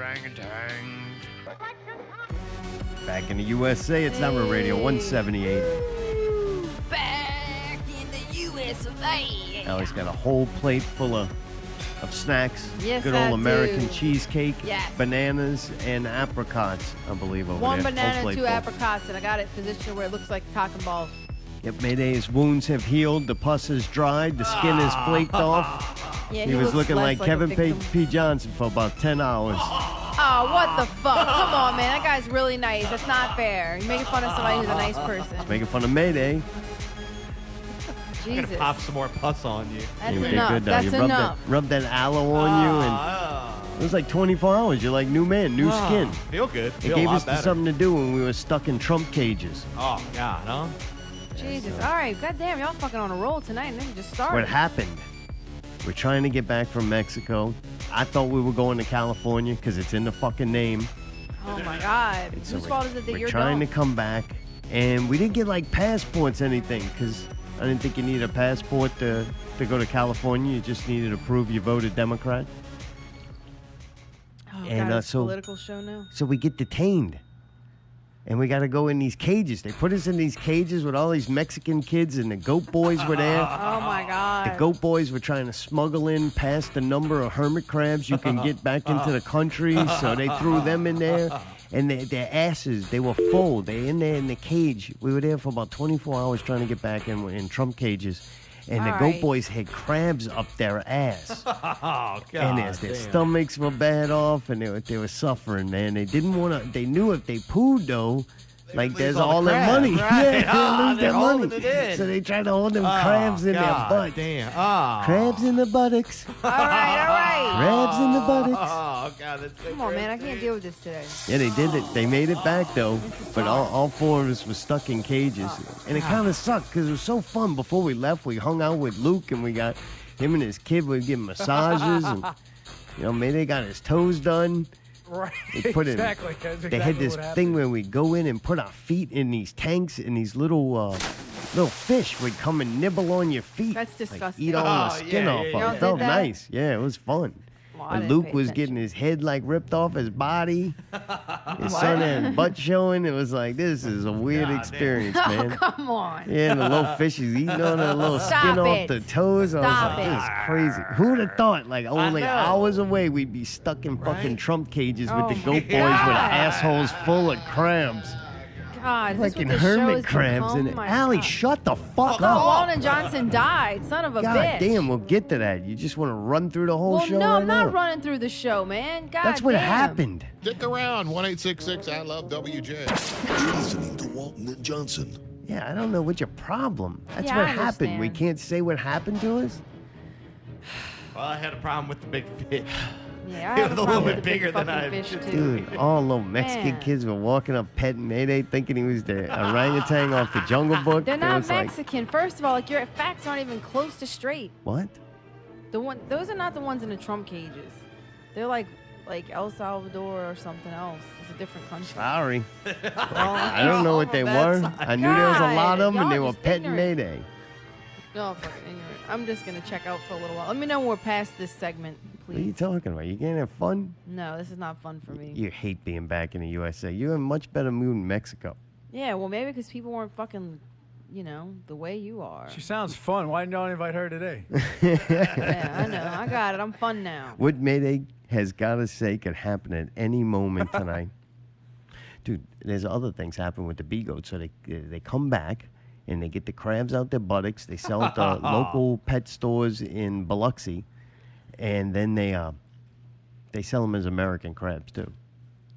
orangutans. Back in the USA, it's Never Radio 178. Back in the US of A. Allie's got a whole plate full of snacks. Yes, Good I old American do. cheesecake, Yes. bananas, and apricots, I believe, over One there. banana, Whole plate 2 full. apricots, and I got it positioned where it looks like cock and balls. Yep, Mayday's wounds have healed, the pus has dried, the skin is flaked off. Yeah, He was looks looking less like Kevin a victim. P. Johnson for about 10 hours. Oh, what the fuck? Come on, man. That guy's really nice. That's not fair. You're making fun of somebody who's a nice person. Making fun of Mayday. I'm Jesus. gonna pop some more pus on you. That's You did enough. good, though. That's You rubbed enough. Rubbed that aloe on you, and it was like 24 hours. You're like new man, new skin. Feel good. It Feel gave a lot us better. something to do when we were stuck in Trump cages. Oh, God, huh? Jesus. All right. Goddamn, y'all fucking on a roll tonight, and then just started. What happened? We're trying to get back from Mexico. I thought we were going to California because it's in the fucking name. Oh, my God. So Whose fault is it that we're you're trying dumb? to come back, and we didn't get like passports, anything, because I didn't think you needed a passport to go to California. You just needed to prove you voted Democrat. Oh, and, God, it's a so- political show now. So we get detained. And we got to go in these cages. They put us in these cages with all these Mexican kids, and the goat boys were there. Oh, my God. The goat boys were trying to smuggle in past the number of hermit crabs you can get back into the country, so they threw them in there. And their asses, they were full. They in there in the cage. We were there for about 24 hours trying to get back in Trump cages. And the All goat right. boys had crabs up their ass. Oh, God. And their damn. stomachs were bad off, and they were suffering, man. They didn't want to. They knew if they pooed though, like lose there's all the all their crabs, money. right. Yeah, Ah, they lose they're their money. holding it in. So they tried to hold them Oh, crabs in God, their butt. Damn. Oh. Crabs in the buttocks. All right. Crabs in the buttocks. Oh, God, that's so Come on, man. I gross, can't dude. deal with this today. Yeah, they did it. They made it back though, but all 4 of us were stuck in cages, and it kind of sucked because it was so fun. Before we left, we hung out with Luke, and we got him and his kid. We give massages, and Mayday got his toes done. Right. They put Exactly. That's They had exactly this what happened. thing where we go in and put our feet in these tanks, and these little fish would come and nibble on your feet. That's like, disgusting. eat all the Oh, skin yeah, off yeah, of yeah. it. Y'all It felt did that? nice. Yeah, it was fun. Well, I And didn't Luke pay was attention. getting his head like ripped off his body. His son had butt showing. It was like, this is a weird God, experience, Oh, man. come on. Yeah, and the little fish is eating on the little Stop skin off it. the toes. I was Stop like, it. this is crazy. Who would have thought, like, only know. hours away, we'd be stuck in fucking Right? Trump cages Oh with the my goat boys God. with assholes full of crabs. God, is this Fucking what this show hermit has crabs become? in it. My Allie, God. shut the fuck No, up. Walden Johnson died. Son of a God bitch. damn, we'll get to that. You just want to run through the whole Well, show no, right I'm not now? running through the show, man. God That's what damn. happened. Stick around, 1-866 I love WJ. You're listening to Walton and Johnson. Yeah, I don't know what's your problem. That's Yeah, what I happened. We understand. can't say what happened to us? Well, I had a problem with the big fish. Yeah, I It have was a a little problem bit with the big bigger than fucking I fish, should too. Dude, all little Mexican Man. kids were walking up petting Mayday thinking he was the orangutan off the Jungle Book. They're It not was like, Mexican. First of all, like your facts aren't even close to straight. what? Those are not the ones in the Trump cages. They're like El Salvador or something else. It's a different country. Sorry. Well, I don't know what they That's were. not- I knew there was a lot of them, and God, they y'all were just petting ignorant. Mayday. No, I'm fucking ignorant. I'm just gonna check out for a little while. Let me know when we're past this segment, What are you please. talking about? You can't have fun? No, this is not fun for me. You hate being back in the USA. You're in much better mood in Mexico. Yeah, well, maybe because people weren't fucking, the way you are. She sounds fun. Why didn't y'all invite her today? Yeah, I know. I got it. I'm fun now. What Mayday has got to say could happen at any moment tonight. Dude, there's other things happen with the bee goats. So they come back and they get the crabs out their buttocks. They sell at the local pet stores in Biloxi, and then they sell them as American crabs too.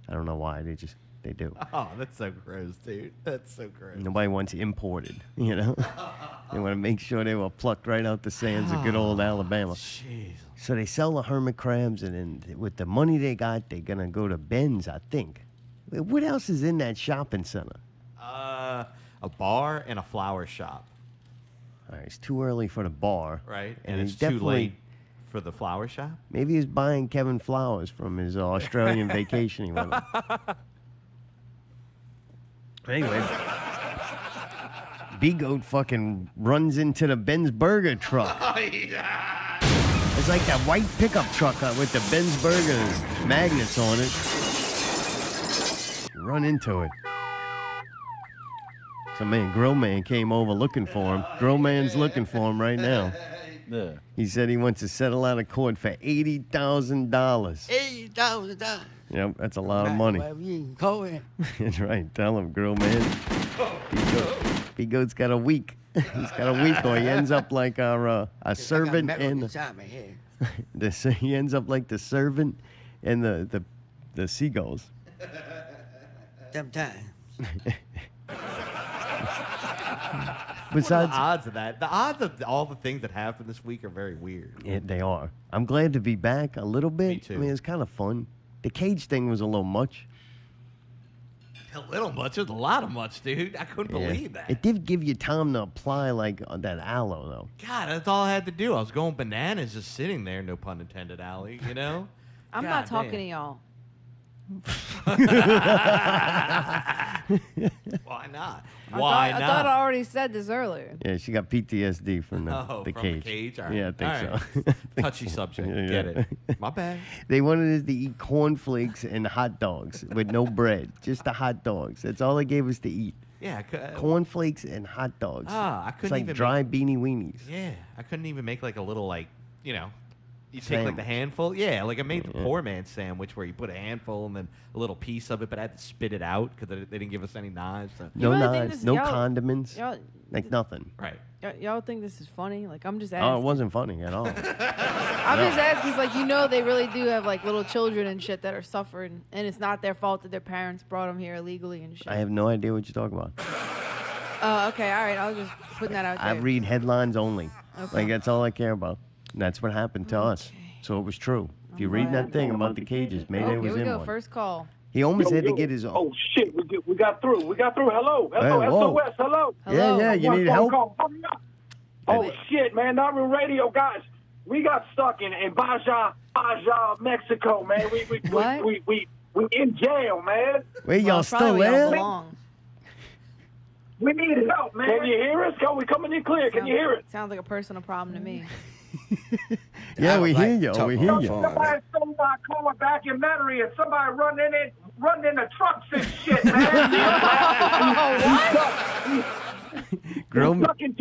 I don't know why. They do. Oh, that's so gross, dude. That's so gross. Nobody wants imported, They want to make sure they were plucked right out the sands of good old Alabama. Jeez. So they sell the hermit crabs, and then with the money they got, they're going to go to Ben's, I think. What else is in that shopping center? A bar and a flower shop, All right, it's too early for the bar. right? And And he's it's too definitely- late for the flower shop. Maybe he's buying Kevin flowers from his Australian vacation he went on. Anyway, B-Goat fucking runs into the Ben's Burger truck. That's It's like that white pickup truck with the Benz Burger magnets on it. Run into it. So man, Grill Man came over looking for him. Grill Man's looking for him right now. Yeah. He said he wants to settle out of court for $80,000. $80,000. Yep, that's a lot of money. That's right. Tell him, Grill Man. P-Goat's got a week. He's got a week, or he ends up like a servant and he ends up like the servant and the seagulls. Sometimes. Besides, the odds of that? The odds of all the things that happened this week are very weird. yeah, they are. I'm glad to be back a little bit. Me too. I mean, it's kind of fun. The cage thing was a little much. A little much. It was a lot of much, dude. I couldn't Yeah. believe that. It did give you time to apply like that aloe, though. God, that's all I had to do. I was going bananas just sitting there, no pun intended, Allie, you know? I'm God not talking damn. to y'all. Why not? I Why thought not? I already said this earlier. Yeah, she got PTSD from the from cage. the cage? All right. Yeah, I think All so. right. Touchy subject. Yeah, Get yeah. it. My bad. They wanted us to eat cornflakes and hot dogs with no bread, just the hot dogs. That's all they gave us to eat. Yeah. Cornflakes and hot dogs. I It's couldn't like even dry beanie weenies. Yeah, I couldn't even make like a little you take like Sandwich. the handful. Yeah, like I made the poor man sandwich where you put a handful and then a little piece of it, but I had to spit it out because they didn't give us any knives. So. No really think knives, this- no y'all- condiments, Y'all, like nothing. Right. y'all think this is funny? Like, I'm just Oh, asking. it wasn't funny at all. I'm just asking, 'cause, like, they really do have, like, little children and shit that are suffering, and it's not their fault that their parents brought them here illegally and shit. I have no idea what you're talking about. Okay, all right. I was just putting that out there. I read headlines only. Okay. Like, that's all I care about. And that's what happened to us. Okay. So it was true. If you I'm read glad. that thing about the cages, maybe Oh, it here was we in go. one. First call. He almost had to get his own. Oh shit, we got through. Hello, Hey, whoa. SOS, hello. Hello. Yeah, you One need phone help? call. Hurry up. Oh shit, man, Not Real Radio, guys. We got stuck in Baja, Mexico, man. What? We in jail, man. Wait, Well, y'all it's probably still where y'all there? belong. We need help, man. Can you hear us? We coming in clear. Can you hear it? Sounds like a personal problem to me. Yeah, I we would hear like you. to talk We on hear the you. phone. Somebody stole my car back in Metairie and somebody running in the trucks and shit, man. Grill We're stuck in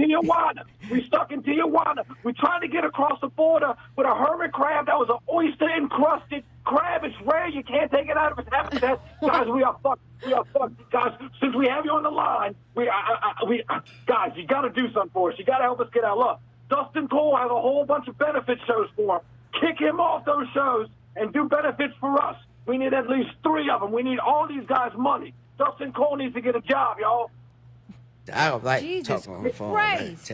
Tijuana. We're trying to get across the border with a hermit crab that was an oyster-encrusted crab. It's rare. You can't take it out of its habitat. Guys, we are fucked. Guys, since we have you on the line, guys, you got to do something for us. You got to help us get out. Look, Dustin Cole has a whole bunch of benefit shows for him. Kick him off those shows and do benefits for us. We need at least 3 of them. We need all these guys' money. Dustin Cole needs to get a job, y'all. I don't like Jesus talking on the phone. Christ.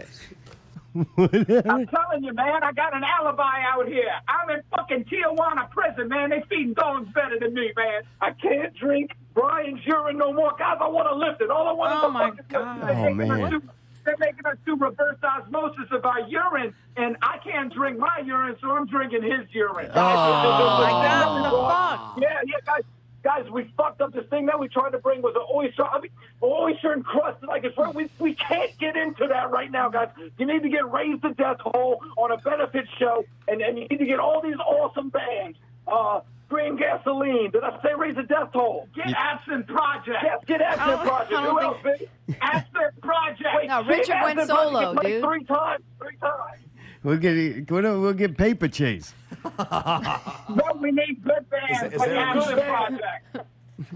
I'm telling you, man, I got an alibi out here. I'm in fucking Tijuana prison, man. They feeding dogs better than me, man. I can't drink Brian's urine no more. Guys, I want to lift it. All I want is Oh, a my fucking God. Oh, man. They're making us do reverse osmosis of our urine, and I can't drink my urine, so I'm drinking his urine. Oh, my God, what the fuck? Yeah, guys, we fucked up this thing that we tried to bring was an oyster. Oyster encrusted like it's right. We can't get into that right now, guys. You need to get Raise the Death Toll on a benefit show, and you need to get all these awesome bands. Green Gasoline. Did I say Raise the Death Toll? Get Absent Project. Yes, get Absent Project. I don't Who else, big? Absent Project. Wait, No, get Richard went Absent solo, Project. Get dude. played 3 times. We'll get Paper Chase. No, we need good bands. Is like there a Absent good Project.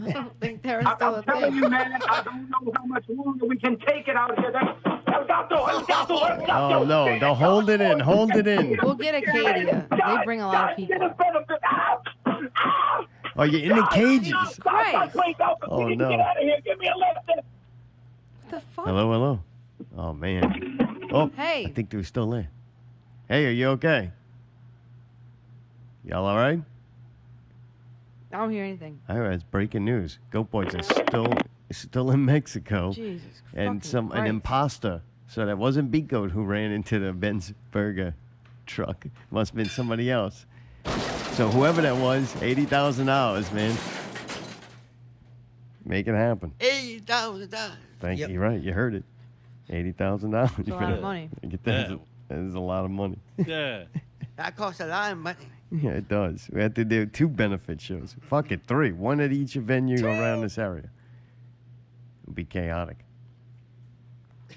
I don't think there is still I'm a telling thing. you, man, I don't know how much longer we can take it out here. Oh, no. Don't hold it in. Hold it in. We'll get Acadia. They bring a lot of people. Oh, you're in the cages. Christ. Oh, no. Get out of here. Give me a lift. What the fuck? Hello. Oh, man. Oh, Hey. I think they're still there. Hey, are you okay? Y'all all right? I don't hear anything. All right, it's breaking news. Goat Boys are still in Mexico. Jesus And fucking an Christ. imposter. So that wasn't Beat Goat who ran into the Benz Burger truck. Must have been somebody else. So whoever that was, $80,000, man. Make it happen. $80,000. Thank Yep. you. Right, you heard it. $80,000. That's a lot of money. Get that. That is a lot of money. Yeah. That costs a lot of money. Yeah, it does. We had to do 2 benefit shows. Fuck it, 3. 1 at each venue around this area. It'd be chaotic.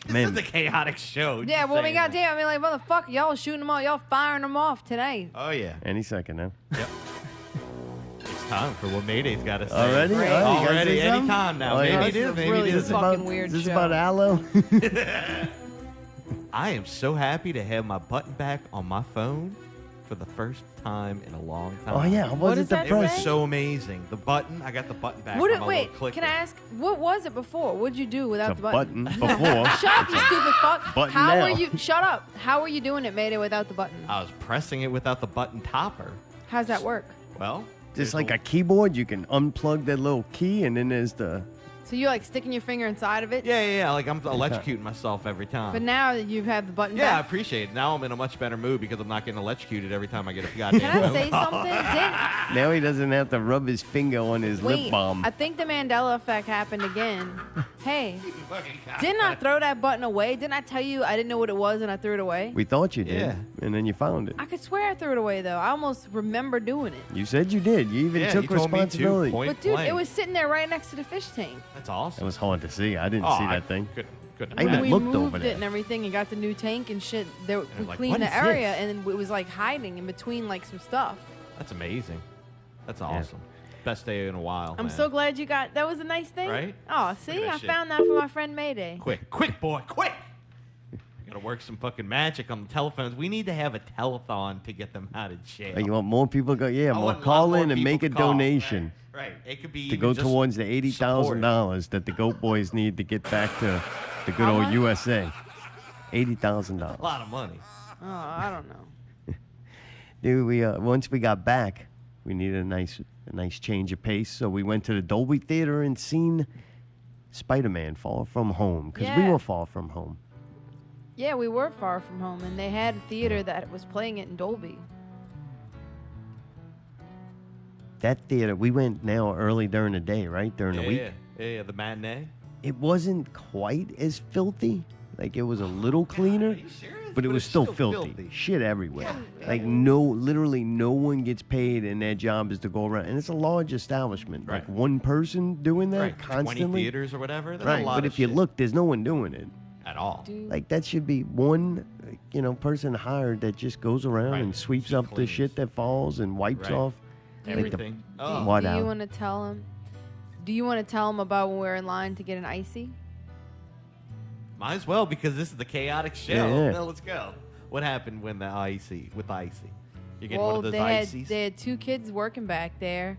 This is a chaotic show. Yeah, just well, we saying got that. damn. I mean, like, motherfucker, y'all shooting them all. Y'all firing them off today. Oh, yeah. Any second now. Yep. It's time for what Mayday's got to say. Already? Great. Oh, you guys Already, did something? anytime now. Oh, yeah. Maybe it This is, is maybe really it the isn't. fucking weird Is this show. about aloe? I am so happy to have my button back on my phone for the first time in a long time. Oh, yeah. What Was does it the that It was say? so amazing. The button, I got the button back. What on did, my wait, little clicker. can I ask, what was it before? What'd you do without The the button? button before. Shut up, you stupid fuck. Button How now. were you? Shut up. How were you doing it, Mayday, without the button? I was pressing it without the button topper. How's that work? Well, Just there's like a keyboard, you can unplug that little key, and then there's the... So you're like sticking your finger inside of it? Yeah. Like I'm electrocuting myself every time. But now that you have the button Yeah, I back. appreciate it. Now I'm in a much better mood because I'm not getting electrocuted every time I get a goddamn Can I phone say call. something? Now he doesn't have to rub his finger on his lip Wait, balm. I think the Mandela effect happened again. Hey, didn't I throw that button away? Didn't I tell you I didn't know what it was and I threw it away? We thought you did, Yeah. and then you found it. I could swear I threw it away, though. I almost remember doing it. You said you did. You even Yeah, took you told me to, responsibility. point But, dude, blank. it was sitting there right next to the fish tank. That's It awesome. was hard to see. I didn't see that thing. Couldn't I even When we looked moved over it there. and everything and got the new tank and shit, there, we like, cleaned what the is area this? and then it was like hiding in between like some stuff. That's amazing. That's awesome. Best day in a while. I'm man. so glad you got that. Was a nice thing. Right? Oh, Look see, at that I shit. found that for my friend Mayday. Quick, boy, quick! Gotta work some fucking magic on the telephones. We need to have a telethon to get them out of jail. Oh, you want more people to go? Yeah, I more want a lot call more in and people make a to call. donation Right. It could be to even go just towards the support. $80,000 that the Goat Boys need to get back to the good How old much? USA. A $80,000. lot of money. Oh, I don't know. Dude, we once we got back, we needed a nice change of pace, so we went to the Dolby Theater and seen Spider-Man: Far From Home because we Yeah. were far from home. Yeah, we were far from home, and they had a theater that was playing it in Dolby. That theater, we went now early during the day, right? During the week. Yeah, the matinee. It wasn't quite as filthy. Like, it was a little cleaner, Are you serious? but it was it's still filthy. Shit everywhere. Like, literally no one gets paid, and their job is to go around. And it's a large establishment. Like, Right. one person doing that Right, 20 constantly. theaters or whatever. That's Right, a lot but of if you shit. look, there's no one doing it. At all. Dude. Like, that should be one, person hired that just goes around Right. and sweeps She up the cleans. shit that falls and wipes Right. off. Everything. Oh. What Do you out? want to tell him? Do you want to tell him about when we were in line to get an icy? Might as well because this is the chaotic show. Yeah. Now let's go. What happened when the icy with icy? You're getting Well, one of those they had ices. two kids working back there,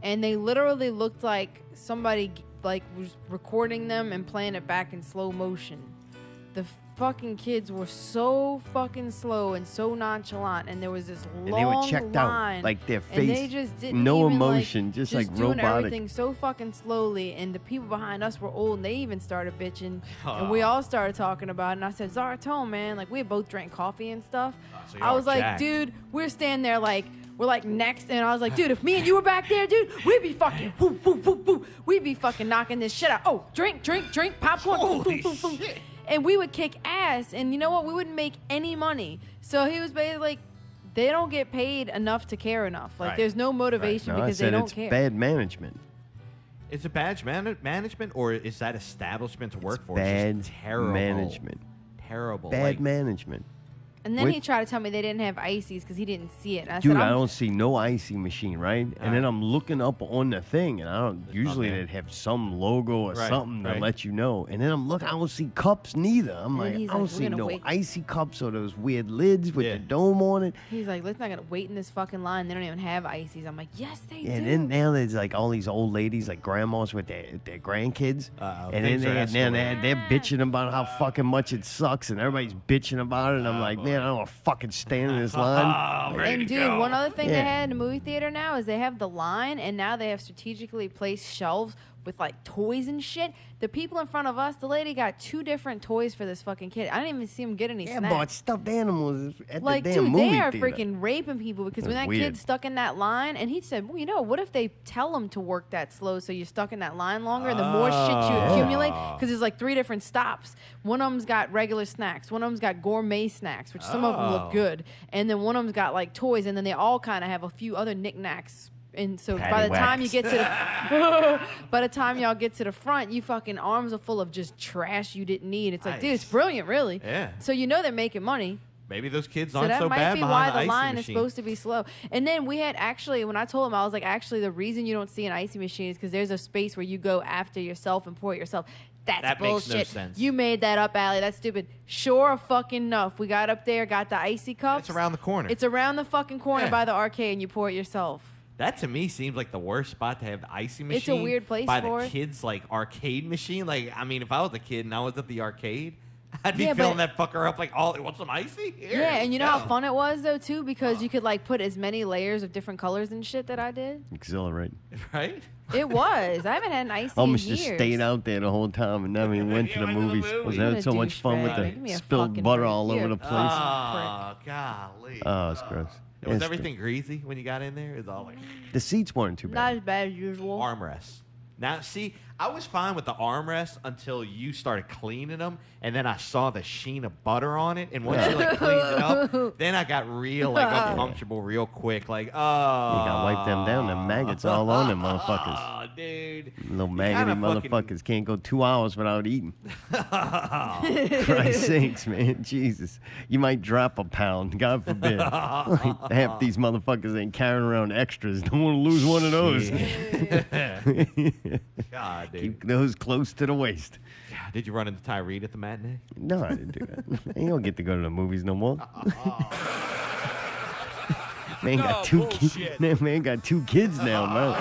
and they literally looked like somebody like was recording them and playing it back in slow motion. The fucking kids were so fucking slow and so nonchalant, and there was this long And they were checked line, out. Like, their and they face, just didn't no even, emotion, just like doing robotic. everything so fucking slowly. And the people behind us were old, and they even started bitching, and we all started talking about it. And I said, Zaratone, man, like we had both drank coffee and stuff. so I y'all was were like, jacked. dude, we're standing there like we're like next, and I was like, dude, if me and you were back there, dude, we'd be fucking whoo, whoo, whoo, whoo. We'd be fucking knocking this shit out. Oh, drink, popcorn, boom, boom, boom, boom. And we would kick ass, and you know what? We wouldn't make any money. So he was basically like, they don't get paid enough to care enough. Like, Right. there's no motivation No, I because they said don't it's care. bad management. Is it bad management or is that establishment to work for? Bad It's just terrible. management. Terrible. Bad like, management. And then Wait. he tried to tell me they didn't have ices because he didn't see it. And I Dude, said, I I'm, don't see no icy machine, right? And then I'm looking up on the thing, and I don't. Usually there. they'd have some logo or Right, something to right. let you know. And then I'm looking, I don't see cups neither. I'm And like, he's I don't like, we're see gonna no wait. icy cups or those weird lids with Yeah. the dome on it. he's like, let's not gonna wait in this fucking line. They don't even have ices. I'm like, yes, they do. And then now there's like all these old ladies, like grandmas with their grandkids. Uh-oh, And then things are they're bitching about how fucking much it sucks, and everybody's bitching about it. And I'm like, man, I don't want to fucking stand in this line. And dude, one other thing they Yeah. had in the movie theater now is they have the line, and now they have strategically placed shelves with like toys and shit. The people in front of us, the lady got 2 different toys for this fucking kid. I didn't even see him get any Yeah, snacks. bought stuffed animals at Like, the damn dude, movie they are theater. freaking raping people because when That's that weird. kid's stuck in that line, and he said, well, you know, what if they tell him to work that slow so you're stuck in that line longer, and the more shit you accumulate, because there's like 3 different stops. One of them's got regular snacks, one of them's got gourmet snacks, which some of them look good, and then one of them's got like toys, and then they all kind of have a few other knickknacks. And so by the time you get to the, by the time y'all get to the front, you fucking arms are full of just trash you didn't need. It's like, dude, it's brilliant, really. Yeah. So you know they're making money. Maybe those kids So aren't that so might bad be behind why the icy line is machine. supposed to be slow. And then we had actually, when I told him, I was like, actually, the reason you don't see an icy machine is because there's a space where you go after yourself and pour it yourself. That's That makes bullshit. no sense. You made that up, Allie. That's stupid. Sure fucking enough. We got up there, got the icy cups. It's around the corner. It's around the fucking corner Yeah. by the arcade, and you pour it yourself. That to me seems like the worst spot to have the icy machine. It's a weird place by for the it. kids' like arcade machine. Like, I mean, if I was a kid and I was at the arcade, I'd be Yeah, filling but- that fucker up like, oh, want some icy? Here, Yeah, and you know go. how fun it was though too, because you could like put as many layers of different colors and shit that I did. Exhilarating. Right? It was. I haven't had an icy Almost in just years. stayed out there the whole time and never even went to the went to the movies. movies. Was You're that a so much fun with douchebag. Give me the a spilled fucking butter break. all over You're the a place? Oh, golly. Oh, it's gross. Was It's everything greasy when you got in there? It was all like the seats weren't too Not bad. as bad as usual. armrests. Now, see, I was fine with the armrests until you started cleaning them, and then I saw the sheen of butter on it, and once you like cleaned it up, then I got real like uncomfortable real quick. Like, oh, You gotta wipe them down. The maggots all on them motherfuckers. Oh, dude. Little maggoty kinda fucking- motherfuckers can't go 2 hours without eating. Christ sakes, man. Jesus. You might drop a pound, God forbid. Like, half these motherfuckers ain't carrying around extras. Don't want to lose one of those. God, dude. Keep those close to the waist. God, did you run into Tyree at the matinee? No, I didn't do that. I ain't gonna get to go to the movies no more. Man got two kids. Man got 2 kids now, man.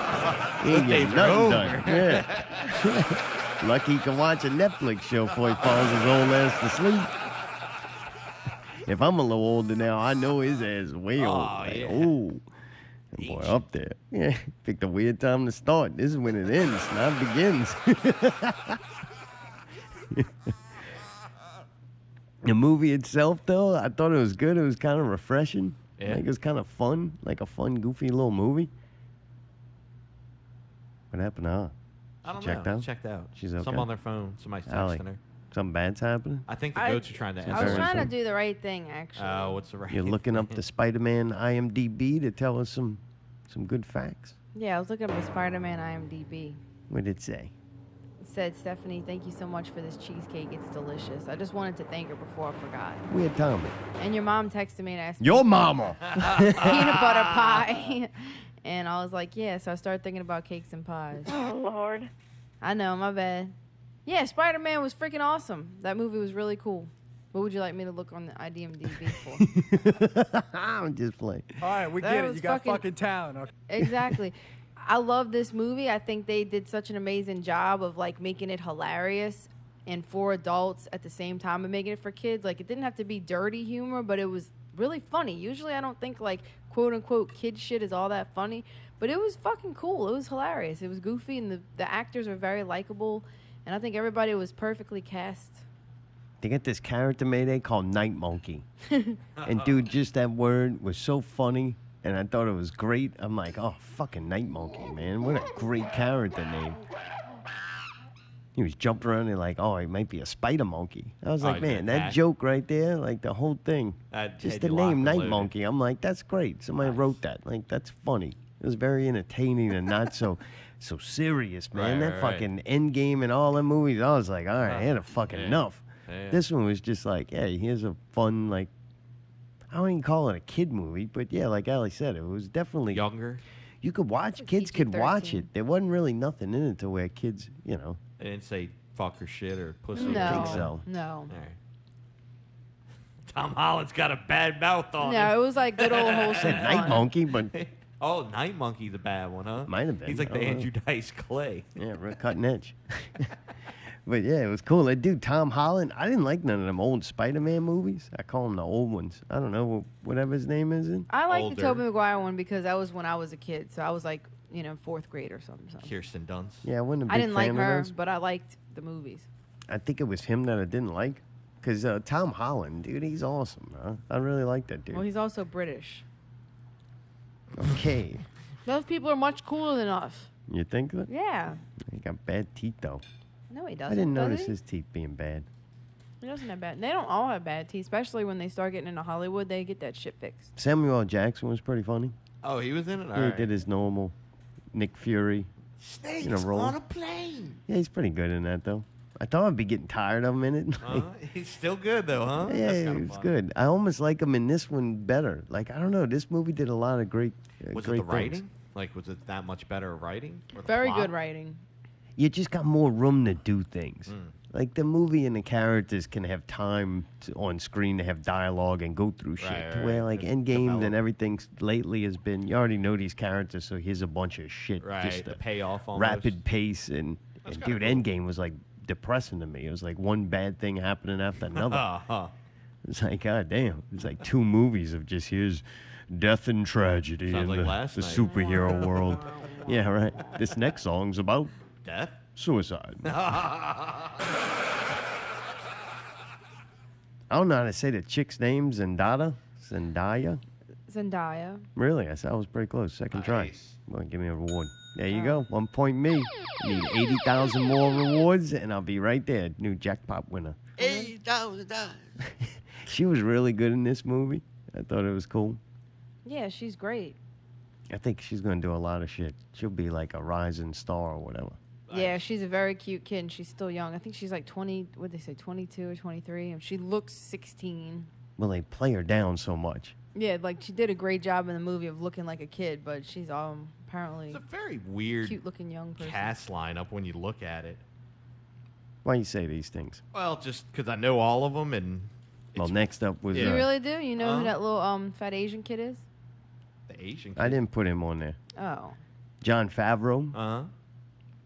He ain't getting days are nothing done. Yeah. Lucky he can watch a Netflix show before he falls his old ass to sleep. If I'm a little older now, I know his ass is way old. Like, yeah. oh, that boy up there. Yeah, picked a weird time to start. This is when it ends, not begins. The movie itself, though, I thought it was good. It was kind of refreshing. Yeah. Like, it was kind of fun, like a fun, goofy little movie. What happened to her? I don't checked know. out? Checked out. She's Some okay? on their phone. Somebody's texting Allie. her. Something bad's happening? I think the I- goats are trying to I I was Very answer. trying to fun. do the right thing, actually. Oh, what's the right? You're looking up the Spider-Man IMDb to tell us some good facts. Yeah, I was looking up the Spider-Man IMDb. What did it say? It said, Stephanie, thank you so much for this cheesecake. It's delicious. I just wanted to thank her before I forgot. Weird Tommy. And your mom texted me and asked me Your mama. peanut butter pie. And I was like, yeah. So I started thinking about cakes and pies. Oh, Lord. I know, my bad. Yeah, Spider-Man was freaking awesome. That movie was really cool. What would you like me to look on the IMDb for? I'm just playing. All right, we That get it. was You got fucking- fucking talent. Okay. Exactly. I love this movie. I think they did such an amazing job of like making it hilarious and for adults at the same time and making it for kids. Like it didn't have to be dirty humor, but it was really funny. Usually I don't think like quote unquote kid shit is all that funny, but it was fucking cool. It was hilarious. It was goofy and the actors were very likable, and I think everybody was perfectly cast. They got this character Mayday called Night Monkey. And dude, just that word was so funny. And I thought it was great. I'm like, oh, fucking Night Monkey, man. What a great character name. He was jumping around and like, oh, he might be a spider monkey. I was Oh, like, he's man, gonna that attack. joke right there, like the whole thing. That Just had the you locked name and Night loaded. Monkey. I'm like, that's great. Somebody wrote that. Like, that's funny. It was very entertaining and not so serious, man. Right, that right, fucking Endgame and all them movies, I was like, all right, I had a fucking Yeah. enough. Yeah. This one was just like, hey, here's a fun, like, I don't even call it a kid movie, but yeah, like Ali said, it was definitely Younger. You could watch, Like kids could watch PG-13. it. There wasn't really nothing in it to where kids, you know. They didn't say fuck or shit or pussy. No, or think so. no, All right. Tom Holland's got a bad mouth on no. him. It was like good old wholesome Said Night fun. Monkey, but Oh, Night Monkey's a bad one, huh? Might have been. He's like I the don't know. Andrew Dice Clay. yeah, real cutting edge. But yeah, it was cool. That dude, Tom Holland, I didn't like none of them old Spider-Man movies. I call them the old ones. I don't know, whatever his name is in. I like Older. the Tobey Maguire one because that was when I was a kid. So I was like 4th grade or something. So. Kirsten Dunst. Yeah, I wasn't a big I didn't like fan of her, those. but I liked the movies. I think it was him that I didn't like. Because Tom Holland, dude, he's awesome. Huh? I really like that dude. Well, he's also British. Okay. Those people are much cooler than us. You think that? Yeah. He got bad teeth, though. No, he doesn't. I didn't does notice he? his teeth being bad. He doesn't have bad. They don't all have bad teeth, especially when they start getting into Hollywood. They get that shit fixed. Samuel L. Jackson was pretty funny. Oh, he was in it? All He right. did his normal Nick Fury. Snakes in a role. on a plane. Yeah, he's pretty good in that, though. I thought I'd be getting tired of him in it. He's still good, though, huh? Yeah, That's kinda it was fun. good. I almost like him in this one better. Like, I don't know. This movie did a lot of great Was great it the things. writing? Like, was it that much better writing? Or the Very plot? good writing. You just got more room to do things. Mm. Like, the movie and the characters can have time on screen to have dialogue and go through shit. Right, to right, where, right. like, And Endgame develop. and everything lately has been, you already know these characters, so here's a bunch of shit. Right, Just the a payoff almost. rapid pace. And That's dude, kinda cool. Endgame was, like, depressing to me. It was like one bad thing happening after another. It's like, god damn. It's like 2 movies of just here's death and tragedy Sounds in like the last night. superhero world. Yeah, right. This next song's about Death? suicide. I don't know how to say the chick's name, Zendaya. Zendaya. Really? I said I was pretty close. Second try. Nice. Well, give me a reward. There you go. 1 point me. Need 80,000 more rewards, and I'll be right there. New jackpot winner. $80,000. She was really good in this movie. I thought it was cool. Yeah, she's great. I think she's going to do a lot of shit. She'll be like a rising star or whatever. Yeah, she's a very cute kid, and she's still young. I think she's like 20, what'd they say, 22 or 23? And she looks 16. Well, they play her down so much. Yeah, like she did a great job in the movie of looking like a kid, but she's apparently It's a very weird cute-looking young person. cast lineup when you look at it. Why you say these things? Well, just because I know all of them and Well, next up was... Yeah. You really do? You know Huh? who that little fat Asian kid is? the Asian. I didn't put him on there. Oh. John Favreau. Uh-huh.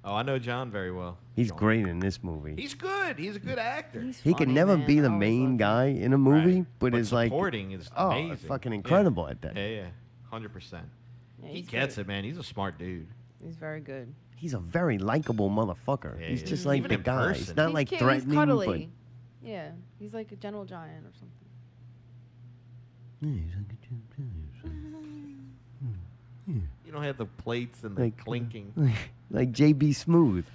Oh, I know John very well. He's John. great in this movie. He's good. He's a good actor. He's He can funny, never man. be the I always main loved him. guy in a movie, Right. but is like... supporting is Oh, amazing. fucking Yeah. incredible at that. Yeah, 100%. Yeah, He he's gets great. it, man. He's a smart dude. He's very good. He's a very likable motherfucker. Yeah, He's he just is. like Even the in guy. He's person. not He's like cute, threatening, he's but... cuddly. Yeah, he's like a gentle giant or something. You don't have the plates and the Like- clinking. like JB Smooth.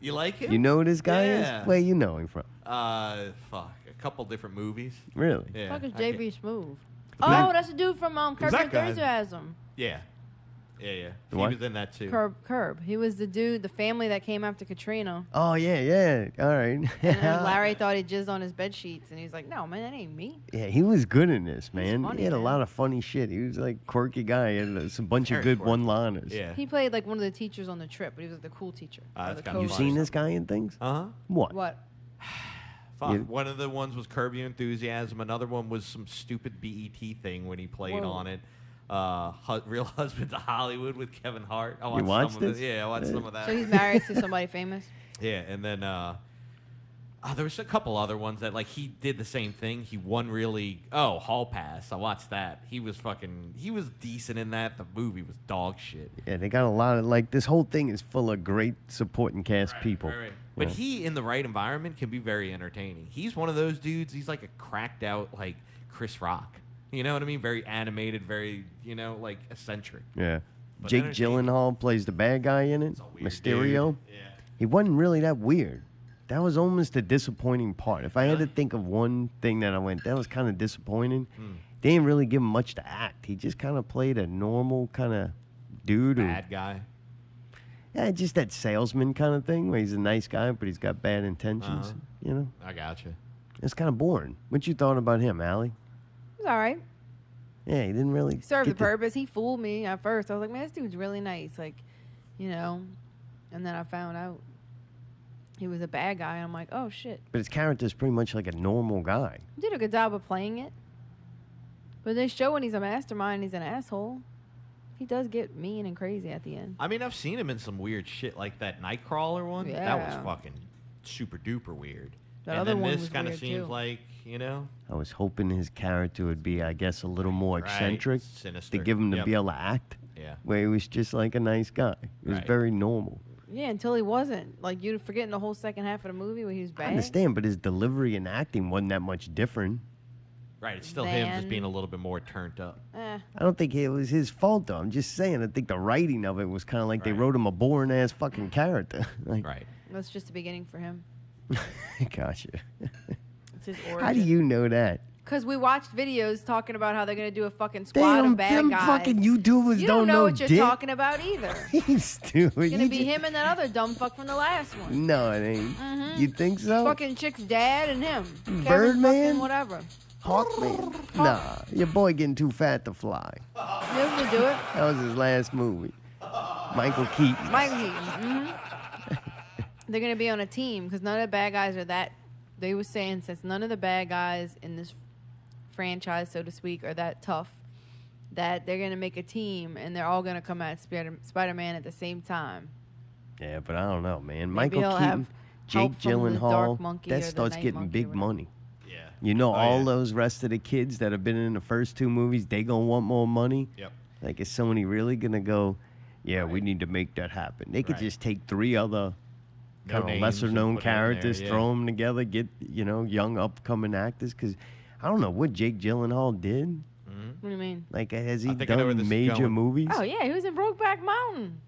You like him? You know who this guy Yeah. is? Where you know him from? Fuck. A couple different movies. Really? Yeah. Fuck is I can't- JB Smooth? Black- Oh, that's the dude from Curb that Your guy? Enthusiasm. Yeah. Yeah. He What? was in that too. Curb. He was the dude, the family that came after Katrina. Oh, yeah. All right. And then Larry thought he jizzed on his bed sheets, and he's like, "No, man, that ain't me." Yeah, he was good in this, man. funny, He had a man. lot of funny shit. He was like quirky guy. He had a bunch of Very good quirky. one-liners. Yeah. He played like one of the teachers on the trip, but he was like the cool teacher. Ah, or that's the kinda You coach. funny. seen this guy in things? Uh-huh. What? What? Fuck. Yeah. One of the ones was Curb Your Enthusiasm. Another one was some stupid BET thing when he played Whoa. on it. Real Husbands of Hollywood with Kevin Hart. I You watched some of this? it. Yeah, I watched some of that. So he's married to somebody famous. Yeah, and then there was a couple other ones that like he did the same thing. He won really. Oh, Hall Pass. I watched that. He was decent in that. The movie was dog shit. Yeah, they got a lot of, like, this whole thing is full of great supporting cast people. Right. But Yeah. he, in the right environment, can be very entertaining. He's one of those dudes. He's like a cracked out like Chris Rock. You know what I mean? Very animated, very like eccentric. Yeah. But Jake entertaining. Gyllenhaal plays the bad guy in it. He's a weird Mysterio. dude. Yeah. He wasn't really that weird. That was almost the disappointing part. If I had to think of one thing that I went, that was kind of disappointing. They didn't really give him much to act. He just kind of played a normal kind of dude. Bad guy. Yeah, just that salesman kind of thing where he's a nice guy, but he's got bad intentions. Uh-huh. You know? I gotcha. It's kind of boring. What you thought about him, Allie? He's all right. Yeah, he didn't really He served the get the- purpose. He fooled me at first. I was like, man, this dude's really nice. Like, and then I found out he was a bad guy. And I'm like, oh, shit. But his character's pretty much like a normal guy. He did a good job of playing it. But they show when he's a mastermind, he's an asshole. He does get mean and crazy at the end. I mean, I've seen him in some weird shit like that Nightcrawler one. That was Yeah. fucking super duper weird. That and other then one this was kind of weird, seems too. like, I was hoping his character would be, I guess, a little more Right. eccentric Sinister. to give him to Yep. be able to act. Yeah. where he was just like a nice guy. He was Right. very normal. Yeah, until he wasn't. Like, you're forgetting the whole second half of the movie where he was I bad. understand, but his delivery and acting wasn't that much different. Right. It's still him just Then- being a little bit more turned up. Eh. I don't think it was his fault, though. I'm just saying, I think the writing of it was kind of like they Right. wrote him a boring-ass fucking character. Like, Right. That's just the beginning for him. Gotcha. It's his origin. How do you know that? Because we watched videos talking about how they're going to do a fucking squad of Damn, bad them guys. fucking YouTubers you don't know what you're dick. talking about either. He's stupid. It's going to You be just- him and that other dumb fuck from the last one. No, it ain't. Mhm. You think so? Fucking chick's dad and him. Kevin Birdman? fucking whatever. Hawkman? Nah, your boy getting too fat to fly. They're going to do it. That was his last movie. Michael Keaton. Michael Keaton. They're going to be on a team because none of the bad guys are that. They were saying since none of the bad guys in this franchise, so to speak, are that tough, that they're going to make a team and they're all going to come at Spider-Man at the same time. Yeah, but I don't know, man. Maybe Michael he'll Keaton, have Jake help from the Dark Gyllenhaal, Monkey or that the starts Night getting Monkey big or whatever. money. Yeah. You know, Oh, all yeah. those rest of the kids that have been in the first two movies, they gonna want more money. Yep. Like, is somebody really gonna go, yeah, we need to make that happen? They could Right. just take three other No kind of names lesser and known put 'em in there, characters, yeah. throw them together, get, young upcoming actors. Because I don't know what Jake Gyllenhaal did. What do you mean? Like, has he I think I know where done this is major going. movies? Oh, yeah, he was in Brokeback Mountain.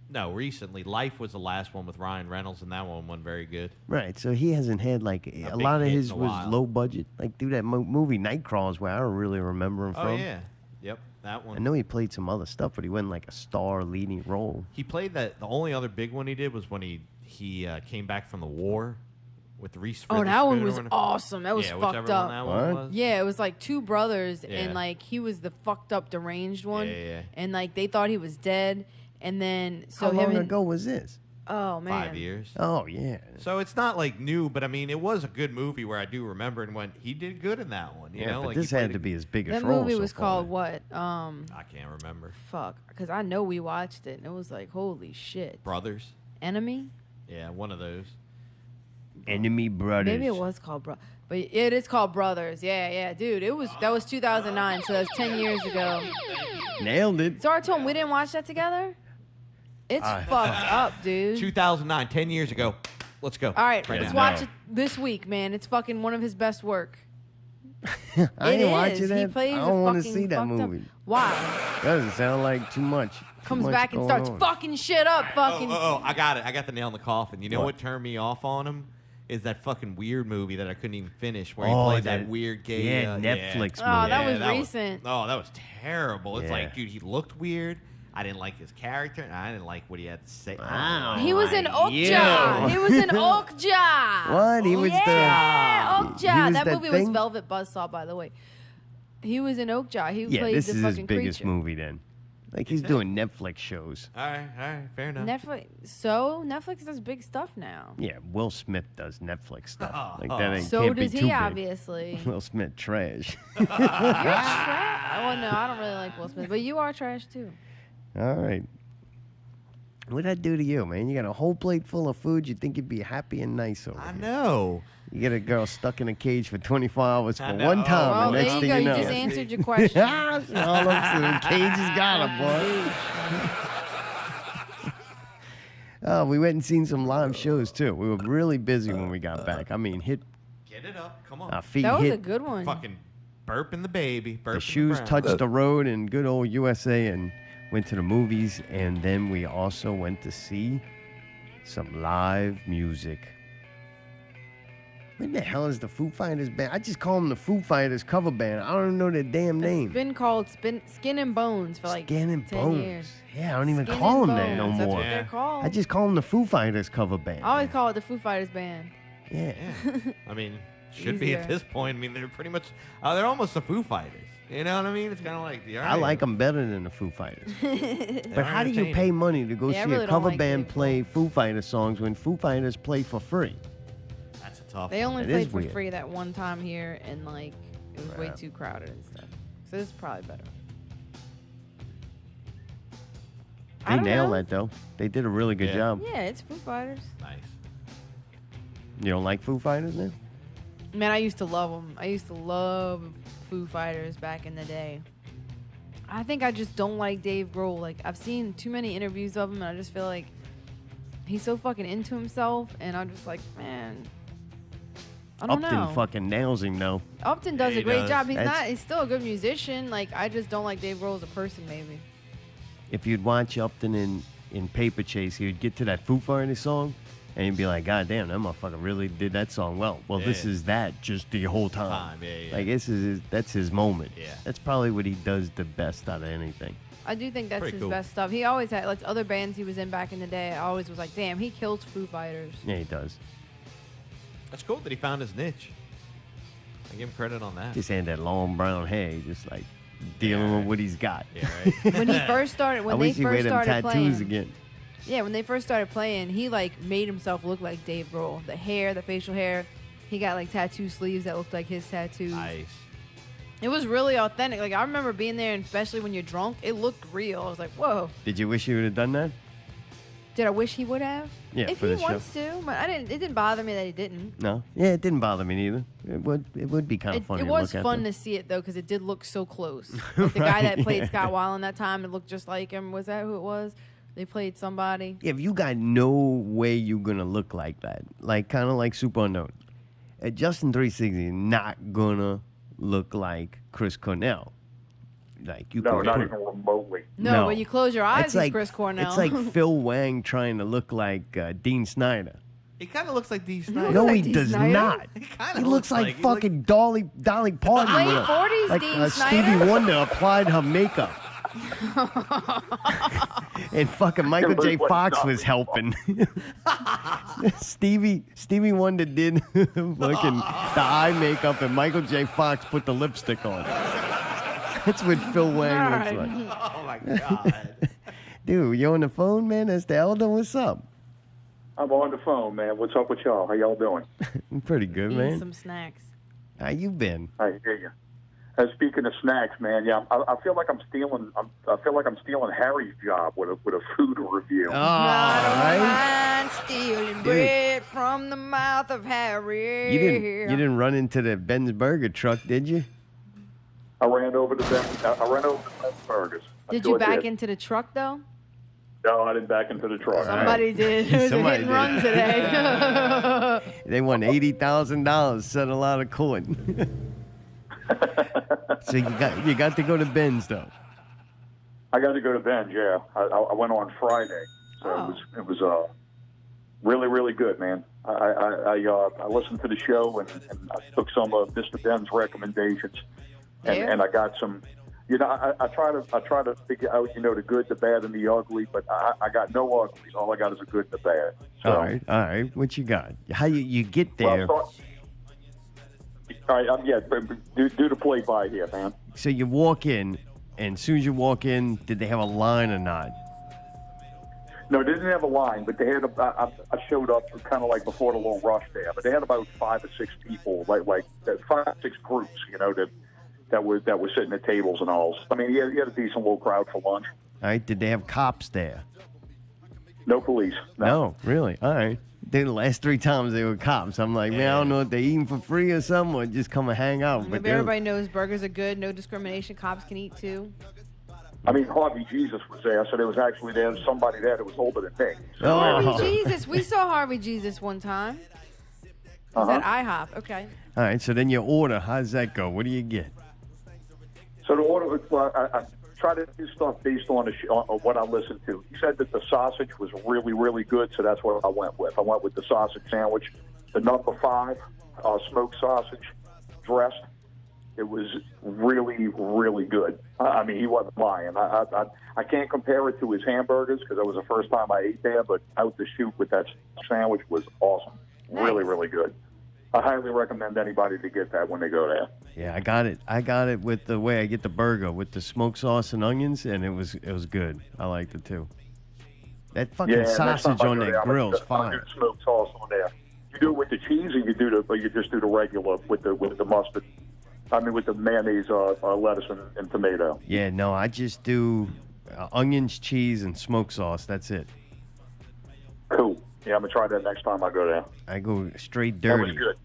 No, recently. Life was the last one with Ryan Reynolds, and that one wasn't very good. Right, so he hasn't had like a big lot of hit his in a was while. low budget. Like, dude, that movie Nightcrawler is where I don't really remember him Oh, from. yeah. Yep, that I one. know he played some other stuff, but he wasn't like a star leading role. He played that. The only other big one he did was when he came back from the war with Reese Oh, that one Witherspoon or was whatever. awesome. That was yeah, fucked whichever up. One that What? one was. Yeah, it was like two brothers, Yeah. and like he was the fucked up, deranged one, Yeah. and like they thought he was dead, and then so How him long and ago was this? oh man, 5 years. Oh yeah. So it's not like new, but I mean, it was a good movie where I do remember and went, he did good in that one. You Yeah, know, but like this he played had a- to be his biggest that role. movie so was far, called man. what? I can't remember. Fuck, because I know we watched it, and it was like holy shit. Brothers. Enemy? Yeah, one of those. Enemy Brothers. Maybe it was called but it is called Brothers. Yeah, dude. That was 2009, so that's 10 years ago. Nailed it. So I told him we didn't watch that together. It's fucked up, dude. 2009, 10 years ago. Let's go. All right, Right let's now. watch it this week, man. It's fucking one of his best work. I It ain't watching is. that. He plays I don't want to see that Up. movie. Why? Doesn't sound like too much. Too Comes much back and going starts on. fucking shit up. Fucking. Oh, I got it. I got the nail in the coffin. You know What? what turned me off on him? Is that fucking weird movie that I couldn't even finish where he Oh, played that that- weird gay yeah, Netflix Oh, movie. that was that recent. that was terrible. It's Yeah. like, dude, he looked weird. I didn't like his character, and I didn't like what he had to say. Wow. He was in Oh, Okja. yeah. He was in Okja. What? He was Yeah, the. Okja. he was That that movie was thing? Velvet Buzzsaw, by the way. He was in Okja. He Yeah, played this the is his fucking biggest creature. movie then. Like, he's doing Netflix shows. All right, fair enough. Netflix. So Netflix does big stuff now. Yeah, Will Smith does Netflix stuff. Oh. Like, that ain't So can't does be he, too big. obviously. Will Smith trash. You're trash. Well, no, I don't really like Will Smith, but you are trash too. All right. What'd that do to you, man? You got a whole plate full of food. You think you'd be happy and nice over I here. know. You get a girl stuck in a cage for 24 hours I for know. one time, Well, and there next you thing go. you You know. just answered your question. Ah, she all up to the cage has got her, boy. Oh, we went and seen some live shows, too. We were really busy when we got back. I mean, Get it up. Come on. our feet That was a hit, good one. Fucking burping the baby. Burping the shoes brown. touched the road in good old USA and went to the movies. And then we also went to see some live music. What the hell is the Foo Fighters band? I just call them the Foo Fighters cover band. I don't know their damn name. It's been called Skin and Bones for like Skin and 10 Bones. years. Yeah, I don't even Skin call and them that no Bones, that's more. what they're called. I just call them the Foo Fighters cover band. I always call it the Foo Fighters band. Yeah. Yeah. I mean, should be at Easier. this point. I mean, they're pretty much, they're almost the Foo Fighters. You know what I mean? It's kind of like, I like them better than the Foo Fighters. But how do you pay money to go Yeah, I see really a don't cover like band Dave play Foo Fighters songs when Foo Fighters play for free? That's a tough They only It played is for weird. free that one time here, and like it was way Right. too crowded and stuff. So this is probably better. I They don't nailed know. that though. They did a really good Yeah. job. Yeah, it's Foo Fighters. Nice. You don't like Foo Fighters then? Man, I used to love them. I used to love Foo Fighters back in the day. I think I just don't like Dave Grohl. Like, I've seen too many interviews of him, and I just feel like he's so fucking into himself, and I'm just like, man, I don't know. Upton fucking nails him, though. Upton does Yeah, a he great does. job. He's still a good musician. Like, I just don't like Dave Grohl as a person, maybe. If you'd watch Upton in Paper Chase, he would get to that Foo Fighters song, and you'd be like, God damn, that motherfucker really did that song well. Well, this Yeah. is that just the whole time. Yeah. Like, that's his moment. Yeah. That's probably what he does the best out of anything. I do think that's Pretty his cool. best stuff. He always had, like, other bands he was in back in the day, I always was like, damn, he kills Foo Fighters. Yeah, he does. That's cool that he found his niche. I give him credit on that. Just had that long brown hair, just like dealing Yeah, with what he's got. Yeah, right. When he first started, I when they wish he wear first them started tattoos playing, again. yeah, when they first started playing, he like made himself look like Dave Grohl. The hair, the facial hair, he got like tattoo sleeves that looked like his tattoos. Nice. It was really authentic. Like, I remember being there, and especially when you're drunk, it looked real. I was like, whoa. Did you wish you would have done that? Did I wish he would have? Yeah, if for he the show. wants to, but I didn't. It didn't bother me that he didn't. No. Yeah, it didn't bother me neither. It would be kind of funny It to was look fun at. to see it though, because it did look so close. Like, the guy that played Scott Weiland that time, it looked just like him. Was that who it was? They played somebody. If you got no way you're gonna look like that, like kind of like Superunknown, Justin 360 is not gonna look like Chris Cornell. Like you No, can not put- even remotely. No, when you close your eyes, It's he's like Chris Cornell. It's like Phil Wang trying to look like Dean Snyder. He kind of looks like Dee looks Snyder. No, like he Dee does Snyder? not. kinda He looks like he fucking Dolly Parton. Late with a- 40s like Dean Stevie Snyder? Wonder applied her makeup. And fucking Michael J. Fox was helping. Stevie Wonder did fucking the eye makeup, and Michael J. Fox put the lipstick on. That's what Phil Wang looks like. Oh my god. Dude, you on the phone, man? That's the elder. What's up? I'm on the phone, man. What's up with y'all? How y'all doing? I'm pretty good, eating man. some snacks. How you been? I hear you. Speaking of snacks, man, yeah, I feel like I'm stealing. I feel like I'm stealing Harry's job with a food review. Oh, right? Mind stealing bread from the mouth of Harry. You didn't run into the Ben's Burger truck, did you? I ran over to Ben's Burgers. I Did sure you back into the truck though? No, I didn't back into the truck. Somebody did. It was Somebody a hit and did. run today. They won $80,000, settled out of court. So you got to go to Ben's though. I got to go to Ben's. Yeah, I went on Friday, so it was really, really good, man. I listened to the show and I took some of Mr. Ben's recommendations, and I got some. You know, I try to figure out, you know, the good, the bad, and the ugly, but I got no uglies. All I got is a good and a bad. So, All right. What you got? How you get there? Well, all right, yeah, do the play-by here, man. So you walk in, and as soon as you walk in, did they have a line or not? No, they didn't have a line, but they had. I showed up kind of like before the little rush there, but they had about 5 or 6 people, like 5 or 6 groups, you know, that were sitting at tables and all. I mean, he had a decent little crowd for lunch. All right. Did they have cops there? No police. No, really. All right. The last 3 times they were cops. I'm like, man, I don't know if they're eating for free or something, or just come and hang out. But Maybe everybody knows burgers are good, no discrimination. Cops can eat too. I mean, Harvey Jesus was there, so there was actually somebody there that was older than me. So, Harvey Jesus. We saw Harvey Jesus one time. It was at IHOP. Okay. All right. So then your order, how does that go? What do you get? So the order, I try to do stuff based on what I listened to. He said that the sausage was really, really good, so that's what I went with. I went with the sausage sandwich, the number 5 smoked sausage dressed. It was really, really good. I mean, he wasn't lying. I can't compare it to his hamburgers because that was the first time I ate there, but out the chute with that sandwich was awesome. Really, really good. I highly recommend anybody to get that when they go there. Yeah, I got it. I got it with the way I get the burger with the smoked sauce and onions, and it was good. I liked it too. That fucking next time sausage I on go that there, grill's I'll fine. do the smoked sauce on there. You do it with the cheese, or you just do the regular with the mustard. I mean, with the mayonnaise, lettuce, and tomato. Yeah, no, I just do onions, cheese, and smoked sauce. That's it. Cool. Yeah, I'm gonna try that next time I go there. I go straight That dirty. was good.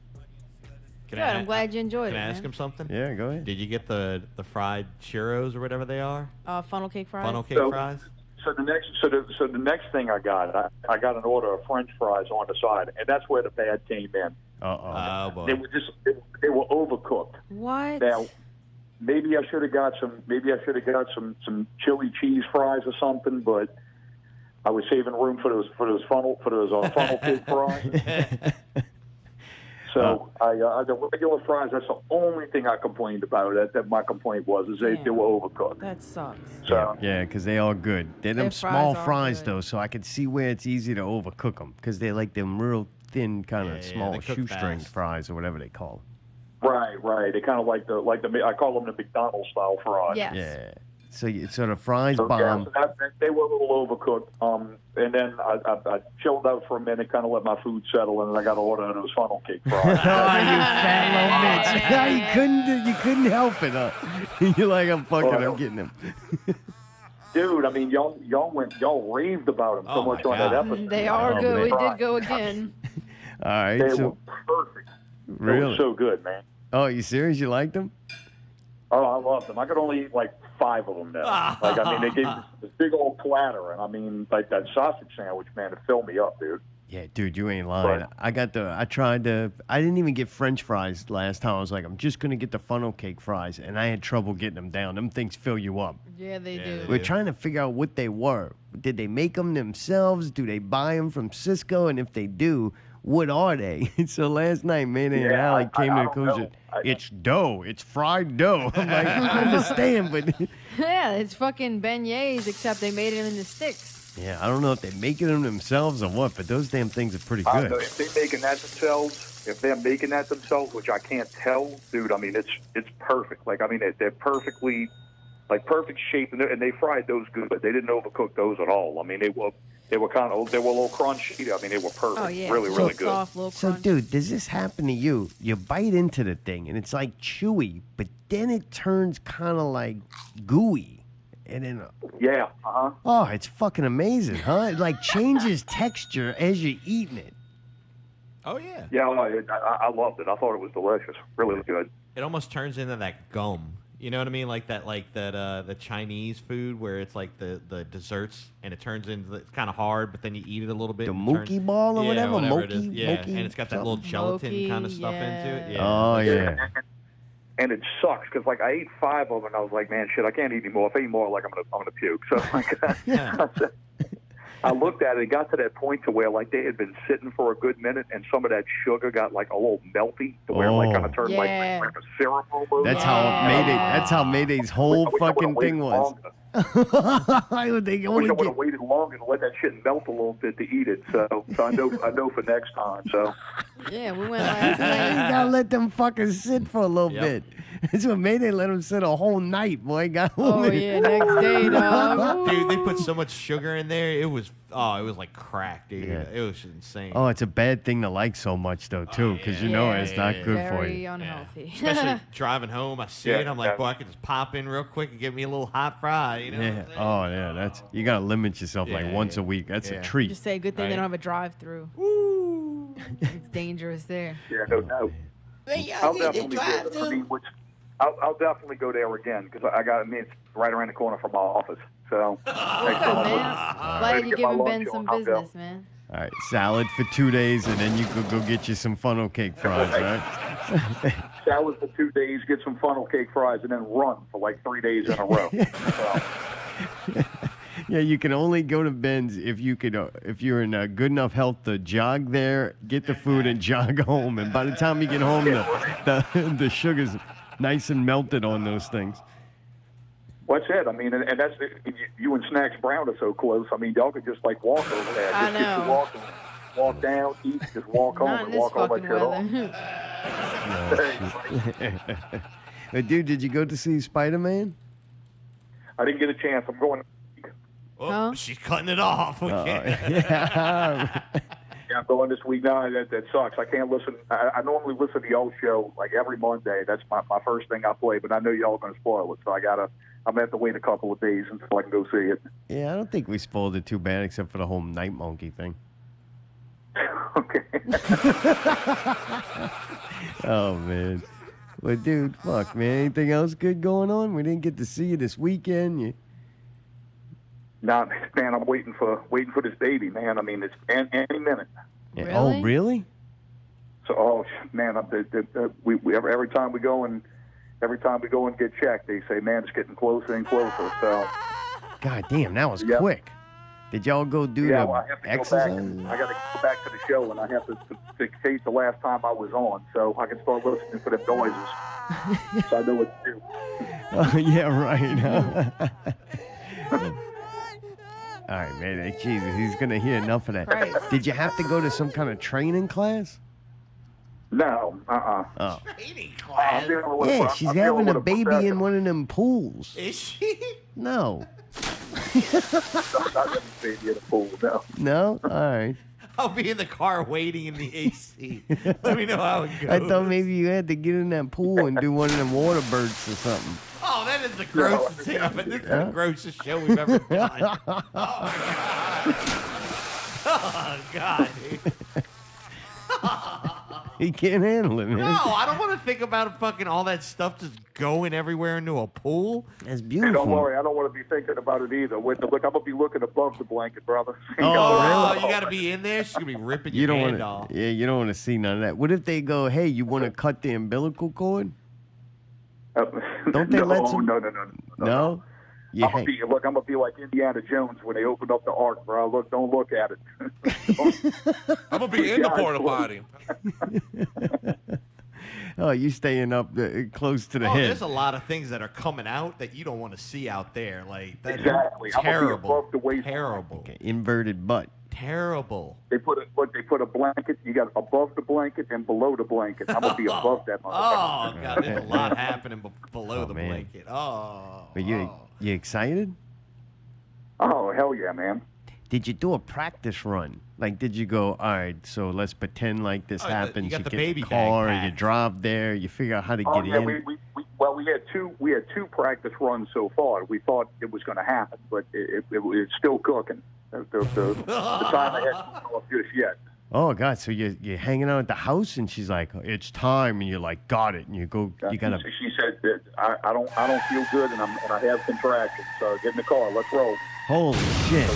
Good. I'm glad you enjoyed it. Can I ask man. him something? Yeah, go ahead. Did you get the fried churros or whatever they are? Funnel cake fries. Funnel cake fries? So the next thing I got an order of French fries on the side, and that's where the bad came in. Oh boy. They were overcooked. What? Now, maybe I should have got some chili cheese fries or something, but I was saving room for those funnel cake fries. So the regular fries. That's the only thing I complained about. That my complaint was they were overcooked. That sucks. So Yeah, because they all good. They're them Their small fries are fries, good. though, so I can see where it's easy to overcook them because they're like them real thin, kind of Yeah, small they cook shoestring fast. fries or whatever they call right. They kind of like the I call them the McDonald's style fries. Yes. them. Yeah. So the fries So, bomb. so they were a little overcooked. And then I chilled out for a minute, kind of let my food settle, and then I got to order those funnel cake fries. Oh, you fat little bitch! Yeah, you couldn't help it. Huh? You're like, I'm getting them. Dude, I mean, y'all raved about them so Oh, much my on that God. episode. They are Oh, good. man. We did go again. All right, They so were perfect. They really? were so good, man. Oh, you serious? You liked them? Oh, I loved them. I could only eat like 5 of them now. They gave me this big old platter, and I mean, like that sausage sandwich, man, it filled me up, dude. Yeah, dude, you ain't lying. Right. I didn't even get French fries last time. I was like, I'm just gonna get the funnel cake fries, and I had trouble getting them down. Them things fill you up. Yeah, they do. We're trying to figure out what they were. Did they make them themselves? Do they buy them from Cisco? And if they do, what are they? So last night, Mayday and Yeah, Allie came to the I don't know. conclusion. It's dough. It's fried dough. I'm like, I understand, but Yeah, it's fucking beignets, except they made it into sticks. yeah, I don't know if they're making them themselves or what, but those damn things are pretty I good. know if they're making that themselves, which I can't tell, dude. I mean, it's perfect. Like, I mean, they're perfectly, like, perfect shape, and they fried those good. They didn't overcook those at all. I mean, they were a little crunchy. I mean, they were perfect. Oh yeah, Really, little really good. soft, little So, crunch. dude, does this happen to you? You bite into the thing, and it's like chewy, but then it turns kind of like gooey. And then, Yeah. oh, it's fucking amazing, huh? It like changes texture as you're eating it. Oh yeah. Yeah, I loved it. I thought it was delicious. Really good. It almost turns into that gum. You know what I mean? Like that the Chinese food where it's like the desserts and it turns into it's kind of hard, but then you eat it a little bit. The and it turns- mookie ball or yeah, whatever? it is. Moki- Yeah, moki and it's got that little gelatin Moki, kind of stuff into it. Yeah. Oh, yeah. And it sucks because like I ate 5 of them and I was like, man, shit, I can't eat anymore. If I eat more, like I'm gonna puke. So like, I looked at it. It got to that point to where like they had been sitting for a good minute, and some of that sugar got like a little melty to where it like kind of turned Yeah. like a syrup almost. That's Yeah. how Mayday's whole I wish I fucking would've thing waited was. longer. They I wish only I would get, have waited longer to let that shit melt a little bit to eat it. So I know for next time. So Yeah, we went last you night. gotta let them fucking sit for a little Yep. bit. That's what Mayday let them sit a whole night, boy. Got Oh yeah, next day, dog. Dude, they put so much sugar in there. It was like crack, dude. Yeah. It was insane. Oh, it's a bad thing to like so much, though, too, because you know Yeah. it's not good for Very you. unhealthy. Especially driving home, I see Yeah, it. I'm like, yeah. boy, I could just pop in real quick and get me a little hot fry. You know? what Yeah. I'm saying? Oh, yeah. That's you gotta limit yourself like Yeah, once yeah. a week. That's Yeah. a treat. Just say, good thing Right. they don't have a drive-through. Woo. It's dangerous there. yeah, no doubt. I'll definitely I'll definitely go there again because I mean, it's right around the corner from my office. So Good, man. Glad you're get my giving Ben lunch some on. I'll go. business, man. All right, salad for 2 days, and then you could go get you some funnel cake fries, right? salad for 2 days, get some funnel cake fries, and then run for like 3 days in a row. So, Yeah, you can only go to Ben's if you're in good enough health to jog there, get the food, and jog home. And by the time you get home, the sugar's nice and melted on those things. what's it? I mean, and that's you and Snacks Brown are so close. I mean, y'all could just like walk over there. I Just get know. to walk down, eat, just walk home, Not in and this walk home like fucking shit off. weather. But dude, did you go to see Spider-Man? I didn't get a chance. I'm going. Oh, Huh? she's cutting it off. Okay. Yeah. Yeah, I'm going this week. No, that sucks. I can't listen. I normally listen to y'all show like every Monday. That's my first thing I play. But I know y'all are going to spoil it, so I'm gonna have to wait a couple of days until I can go see it. Yeah, I don't think we spoiled it too bad, except for the whole Night Monkey thing. Okay. Oh, man. Well, dude, fuck, man. Anything else good going on? We didn't get to see you this weekend. Nah, man, I'm waiting for this baby, man. I mean, it's any minute. Really? Oh, really? So, man, every time we go and get checked, they say, man, it's getting closer and closer. So, God damn, that was Yep. quick. Did y'all go do yeah, the well, I have to exercise? go back. I got to go back to the show, and I have to dictate the last time I was on, so I can start listening for the noises, so I know what to do. Oh, yeah, right. All right, man. Jesus, he's going to hear enough of that. Christ. Did you have to go to some kind of training class? No, Oh. Training I'm class. dealing with Yeah, I'm she's dealing having with a baby in professional. one of them pools. Is she? No. I'm not having a baby in a pool, no. No? All right. I'll be in the car waiting in the AC. Let me know how it goes. I thought maybe you had to get in that pool and do one of them water birds or something. Oh, that is the grossest thing I've been. This is the grossest show we've ever done. Oh, God. He can't handle it, man. No, I don't want to think about fucking all that stuff just going everywhere into a pool. That's Hey, beautiful. don't worry, I don't want to be thinking about it either. Look, I'm going to be looking above the blanket, brother. Oh, you got to be in there? She's going to be ripping You your don't hand want off. to. Yeah, you don't want to see none of that. What if they go, "Hey, you want to cut the umbilical cord"? Don't they let some? No. No. You I'm gonna be like Indiana Jones when they opened up the ark, bro. Don't look at it. I'm gonna be in the porta potty. Oh, you staying up close to the Oh, head. there's a lot of things that are coming out that you don't want to see out there. Like that's Exactly. I'm gonna be terrible. above the waist. Terrible. Okay, inverted butt. Terrible. They put a blanket. You got above the blanket and below the blanket. I'm gonna be above that. Oh, motherfucker. God, there's a lot happening below the man. blanket. Oh. But you excited? Oh, hell yeah, man. Did you do a practice run? Like, did you go, all right, so let's pretend like this you happens. got the get baby the car, bag you packed. drive there, you figure out how to Oh get yeah, in. we had two practice runs so far. We thought it was going to happen, but it's still cooking. The time I had not just yet. Oh, God, so you're hanging out at the house, and she's like, it's time, and you're like, got it, and you go, you got to... She said that I don't feel good, and I have contractions. So get in the car, let's roll. Holy shit.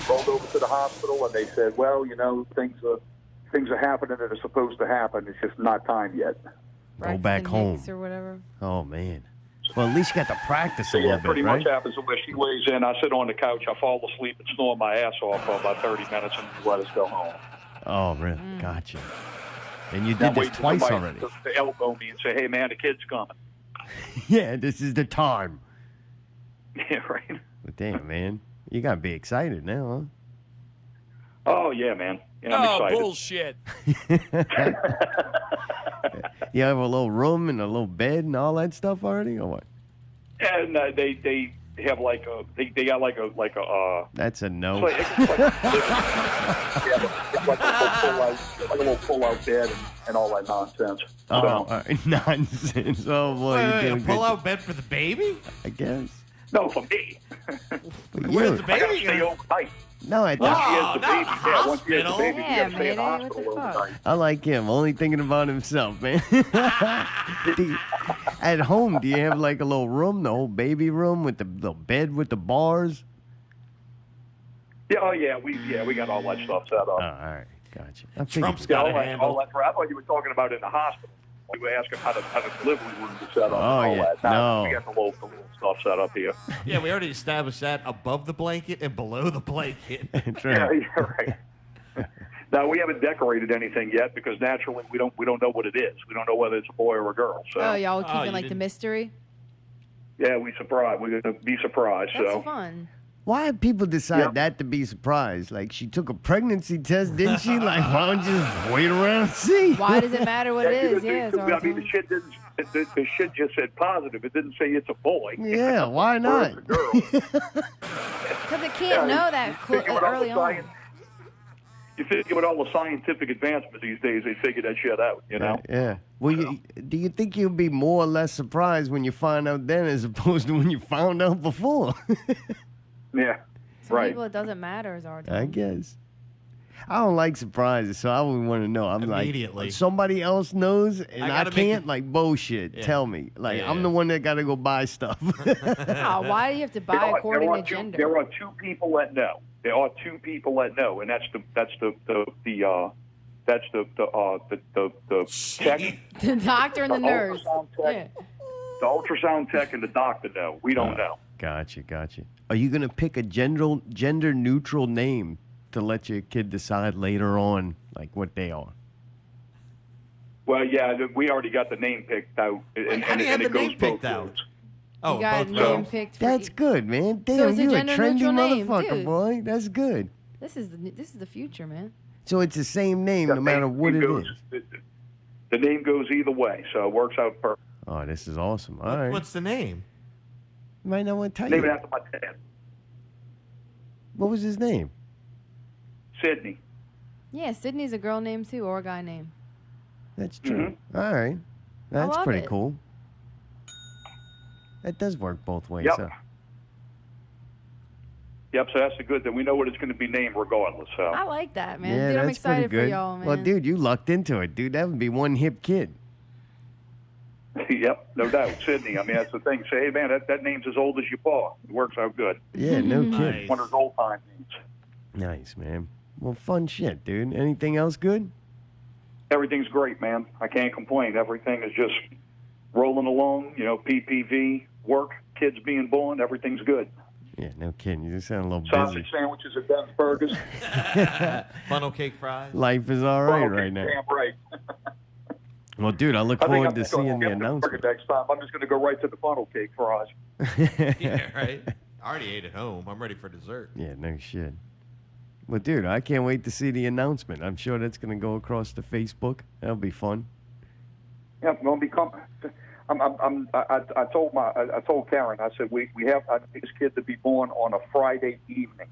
Rolled over to the hospital, and they said, well, things are happening that are supposed to happen. It's just not time yet. Go back Braxton home. Hicks or whatever. Oh, man. Well, at least you got to practice a So, little pretty bit, much right? happens where she lays in. I sit on the couch, I fall asleep and snore my ass off for about 30 minutes, and let us go home. Oh, really? Gotcha. And you Now did this wait for twice somebody already. to elbow me and say, hey, man, the kid's coming. Yeah, this is the time. Yeah, right. But damn, man. You got to be excited now, Oh, yeah, man. Yeah, I'm Oh, excited. bullshit. huh? You have a little room and a little bed and all that stuff already, or what? And they have like they got like a That's a no. it's like a little pull-out bed and all that nonsense. Oh, So, all right. Nonsense. Oh, boy. Wait, you're wait, doing a good. pull-out bed for the baby? I guess. no, for me. But Where's you- the I gotta baby? stay overnight. No, I Once thought, she has Oh, the not baby, the once she has the hospital. baby, Yeah, you gotta stay in the man, what the hospital fuck? overnight. I like him. Only thinking about himself, man. At home, do you have like a little room, the whole baby room with the bed with the bars? Yeah, oh yeah, we got all that stuff set up. Oh, all right. Gotcha. I figured- Trump's got a all handle. that. I thought you were talking about it in the hospital. We were asking how the delivery room is set up. Oh, and all yeah. that. Now, No. we got the little stuff set up here. Yeah, we already established that above the blanket and below the blanket. That's Yeah, right. yeah, right. Now we haven't decorated anything yet because naturally we don't know what it is. We don't know whether it's a boy or a girl. So Oh, y'all Oh, keeping you like the didn't- mystery? yeah, we're gonna be surprised. That's so fun. Why did people decide Yep. that to be surprised? Like, she took a pregnancy test, didn't she? Like, why don't you just wait around and see? Why does it matter what it is? Yeah, it's I mean, the shit didn't. The shit just said positive. It didn't say it's a boy. Yeah, why Or not? it's a girl. Because it can't know that Figure with all the early on. science- You figure with all the scientific advancement these days, they figure that shit out. You know. Yeah. Well, do you think you'll be more or less surprised when you find out then as opposed to when you found out before? Yeah. Some Right. people, it doesn't matter, is our I guess. I don't like surprises, so I would want to know. I'm Immediately. like, somebody else knows, and I gotta make can't. it- Like bullshit. Yeah. Tell me. Like Yeah, I'm yeah. the one that got to go buy stuff. Oh, why do you have to buy according to gender? There are two people that know. There are two people that know, and that's the tech, The doctor and the the nurse. ultrasound tech, Yeah. the ultrasound tech, and the doctor know. We don't know. Gotcha. Are you gonna pick a gender neutral name to let your kid decide later on, like what they are? Well, yeah, we already got the name picked out, and, How do you have it the goes name picked both out? ways. Oh, You got both a name ways. picked for That's good, man. Damn, it's a you a gender trendy neutral name, motherfucker, dude. boy. That's good. This is the future, man. So it's the same name The no matter name what it goes- is. The name goes either way, so it works out perfect. Oh, this is awesome. All right. What's the name? You might not want to tell Name it you. after my dad, What was his name? Sydney. Yeah, Sydney's a girl name too, or a guy name. That's true. All right. That's love pretty it. cool. That does work both ways. Yep. Huh? Yep, so that's the good thing. We know what it's going to be named regardless. So I like that, man. Yeah, Dude, I'm that's excited pretty good. for y'all, man. Well, dude, you lucked into it, dude. That would be one hip kid. yep, no doubt. Sydney. I mean, that's the thing. Say, hey, man, that name's as old as your paw. It works out good. Yeah, no kidding. Nice. One of those old time names. Nice, man. Well, fun shit, dude. Anything else good? Everything's great, man. I can't complain. Everything is just rolling along. You know, PPV, work, kids being born. Everything's good. Yeah, no kidding. You just sound a little Sausage busy. sandwiches at Ben's Burgers. Funnel cake fries. Life is all right Okay, right now. Damn right. Well, dude, I look I think forward I'm to just gonna seeing the get the burger announcement. next time. I'm just going to go right to the funnel cake fries. Yeah, right. I already ate at home. I'm ready for dessert. Yeah, no shit. Well, dude, I can't wait to see the announcement. I'm sure that's going to go across the Facebook. That'll be fun. Yeah, I'm going to become. I told Karen. I said we have I need this kid to be born on a Friday evening,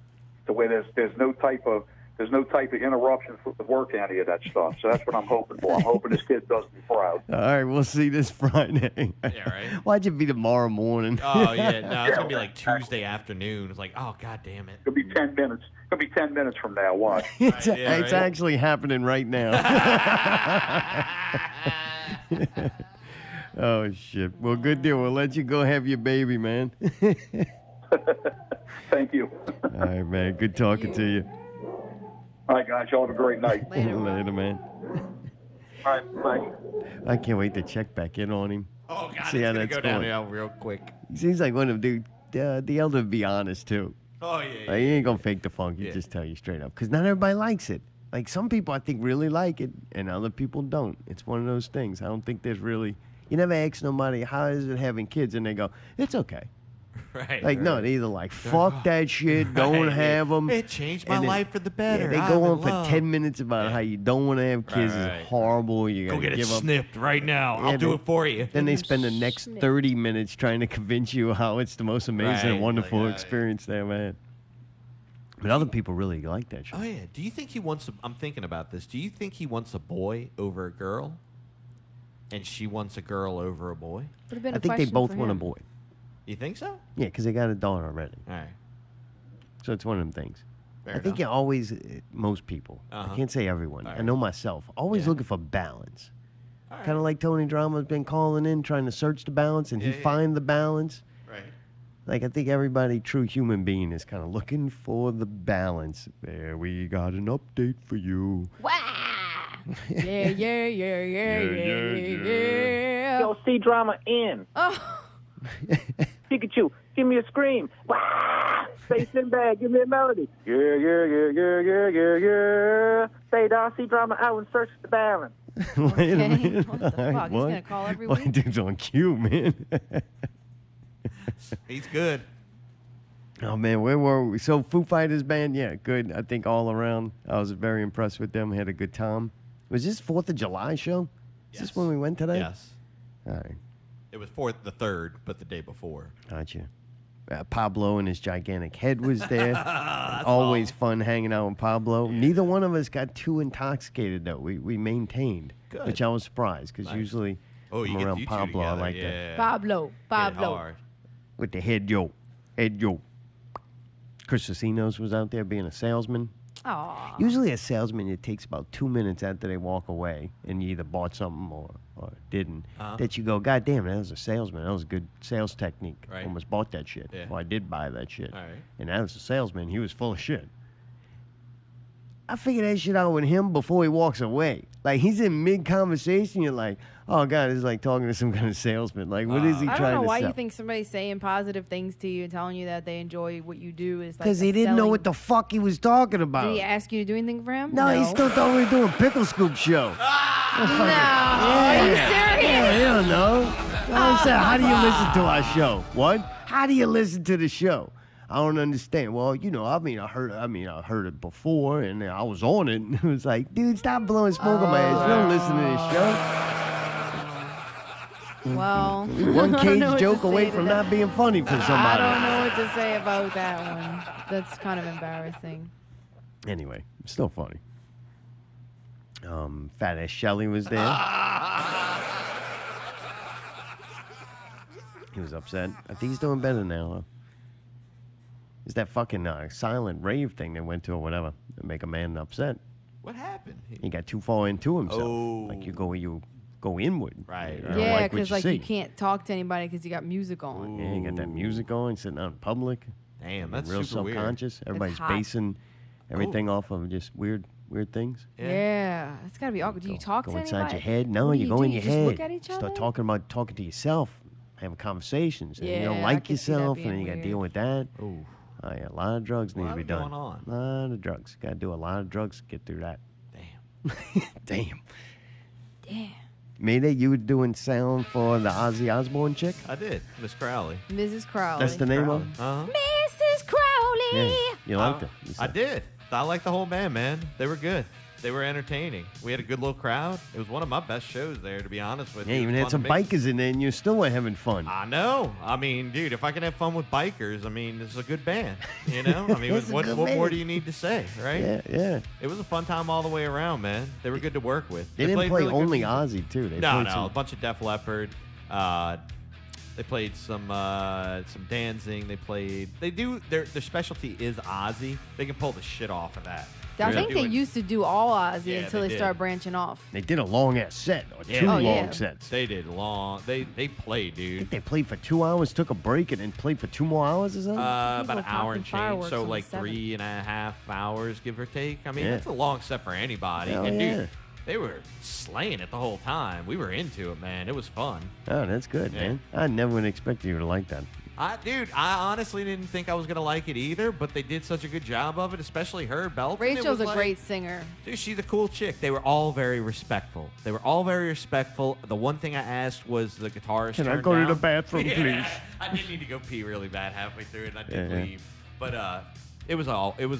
to where there's no type of interruption with work, any of that stuff. So that's what I'm hoping for. I'm hoping this kid does me proud. All right, we'll see this Friday. Yeah, right. Why'd you be tomorrow morning? Oh yeah, no, it's gonna be like Tuesday afternoon. It's like, oh god damn it. It'll be 10 minutes. It'll be 10 minutes from now. Watch. it's Right, yeah, it's right. actually happening right now. Oh, shit. Well, good deal. We'll let you go have your baby, man. Thank you. All right, man. Good talking to you. All right, guys. Y'all have a great night. Later. Later, man. All right, bye. I can't wait to check back in on him. Oh god, See it's how gonna that's go going. downhill real quick. He seems like one of them, dude. The elder, be honest, too. Oh yeah. Like, he ain't going to fake the funk. He Yeah. just tell you straight up. Because not everybody likes it. Like, some people, I think, really like it, and other people don't. It's one of those things. I don't think there's really... You never ask nobody, how is it having kids? And they go, it's okay. Right. Like, no, they either like, fuck that shit, don't Right. have them. It changed my life for the better. Yeah, they I'm go in on for love. 10 minutes about how you don't want to have kids. Right. It's horrible. You got Go to get it give up. snipped right now. Yeah, I'll do they- it for you. Then they spend the next 30 minutes trying to convince you how it's the most amazing and Right, wonderful like, experience they ever had. But other people really like that shit. Oh yeah. Do you think he wants? I'm thinking about this. Do you think he wants a boy over a girl, and she wants a girl over a boy? Would've been I a think they question both for want a him. boy. You think so? Yeah, because they got a daughter already. All right. So it's one of them things. Fair I think enough. you always, most people, Uh-huh. I can't say everyone, All I right. know myself, always Yeah. looking for balance. All right. Kind of like Tony Drama's been calling in, trying to search the balance, and Yeah, he yeah. find the balance. Right. Like, I think everybody, true human being, is kind of looking for the balance. There, we got an update for you. Wah! Yeah, yeah, yeah, yeah, yeah. Yo, see drama in. Oh, Pikachu, give me a scream. Wah! Say Sinbad, give me a melody. Yeah, yeah, yeah, yeah, yeah, yeah, yeah. Say Darcy drama out and search the balance. Wait a Okay, minute. what the All right, fuck? He's what? gonna call every Well, week? dude's on cue, man. He's good. Oh, man, where were we? So, Foo Fighters band, yeah, good. I think all around, I was very impressed with them. Had a good time. Was this 4th of July show? Is this Yes. when we went today? Yes. All right. It was the 3rd, but the day before. Gotcha. Pablo and his gigantic head was there. Always fun hanging out with Pablo. Neither one of us got too intoxicated, though. We maintained, Good. which I was surprised, because Nice. usually Oh, you I'm get around you two Pablo. I together. like yeah. Pablo, Hit Pablo. hard. with the head yo. Chris Casinos was out there being a salesman. Aw. Usually a salesman, it takes about 2 minutes after they walk away and you either bought something or didn't, that you go, God damn, that was a salesman. That was a good sales technique. Right. Almost bought that shit. Yeah. Well, I did buy that shit. All right. And that was a salesman. He was full of shit. I figured that shit out with him before he walks away. Like, he's in mid-conversation. You're like, oh, God, it's like talking to some kind of salesman. Like, what is he I trying to don't know why sell? you think somebody saying positive things to you and telling you that they enjoy what you do is like Because he didn't know what the fuck he was talking about. Did he ask you to do anything for him? No, he still thought we were doing Pickle Scoop show. No. Are you serious? Yeah, you don't know. I said, how do you listen to our show? What? How do you listen to the show? I don't understand. Well, you know, I heard it before, and I was on it, and it was like, dude, stop blowing smoke on my ass. You don't listen to this show. Well, One I don't know cage what joke to away say to from that. not being funny for I somebody. don't know what to say about that one. That's kind of embarrassing. Anyway, still funny. Fat ass Shelly was there. He was upset. I think he's doing better now. Huh? It's that fucking silent rave thing they went to or whatever that make a man upset. What happened? He got too far into himself. Oh. Like you go inward. Right, You right. don't Yeah, like what because you like see. you can't talk to anybody because you got music on. Yeah, you got that music on, sitting out in public. Damn, that's real super weird. self-conscious. Everybody's hot. basing everything off of just weird things. Yeah, it's gotta be awkward. Do you talk Go to inside anybody? your head. No, What do you go do? in You your just head. Look at each Start other? talking to yourself, having conversations. And you Yeah, don't I like can see that yourself, and being then you got to weird. deal with that. Ooh. Oh yeah, a lot of drugs need to What be is done. going on? A lot of drugs. Got to do a lot of drugs to get through that. Damn. Damn. Damn. Mayday, you were doing sound for the Ozzy Osbourne chick? I did, Miss Crowley. Mrs. Crowley. That's the name of it? Uh-huh. Mrs. Crowley. Yeah. You liked it. You I said. did. I liked the whole band, man. They were good. They were entertaining. We had a good little crowd. It was one of my best shows there, to be honest with Yeah, you. even It had was some fun to mix. bikers in there, and you still were having fun. I know. I mean, dude, if I can have fun with bikers, I mean, it's a good band. You know? I mean, It's a what good more band. do you need to say, right? Yeah, yeah. It was a fun time all the way around, man. They were good to work with. They didn't played play really good only music. Ozzy too. They No, played no, some- a bunch of Def Leppard. They played some dancing. Their specialty is Ozzy. They can pull the shit off of that. I think do they it- used to do all Ozzy Yeah, until they they did. start branching off. They did a long ass set, or Yeah. two Oh, long yeah. sets. They did long. They played, I dude. think they played for 2 hours, took a break, and then played for 2 more hours or something. About People an hour and popping change, fireworks so on the like 7th. 3.5 hours, give or take. I mean, Yeah. that's a long set for anybody. Hell and yeah. dude, they were slaying it the whole time. We were into it, man. It was fun. Oh, that's good, Yeah. man. I never would expect you to like that. I honestly didn't think I was gonna like it either, but they did such a good job of it, especially her Belton. It Rachel's was a like- great singer. Dude, she's a cool chick. They were all very respectful. The one thing I asked was the guitarist. Can I turned go to the down. bathroom, Yeah. please? I did need to go pee really bad halfway through it, and I did Yeah. leave. But it was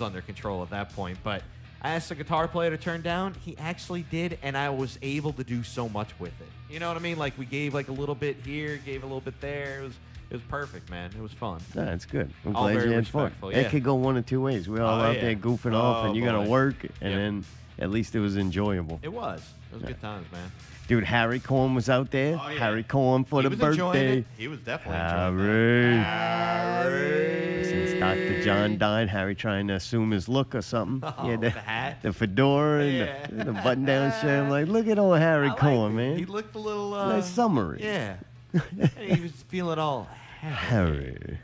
under control at that point. But I asked the guitar player to turn down. He actually did, and I was able to do so much with it. You know what I mean? Like we gave like a little bit here, gave a little bit there. It was perfect, man. It was fun. No, that's good. I'm All glad very you had fun. respectful, That yeah. could go one of two ways. We're all Oh, out yeah. there goofing off, and you got to boy. work, and Yep. then at least it was enjoyable. It was good times, man. Dude, Harry Cohen was out there. Oh, yeah. Harry Cohen for He the was enjoying birthday. it. He was definitely enjoying it. Harry. Since Dr. John died, Harry trying to assume his look or something. Oh, Yeah, the hat. the fedora Yeah. and the button-down shirt. I'm like, look at old Harry I liked Cohen, it. man. He looked a little Nice summary. Yeah. And he was feeling all Harry.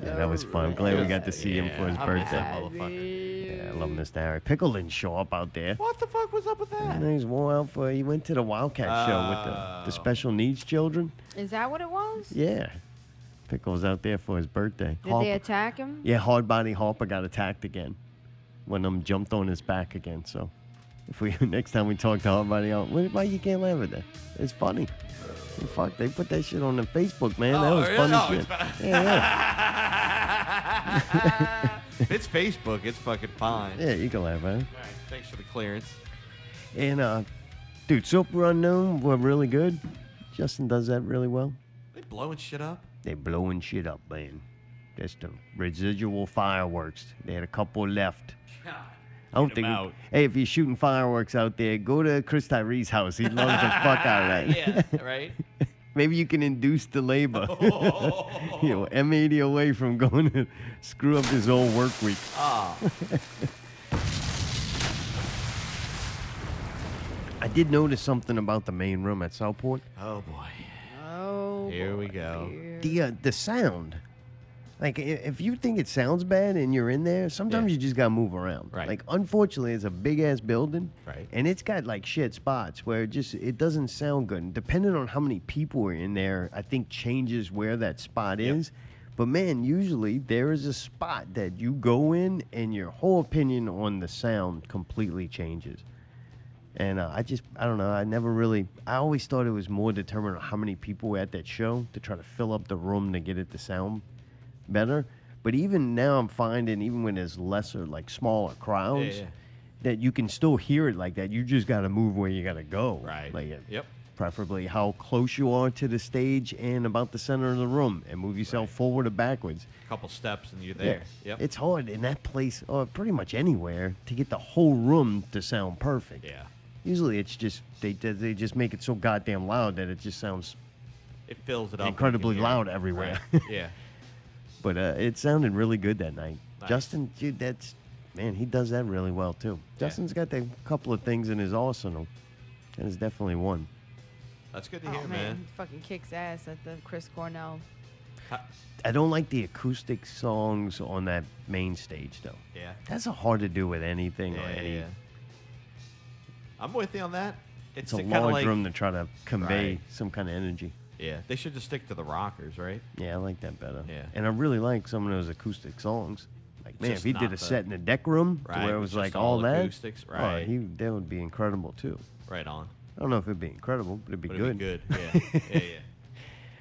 Yeah, that was fun. I'm glad we got to see him for his I miss birthday. that motherfucker. Yeah, I love Mr. Harry. Pickle didn't show up out there. What the fuck was up with that? And he's wore out for. He went to the Wildcat show with the special needs children. Is that what it was? Yeah, Pickle was out there for his birthday. Did they attack him? Yeah, Hardbody Harper got attacked again. One of them jumped on his back again. So, if we next time we talk to Hardbody, why you can't laugh at that? It's funny. And fuck, they put that shit on the Facebook, man. That was funny shit. It's Facebook. It's fucking fine. Yeah, you can laugh at it. All right. Thanks for the clearance. And dude, Superunknown were really good. Justin does that really well. They blowing shit up. They blowing shit up, man. That's the residual fireworks. They had a couple left. I don't think. out. Hey, if you're shooting fireworks out there, go to Chris Tyree's house. He loves the fuck out of that. Yeah, right? Maybe you can induce the labor. You know, M80 away from going to screw up his whole work week. Ah. did notice something about the main room at Southport. Oh boy. Oh. Here we go. The sound. Like, if you think it sounds bad and you're in there, sometimes you just got to move around. Right. Like, unfortunately, it's a big-ass building. Right. And it's got, like, shit spots where it doesn't sound good. And depending on how many people are in there, I think changes where that spot is. But, man, usually there is a spot that you go in and your whole opinion on the sound completely changes. And I don't know. I always thought it was more determined on how many people were at that show to try to fill up the room to get it to sound better. But even now I'm finding, even when there's lesser, like smaller crowds, that you can still hear it like that. You just got to move where you got to go. Right. Like, Yep. Preferably how close you are to the stage and about the center of the room, and move yourself forward or backwards. A couple steps and you're there. Yep. It's hard in that place, or pretty much anywhere, to get the whole room to sound perfect. Yeah. Usually it's just, they just make it so goddamn loud that it just sounds It fills it up. incredibly and you can hear loud it. everywhere. Right. Yeah. But it sounded really good that night. Nice. Justin, dude, man, he does that really well too. Yeah. Justin's got a couple of things in his arsenal. That is definitely one. That's good to Oh hear, man, man. he fucking kicks ass at the Chris Cornell. I don't like the acoustic songs on that main stage though. Yeah. That's hard to do with anything or any. Yeah. I'm with you on that. It's a kinda large like, room to try to convey Right. some kind of energy. Yeah, they should just stick to the rockers, right? Yeah, I like that better. Yeah. And I really like some of those acoustic songs. Like, man, if Just he did not a the- set in the deck room to Right, where it with was just like all all that, acoustics, right. that would be incredible too. Right on. I don't know if it'd be incredible, but it'd be But good. it'd be good. Yeah. Yeah.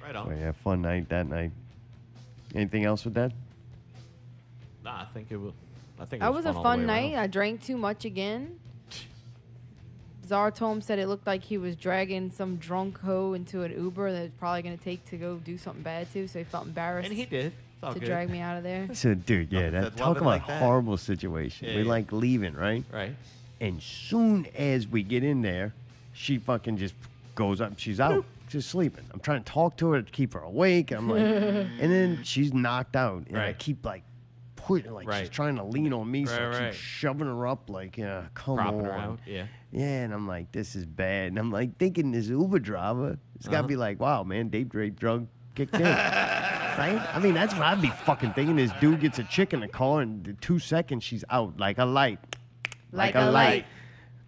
Right on. Well, yeah, fun night that night. Anything else with that? Nah, I think it was. I think it That was a all the fun way night. around. I drank too much again. Zartom said it looked like he was dragging some drunk hoe into an Uber that was probably going to take to go do something bad to, so he felt embarrassed And he did. It's all to good. drag me out of there. So, dude, yeah, That's talk love it about like that. horrible situation. Yeah, We're yeah. like leaving, right? Right. And soon as we get in there, she fucking just goes up. She's out, just sleeping. I'm trying to talk to her to keep her awake. I'm like, and then she's knocked out. And I Right. keep like putting, like she's Right. trying to lean on me, so I Right, keep right. shoving her up, like, yeah, come Propping on. her out. Yeah. Yeah, and I'm like, this is bad. And I'm like thinking this Uber driver, it's got to be like, wow, man, Dave Drake drug kicked in. Right? I mean, that's what I'd be fucking thinking. This dude gets a chick in the car, and in 2 seconds, she's out like a light. Like a light.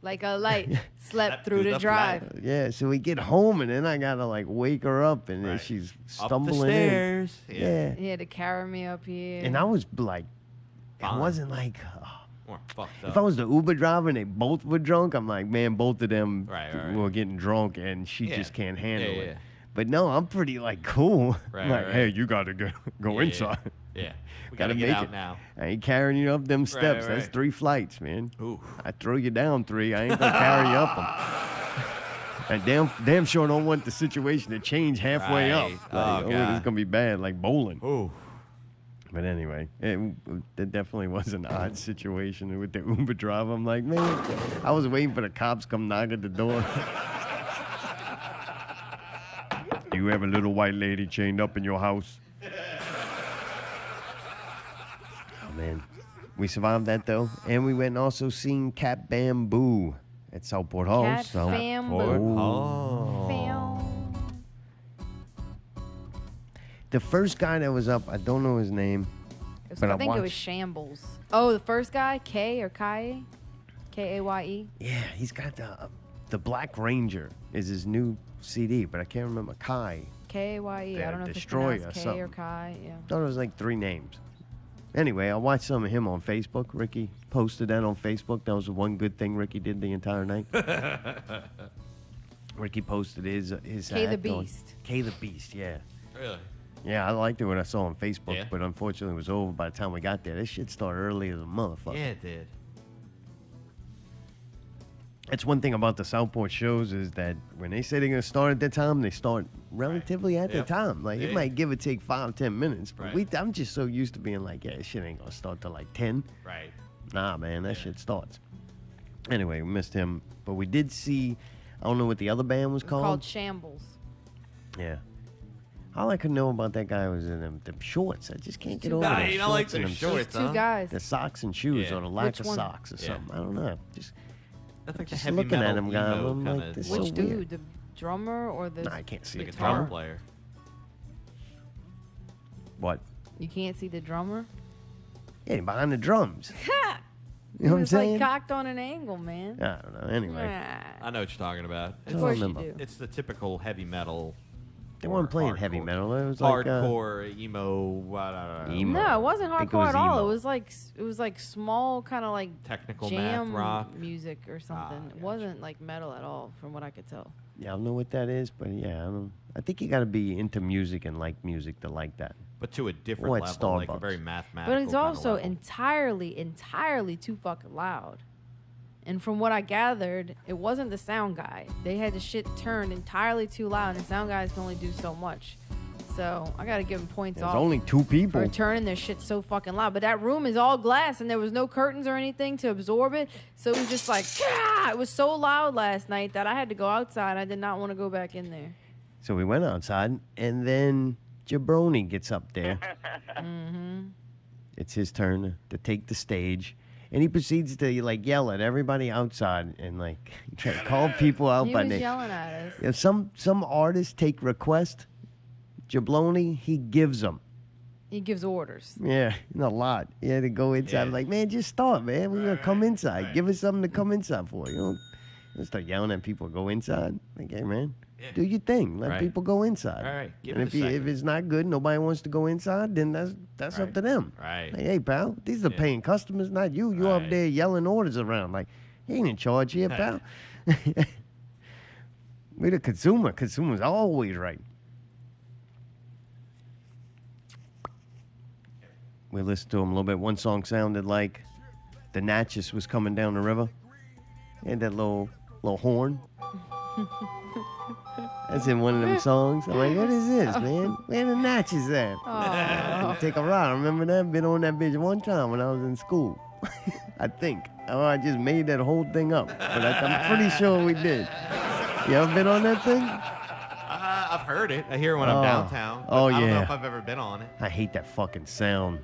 Like a light. Slept through the drive. Yeah, so we get home, and then I got to, like, wake her up, and then Right. she's Up stumbling the stairs. in. Yeah. He had to carry me up here. And I was like, Fine. it wasn't like, More fucked if up. I was the Uber driver and they both were drunk, I'm like, man, both of them Right. were getting drunk, and she Yeah. just can't handle Yeah, it. yeah. But no, I'm pretty like cool. Right, I'm like, right. hey, you gotta go Yeah, inside. Yeah. We Gotta gotta get make out it. now. I ain't carrying you up them steps. That's right. 3 flights, man. Ooh. I throw you down 3. I ain't gonna carry you up them. And damn sure don't want the situation to change halfway up. Right. Like, Oh, this God. is gonna be bad, like bowling. Ooh. But anyway, it definitely was an odd situation with the Uber driver. I'm like, man, I was waiting for the cops come knock at the door. Do you have a little white lady chained up in your house? Oh, man. We survived that, though. And we went and also seen Catbamboo at Southport Hall. Catbamboo. Oh. Fam. The first guy that was up, I don't know his name. But I I think it was watched- Shambles. Oh, the first guy, K or Kai? K-A-Y-E? Yeah, he's got the Black Ranger is his new CD, but I can't remember. Kai. K-A-Y-E. The I don't know if it's Destroyer pronounced or K or something. Kai. Yeah. Thought it was like 3 names. Anyway, I watched some of him on Facebook. Ricky posted that on Facebook. That was the one good thing Ricky did the entire night. Ricky posted his K the act on- Beast. K the Beast, yeah. Really? Yeah, I liked it when I saw it on Facebook, Yeah. but unfortunately it was over by the time we got there. This shit started early as a motherfucker. Yeah, it did. That's one thing about the Southport shows is that when they say they're going to start at that time, they start relatively at Yep. the time. Like, it Yeah. might give or take 5-10 minutes, but Right. I'm just so used to being like, yeah, this shit ain't going to start till like 10. Right. Nah, man, that shit starts. Anyway, we missed him, but we did see, I don't know what the other band was It was called called. Shambles. Yeah. All I could know about that guy was in them shorts. I just can't get Two over guys. them you don't like shorts and the them shorts, Two huh? guys. the socks and shoes Yeah. or the lack Which of one? socks or Yeah. something. I don't know. Just That's like the Just heavy looking metal at him, guy, emo I'm kind like, of this Which so dude? weird. The drummer or the? Nah, I can't see the the guitar drummer. player. What? You can't see the drummer. Yeah, behind the drums. Ha! You know what I'm It's saying? like cocked on an angle, man. I don't know. Anyway, Nah. I know what you're talking about. I Of don't course you remember. do. It's the typical heavy metal. They or weren't playing heavy hardcore. metal. It was like Hardcore, emo, Emo. No, it wasn't I think it hardcore was at all. emo. It was like small kind of like technical jam math rock. music or something. It gotcha. wasn't like metal at all, from what I could tell. Yeah, I don't know what that is, but yeah, I don't. I think you got to be into music and like music to like that. But to a different Or at level, like a Starbucks. very mathematical. But it's kinda also level. entirely too fucking loud. And from what I gathered, it wasn't the sound guy. They had the shit turned entirely too loud, and sound guys can only do so much. So I gotta give them points There's off only two people. for turning their shit so fucking loud. But that room is all glass, and there was no curtains or anything to absorb it. So it was just like, "Gah!" It was so loud last night that I had to go outside. I did not want to go back in there. So we went outside, and then Jabroni gets up there. It's his turn to take the stage. And he proceeds to like yell at everybody outside and like try to call people out He by was name. yelling at us. If some artists take requests, Jabloni, he gives them. He gives orders. Yeah, a lot. He had to go inside. Yeah. Like, man, just start, man. We're gonna come inside. Give us something to come inside for. You don't start yelling at people. Go inside. Like, hey, man, do your thing. Let Right. people go inside. All right, give and it a second. if it's not good, nobody wants to go inside. Then that's up Right. to them. Right. Like, hey, pal, these are Yeah. paying customers, not you. You're up Right. there yelling orders around. Like, he ain't in charge here, pal. We're the consumer. Consumer's always right. We listened to him a little bit. One song sounded like the Natchez was coming down the river. He had that little horn. That's in one of them songs. I'm like, what is this, man? Where the Natchez at? Take a ride. I remember that. Been on that bitch one time when I was in school. I think. Oh, I just made that whole thing up. But I'm pretty sure we did. You ever been on that thing? I've heard it. I hear it when I'm downtown. But Oh, I don't know yeah. if I've ever been on it. I hate that fucking sound.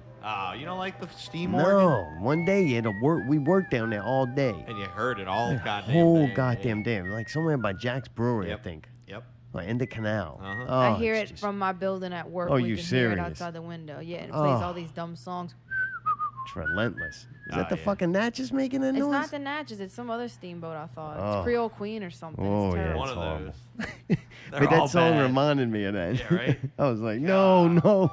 You don't like the steam organ? No. One day we worked down there all day. And you heard it all goddamn Whole day. goddamn day. Like somewhere by Jack's Brewery, Yep. I think. Yep. Like in the canal. Uh-huh. Oh, I hear it's it just- from my building at work. Oh, we you can hear it serious? outside the window. Yeah, and it plays Oh. all these dumb songs. It's relentless. Is that Oh, the yeah. fucking Natchez making that It's noise? not the Natchez. It's some other steamboat, I thought. Oh. It's Creole Queen or something. Oh, It's yeah. terrible. One It's of horrible. those. But They're all that song bad. reminded me of that. Yeah, right? I was like, no.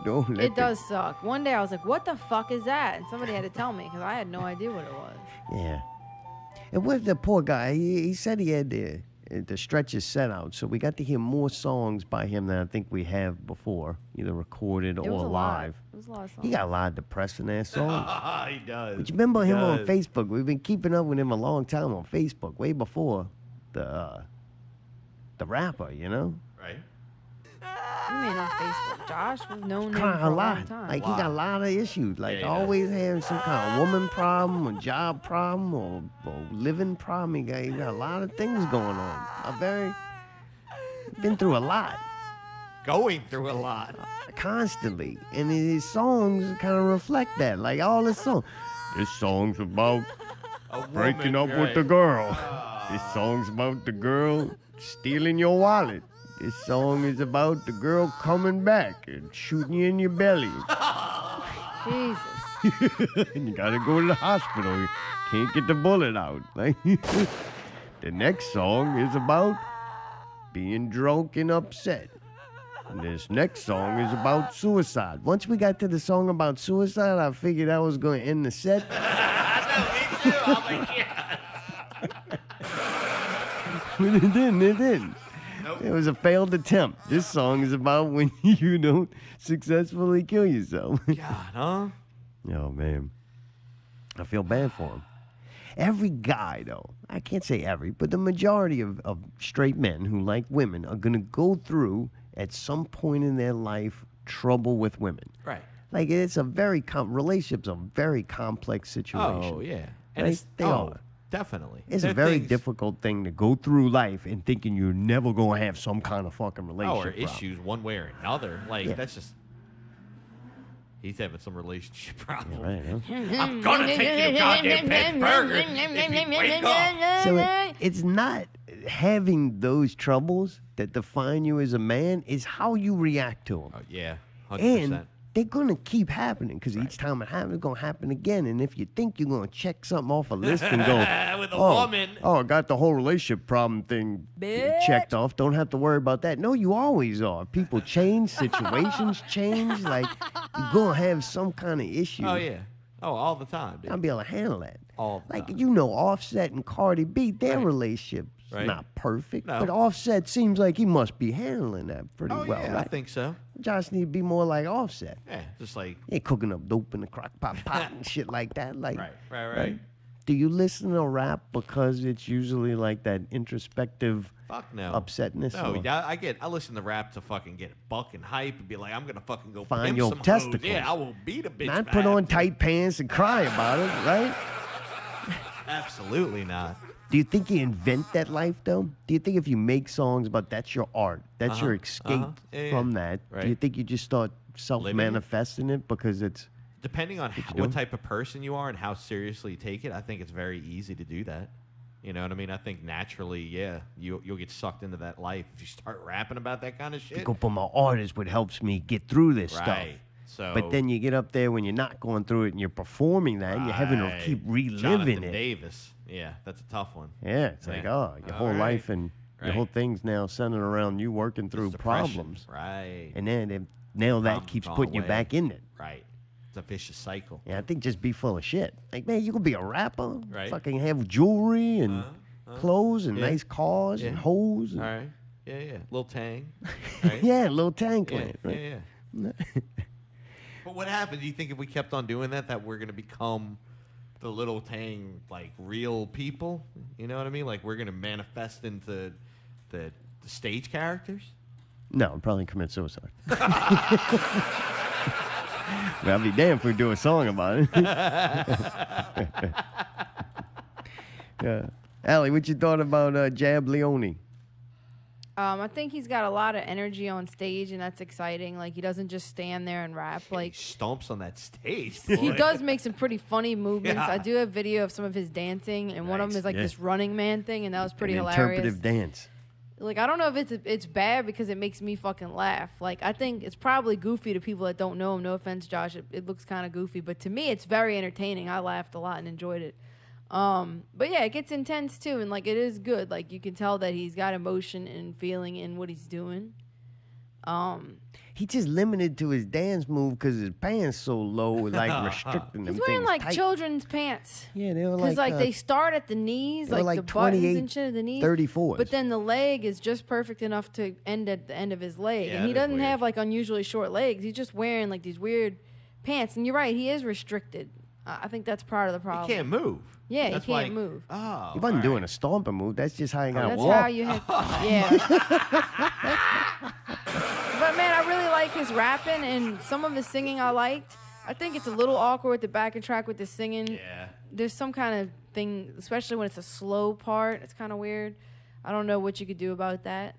Don't let It does suck. One day I was like, what the fuck is that? And somebody had to tell me because I had no idea what it was. Yeah. And with the poor guy, he said he had to stretch his set out, so we got to hear more songs by him than I think we have before, either recorded It or was a lot. live. It was a lot of songs. He got a lot of depressing ass songs. He does. But you remember him on does. Facebook? We've been keeping up with him a long time on Facebook, way before the rapper, you know? Right? You mean on Facebook, Josh? We've known him Kind for of a long lot. time. Like he got a lot of issues. Like Yeah, he does. always having some kind of woman problem, or job problem, or living problem. He got a lot of things going on. Been through a lot. Going through a lot. Constantly. And his songs kind of reflect that. Like all his songs. This song's about A breaking woman, up with the girl. This song's about the girl stealing your wallet. This song is about the girl coming back and shooting you in your belly. Jesus. And you gotta go to the hospital. You can't get the bullet out. Like, the next song is about being drunk and upset. And this next song is about suicide. Once we got to the song about suicide, I figured I was going to end the set. Me too. I'm like, yeah. But it didn't. Nope. It was a failed attempt. This song is about when you don't successfully kill yourself. God, huh? Oh, man. I feel bad for him. Every guy, though, I can't say every, but the majority of straight men who like women are going to go through, at some point in their life, trouble with women. Right. Like, it's a very, relationships are a very complex situation. Oh, yeah. And Right? it's, They are. definitely. It's There a are very things- difficult thing to go through life and thinking you're never going to have some kind of fucking Oh, relationship or problem. issues one way or another. Like, Yeah. that's just... He's having some relationship problem. Right, huh? I'm gonna take you to goddamn Pets Burger if you wake up. So it's not having those troubles that define you as a man. It's how you react to them. Oh, yeah, 100%. And they're going to keep happening because each time it happens, it's going to happen again. And if you think you're going to check something off a list and go, With a oh, woman. oh, I got the whole relationship problem thing checked off. Don't have to worry about that. No, you always are. People change, situations change. Like, you're going to have some kind of issue. Oh, yeah. Oh, all the time, dude. I'll be able to handle that. All the Like, time. you know, Offset and Cardi B, their relationship's Right. not perfect. No. But Offset seems like he must be handling that pretty Oh, well, yeah, right? I think so. Josh need to be more like Offset. Yeah, just like, He ain't cooking up dope in the crock pot and shit like that. Like, right. Do you listen to rap because it's usually like that introspective Fuck no. upsetness? No, or yeah, I listen to rap to fucking get buck and hype and be like, I'm gonna fucking go Find pimp your some hoes. testicles. Yeah, I will beat a bitch. not back. put on tight pants and cry about it, right? Absolutely not. Do you think you invent that life, though? Do you think if you make songs about that's your art, that's your escape Yeah, from yeah. that, do Right. you think you just start self-manifesting it because it's... Depending on you what doing? type of person you are and how seriously you take it, I think it's very easy to do that. You know what I mean? I think naturally, yeah, you'll get sucked into that life if you start rapping about that kind of shit. Go, but my art is what helps me get through this stuff. Right. So, But then you get up there when you're not going through it and you're performing that and you're having to Right. keep reliving Jonathan it. Davis. Yeah, that's a tough one. Yeah, it's like, oh, your whole All right. life and your whole thing's now centered around you working through It's depression. problems. Right. And then now that Problems keeps gone putting you away. back in it. Right. It's a vicious cycle. Yeah, I think just be full of shit. Like, man, you could be a rapper, Right. fucking have jewelry and clothes and yeah. nice cars and hoes. And, All right. Yeah, yeah. Little Tang. Right? yeah, little tank Yeah, land, right? yeah. But what happens? Do you think if we kept on doing that we're going to become the Little Tang, like, real people? You know what I mean? Like, we're going to manifest into the stage characters? No, I'd probably commit suicide. But I'd be damned if we do a song about it. Yeah. Allie, what you thought about Jab Leone? I think he's got a lot of energy on stage, and that's exciting. Like, he doesn't just stand there and rap. Like, He stomps on that stage. he boy. does make some pretty funny movements. Yeah. I do have video of some of his dancing, and one of them is like Yeah. this Running Man thing, and that was pretty An hilarious. interpretive dance. Like, I don't know if it's bad because it makes me fucking laugh. Like, I think it's probably goofy to people that don't know him. No offense, Josh. It looks kind of goofy, but to me, it's very entertaining. I laughed a lot and enjoyed it. But yeah, it gets intense too, and like it is good. Like, you can tell that he's got emotion and feeling in what he's doing. He just limited to his dance move because his pants so low, like restricting them He's wearing things like tight. children's pants. Yeah, they were Because like, they start at the knees, they were like like the buttons 28, and shit at the knees. 34s. But then the leg is just perfect enough to end at the end of his leg. Yeah, and he that is doesn't weird. have like unusually short legs. He's just wearing like these weird pants. And you're right, he is restricted. I think that's part of the problem. He can't move. Yeah, That's he can't like- move. Oh. he wasn't all doing right. a stomping move. That's just how he got to That's walk. how you have. Yeah. But man, I really like his rapping and some of his singing I liked. I think it's a little awkward with the backing track with the singing. Yeah. There's some kind of thing, especially when it's a slow part. It's kind of weird. I don't know what you could do about that.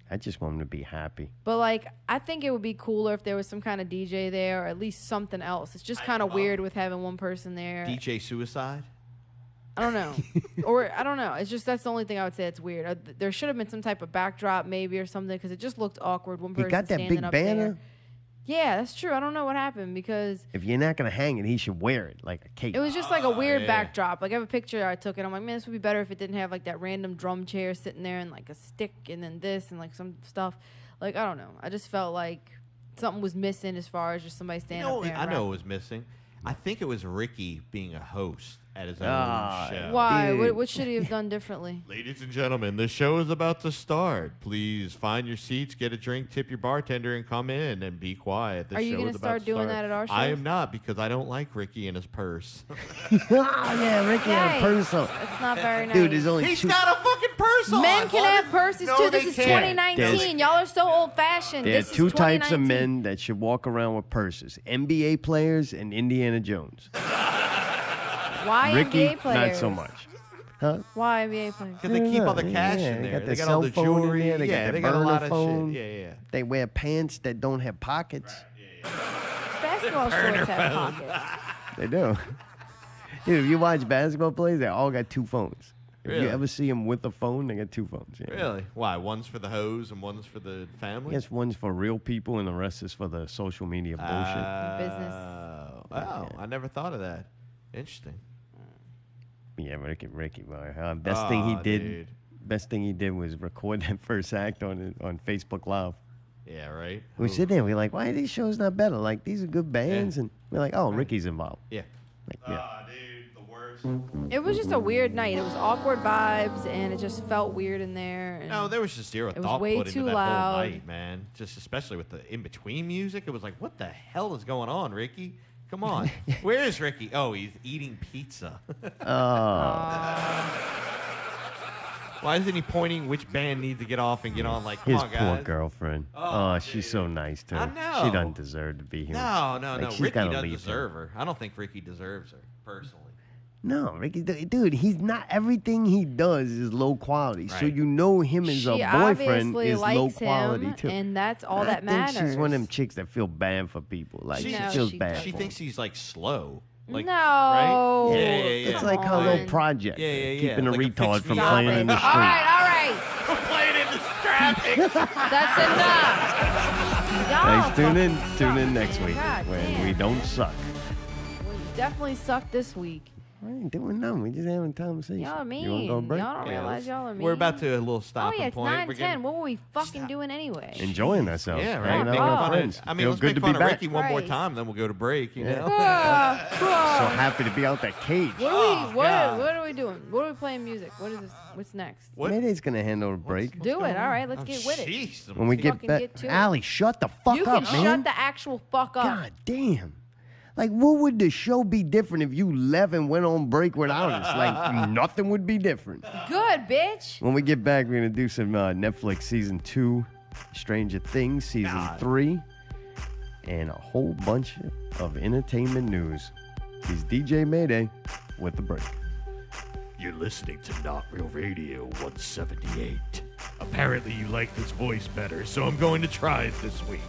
I just want him to be happy. But like, I think it would be cooler if there was some kind of DJ there or at least something else. It's just kind of weird with having one person there. DJ Suicide? I don't know. Or I don't know. It's just that's the only thing I would say it's weird. There should have been some type of backdrop maybe or something because it just looked awkward. One He person got that standing big up banner. there. Yeah, that's true. I don't know what happened because If you're not going to hang it, he should wear it like a cape. it was just like a weird yeah. backdrop. Like I have a picture I took and I'm like, man, this would be better if it didn't have like that random drum chair sitting there and like a stick and then this and like some stuff. Like I don't know. I just felt like something was missing as far as just somebody standing up there. and I know it rapping. was missing. I think it was Ricky being a host at his own Ah, show. Why? Dude. What should he have done differently? Ladies and gentlemen, the show is about to start. Please find your seats, get a drink, tip your bartender, and come in and be quiet. The Are you show gonna is about start to doing start. that at our I shows? am not because I don't like Ricky and his purse. Oh, yeah, Ricky had a Yikes. purse on. That's not very nice. Dude, there's only He's two. got a fucking purse on. Men can What? have purses No, too. they This is can't. 2019. Y'all are so old fashioned. There are This two is types of 2019. men that should walk around with purses: NBA players and Indiana Jones. Why Ricky, NBA players? not so much. Huh? Why NBA players? Because they keep all the Yeah, cash yeah, in they there. got They their got all the cell phone in jewelry. there, they got Yeah, their they got a burner lot of phone. shit. Yeah, yeah. They wear pants that don't have pockets. That basketball shorts have pockets. They do. Dude, if you watch basketball players, they all got 2 phones. If Really? you ever see them with a phone, they got 2 phones. Yeah. Really? Why? One's for the hose and one's for the family? Yes, one's for real people and the rest is for the social media bullshit. Business. Oh, I never thought of that. Interesting. Yeah, Ricky, boy. Best thing he did. Dude. Best thing he did was record that first act on Facebook Live. Yeah, right? We sit there, we're like, why are these shows not better? Like, these are good bands, and we're like, oh, Ricky's involved. Yeah. Like, yeah. Dude, the worst. It was just a weird night. It was awkward vibes, and it just felt weird in there. And No, there was just zero was thought way put into too that loud. whole night, man. Just especially with the in-between music. It was like, what the hell is going on, Ricky? Come on. Where is Ricky? Oh, he's eating pizza. Why isn't he pointing which band needs to get off and get on? Like, come His on, poor guys. girlfriend. Oh, she's so nice to I her. know. She doesn't deserve to be here. No. She's Ricky gotta doesn't leave deserve her. I don't think Ricky deserves her, personally. No, Ricky, dude, he's not. Everything he does is low quality. So Right. you know him as she a boyfriend obviously is likes low quality him, too. and that's all I that think matters. she's one of them chicks that feel bad for people. Like No, she feels she bad. doesn't. She for thinks him. he's like slow. Like, No. Right? Yeah. It's like her Come little on. project. Yeah. Keeping a Like a retard fixed from me playing Stop in it. the All street. right. playing in the traffic. That's enough. Y'all Guys, tune in. fucking Tune in suck, next man. week God when damn. we don't suck. We definitely suck this week. We ain't doing nothing. We just having a conversation. Y'all are You mean. want to go break? Y'all don't realize y'all are mean. We're about to a little Oh stopping yeah, it's point. 9:10. We're getting- What were we fucking doing anyway? Enjoying ourselves. Yeah, right. Hanging out Making with our fun friends. of, I mean, Feels let's good make to fun be of back. Ricky one more Christ. time, then we'll go to break. You Yeah. know. So happy to be out that cage. What are we? God. What are we doing? What are we playing music? What is this? What's next? What? Mayday's gonna handle the break. Do it. All right, let's get with it. Jeez, When we get Fucking back, get to it. Allie, shut the fuck You up, can man. shut the actual fuck up. God damn. Like, what would the show be different if you left and went on break without us? Like, nothing would be different. Good, bitch. When we get back, we're going to do some Netflix Season 2, Stranger Things Season 3, and a whole bunch of entertainment news. He's DJ Mayday with the break. You're listening to Not Real Radio 178. Apparently you like this voice better, so I'm going to try it this week.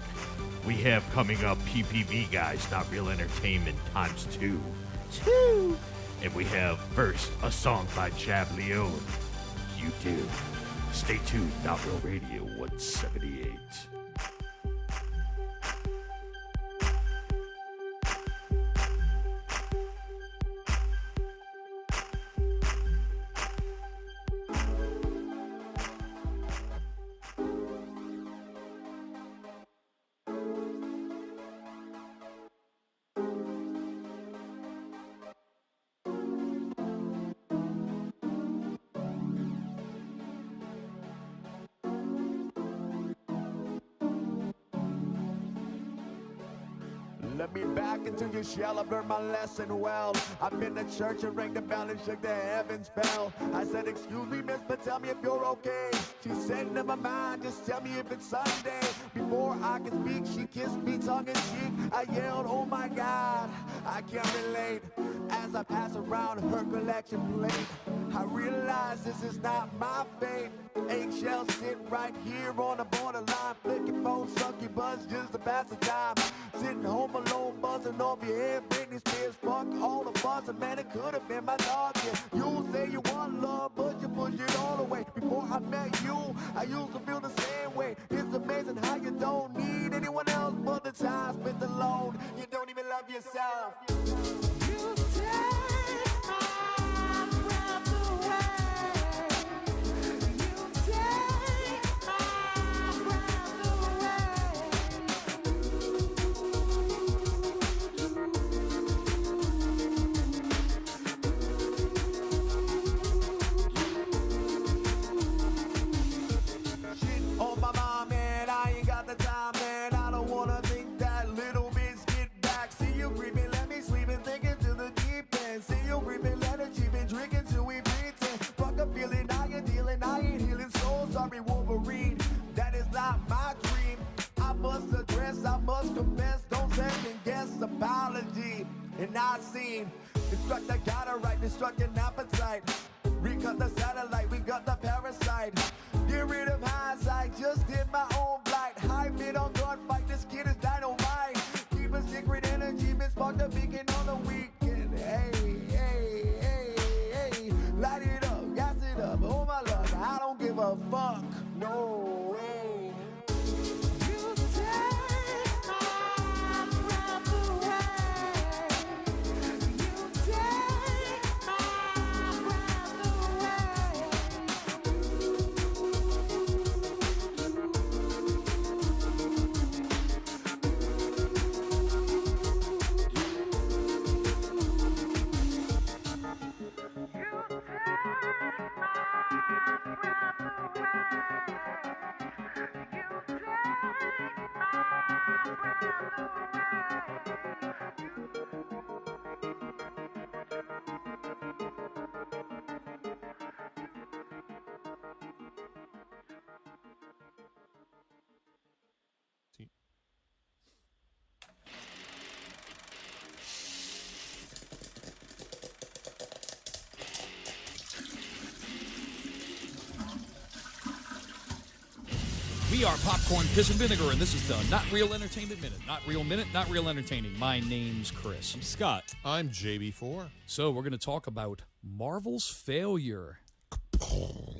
We have coming up PPVGuys Not Real Entertainment ×2. And we have first a song by Leone. You do. Stay tuned, Not Real Radio 178. Let me back into your shell, I've learned my lesson well. I've been to church and rang the bell and shook the heavens fell. I said, excuse me, miss, but tell me if you're okay. She said, never mind, just tell me if it's Sunday. Before I could speak, she kissed me tongue in cheek. I yelled, oh my God, I can't relate. As I pass around her collection plate, I realize this is not my fate. Eggshells sit right here on the borderline, flicking phone, sucky buzz just to pass the time. Sitting home alone, buzzing off your head, Britney Spears, fuck all the fuss, and man, it could have been my target. You say you want love, but you push it all away. Before I met you, I used to feel the same way. It's amazing how you don't need anyone else but the time spent alone. You don't even love yourself. You take my breath away. You take my breath away. Shit on my mind, man, I ain't got the time, man. I don't wanna think that little bit's get back. See you creeping, let me sleep and thinking to the deep end. See you creeping, let her cheap and drinking till we pretend. Fuck a feeling, I ain't dealing, I ain't healing. So sorry, Wolverine, that is not my dream. I must address, I must confess, don't second guess apology. And I seen destruct, I got it right, destruct an appetite. Recut the satellite, we got the parasite. Get rid of hindsight, just did my own blight. Hype it on gunfight, this kid is dynamite. Keep a secret in the fuck? No way. You take my breath away. You take my breath away. We are Popcorn, Piss, and Vinegar, and this is the Not Real Entertainment Minute. Not Real Minute, Not Real Entertaining. My name's Chris. I'm Scott. I'm JB4. So we're going to talk about Marvel's failure.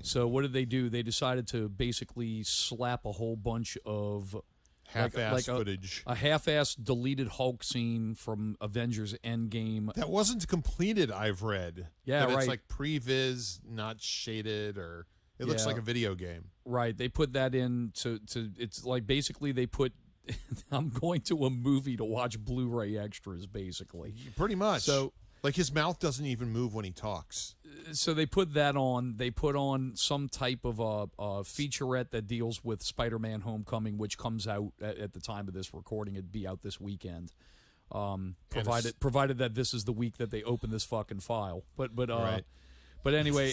So what did they do? They decided to basically slap a whole bunch of Half-ass footage. A half-ass deleted Hulk scene from Avengers Endgame. That wasn't completed, I've read. Yeah, that right. It's like pre-viz, not shaded, or it looks like a video game. Right. They put that in to it's like basically they put I'm going to a movie to watch Blu-ray extras, basically. Pretty much. So like his mouth doesn't even move when he talks. So they put that on. They put on some type of a featurette that deals with Spider-Man: Homecoming, which comes out at the time of this recording. It'd be out this weekend, provided that this is the week that they open this fucking file. Right. But anyway,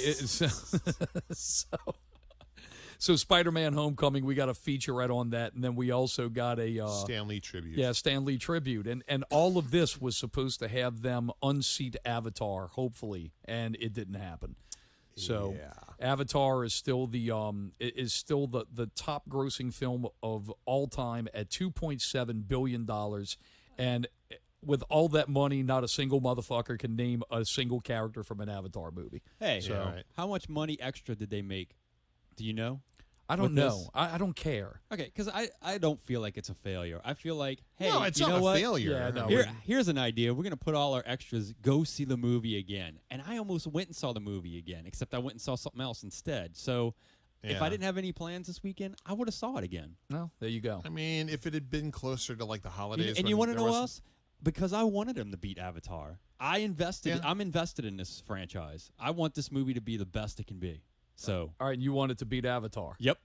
so Spider-Man: Homecoming, we got a featurette on that, and then we also got a Stan Lee tribute. Yeah, Stan Lee tribute, and all of this was supposed to have them unseat Avatar, hopefully, and it didn't happen. So Avatar is still the top grossing film of all time at $2.7 billion, and with all that money, not a single motherfucker can name a single character from an Avatar movie. Hey, so, how much money extra did they make? Do you know? I don't know. I don't care. Okay, because I don't feel like it's a failure. I feel like, hey, no, it's you not know a what? failure. Yeah, no, Here's an idea. We're going to put all our extras, go see the movie again. And I almost went and saw the movie again, except I went and saw something else instead. So if I didn't have any plans this weekend, I would have saw it again. No, there you go. I mean, if it had been closer to like the holidays. And you want to know what else? Because I wanted him to beat Avatar. I'm invested in this franchise. I want this movie to be the best it can be. So, all right, you want it to beat Avatar? Yep.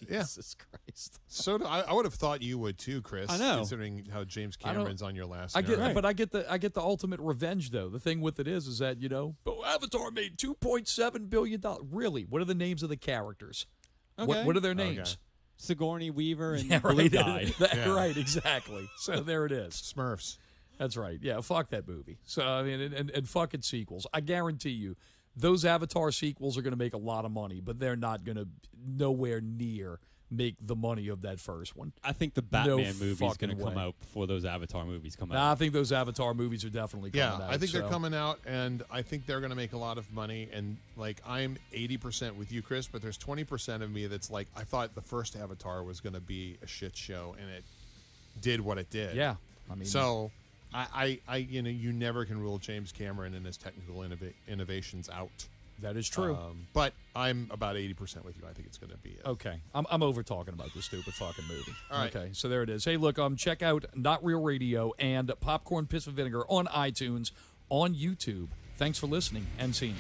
Jesus Christ. So I would have thought you would too, Chris. I know. Considering how James Cameron's on your last. But I get the ultimate revenge though. The thing with it is that Avatar made $2.7 billion. Really? What are the names of the characters? Okay. What are their names? Okay. Sigourney Weaver and right. Blue Guy. Right, exactly. So there it is. Smurfs. That's right. Yeah, fuck that movie. So I mean, and fucking sequels. I guarantee you, those Avatar sequels are going to make a lot of money, but they're not going to nowhere near make the money of that first one. I think the Batman movie is going to come out before those Avatar movies come out. I think those Avatar movies are definitely coming out. Yeah, I think they're coming out, and I think they're going to make a lot of money. And like, I'm 80% with you, Chris, but there's 20% of me that's like, I thought the first Avatar was going to be a shit show, and it did what it did. Yeah, I mean, so I you never can rule James Cameron and his technical innovations out. That is true. But I'm about 80% with you. I think it's going to be okay. I'm over talking about this stupid fucking movie. All right. Okay, so there it is. Hey, look, check out Not Real Radio and Popcorn, Piss, and Vinegar on iTunes, on YouTube. Thanks for listening and seeing.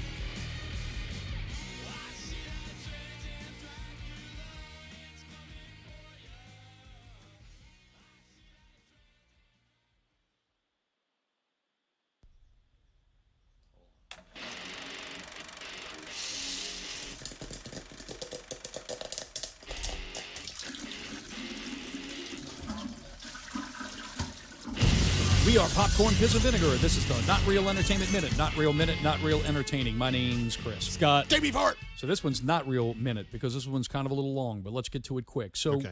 We are Popcorn, Piss, and Vinegar. This is the Not Real Entertainment Minute. Not Real Minute, Not Real Entertaining. My name's Chris. Scott. JB Fart. So this one's Not Real Minute because this one's kind of a little long, but let's get to it quick. So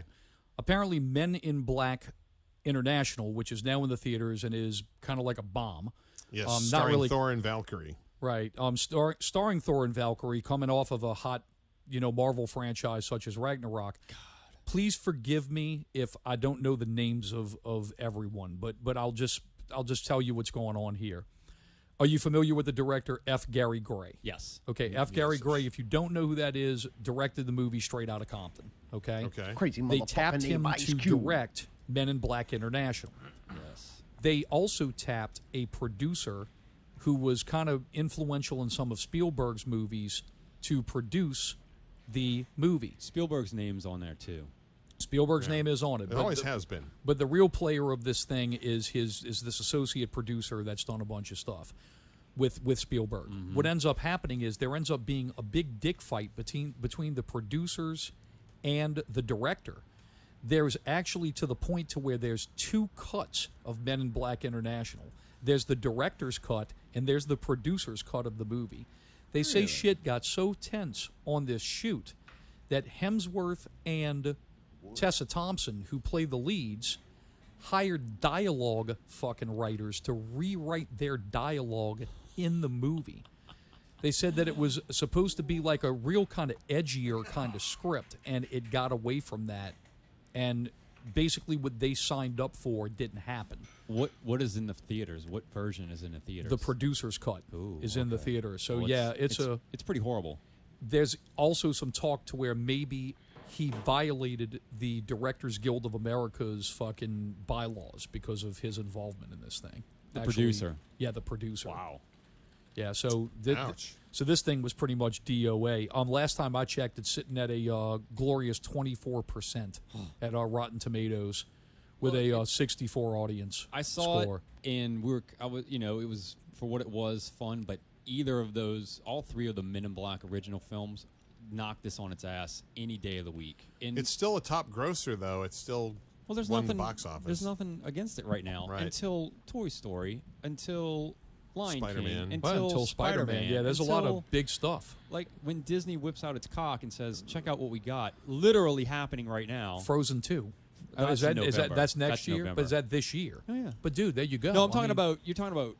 apparently Men in Black International, which is now in the theaters and is kind of like a bomb. Yes, not starring really, Thor and Valkyrie. Right. Starring Thor and Valkyrie, coming off of a hot, Marvel franchise such as Ragnarok. God. Please forgive me if I don't know the names of everyone, but I'll just tell you what's going on here. Are you familiar with the director F. Gary Gray? Yes. Okay, F. Gary Gray, if you don't know who that is, directed the movie Straight Outta Compton. Okay? Crazy They motherfucker tapped him named Ice to Cube. direct Men in Black International. Yes. They also tapped a producer who was kind of influential in some of Spielberg's movies to produce the movie. Spielberg's name's on there too. Spielberg's name is on it. It always has been. But the real player of this thing is this associate producer that's done a bunch of stuff with Spielberg. Mm-hmm. What ends up happening is there ends up being a big dick fight between the producers and the director. There's actually to the point to where there's two cuts of Men in Black International. There's the director's cut and there's the producer's cut of the movie. They say shit got so tense on this shoot that Hemsworth and Tessa Thompson, who play the leads, hired dialogue fucking writers to rewrite their dialogue in the movie. They said that it was supposed to be like a real kind of edgier kind of script, and it got away from that. And basically what they signed up for didn't happen. What is in the theaters? What version is in the theaters? The producer's cut is in the theater. So well, it's pretty horrible. There's also some talk to where maybe he violated the Directors Guild of America's fucking bylaws because of his involvement in this thing. The producer. Yeah, the producer. Wow. Yeah, so Ouch. so this thing was pretty much DOA. Last time I checked, it's sitting at a glorious 24% at Rotten Tomatoes with a 64 audience. I saw score. it, and it was for what it was fun. But either of those, all three of the Men in Black original films, knocked this on its ass any day of the week. And It's still a top grosser, though. It's still there's won nothing. the box office. There's nothing against it right now Right. until Toy Story, until Lion Spider-Man. King, Until Spider-Man. Yeah, there's a lot of big stuff. Like when Disney whips out its cock and says, "Check out what we got," literally happening right now. Frozen 2. That's That's next That's year? November. But is that this year? Oh, yeah. But dude, there you go. No, I'm I talking mean, about you're talking about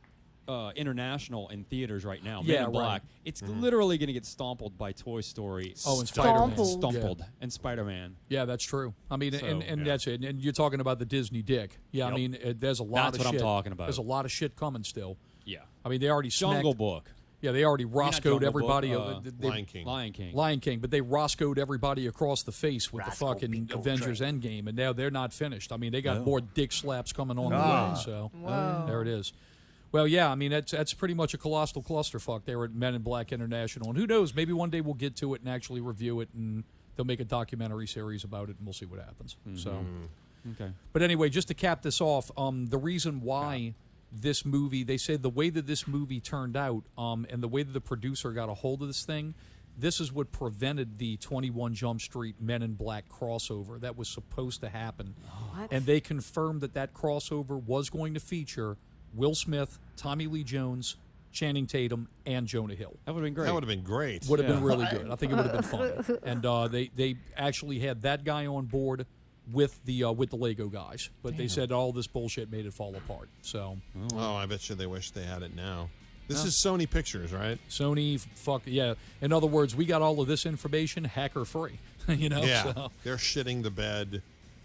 international in theaters right now. Yeah, Men in Black. right. It's literally going to get stompled by Toy Story. Oh, and Spider-Man. Stompled and Spider-Man. Yeah, that's true. I mean, So, and yeah. that's it. And you're talking about the Disney dick. Yeah, I Yep. mean, there's a lot That's of what shit. I'm talking about. There's a lot of shit coming still. Yeah. I mean, they already Jungle smacked- Book. Yeah, they already Not Roscoed Jungle everybody. Book, Lion King. Lion King. But they Roscoed everybody across the face with Roscoe the fucking Pinto Avengers Train. Endgame, and now they're not finished. I mean, they got No. more dick slaps coming on the Ah. way. So Whoa. there it is. Well, yeah, I mean that's pretty much a colossal clusterfuck there at Men in Black International, and who knows? Maybe one day we'll get to it and actually review it, and they'll make a documentary series about it, and we'll see what happens. So, Okay. but anyway, just to cap this off, the reason why this movie, they said the way that this movie turned out, and the way that the producer got a hold of this thing, this is what prevented the 21 Jump Street Men in Black crossover that was supposed to happen. What? And they confirmed that crossover was going to feature Will Smith, Tommy Lee Jones, Channing Tatum, and Jonah Hill. That would have been great. That would have been great. Would have been really good. I think it would have been fun. And they actually had that guy on board with the Lego guys, but they said all this bullshit made it fall apart. So Oh, I bet you they wish they had it now. This is Sony Pictures, right? Sony, fuck yeah. In other words, we got all of this information hacker free. Yeah. So. They're shitting the bed.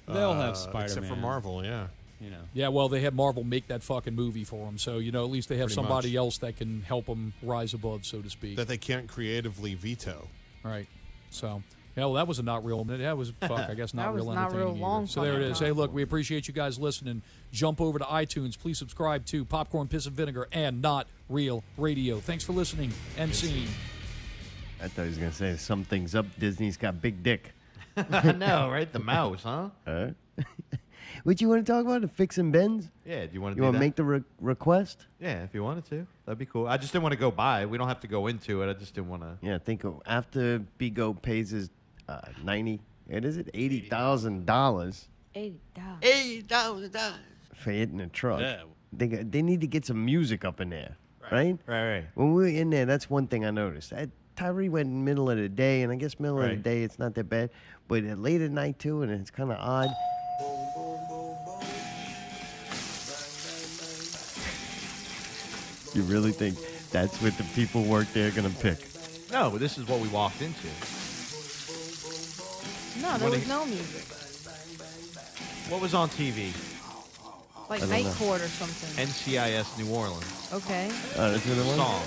They'll have Except for Spider-Man. Marvel, yeah. Yeah, well, they had Marvel make that fucking movie for them, so at least they have Pretty somebody much. else that can help them rise above, so to speak. That they can't creatively veto. Right. So, yeah, well, that was a not real. That was, I guess, not That was real not real entertaining long either. So there it fucking is. time. Hey, look, we appreciate you guys listening. Jump over to iTunes. Please subscribe to Popcorn, Piss, and Vinegar and Not Real Radio. Thanks for listening and seeing. I thought he was going to say something's up. Disney's got big dick. I know, right? The mouse, huh? What you want to talk about? The fixing bends? Yeah, do you want to You do want that? to make the request? Yeah, if you wanted to. That'd be cool. I just didn't want to go by. We don't have to go into it. I just didn't want to. Yeah, think of after Bigo pays his $80,000 $80,000. for hitting a truck. Yeah. They need to get some music up in there, right? Right. When we were in there, that's one thing I noticed. Tyree went in the middle of the day, and I guess middle of the Right. day it's not that bad, but at late at night too, and it's kind of odd. You really think That's what the people work there gonna pick. No, but this is what we walked into. No, there was no music. What was on TV? Like Night Court or something. NCIS New Orleans. Okay. Oh, that's what it was? Song.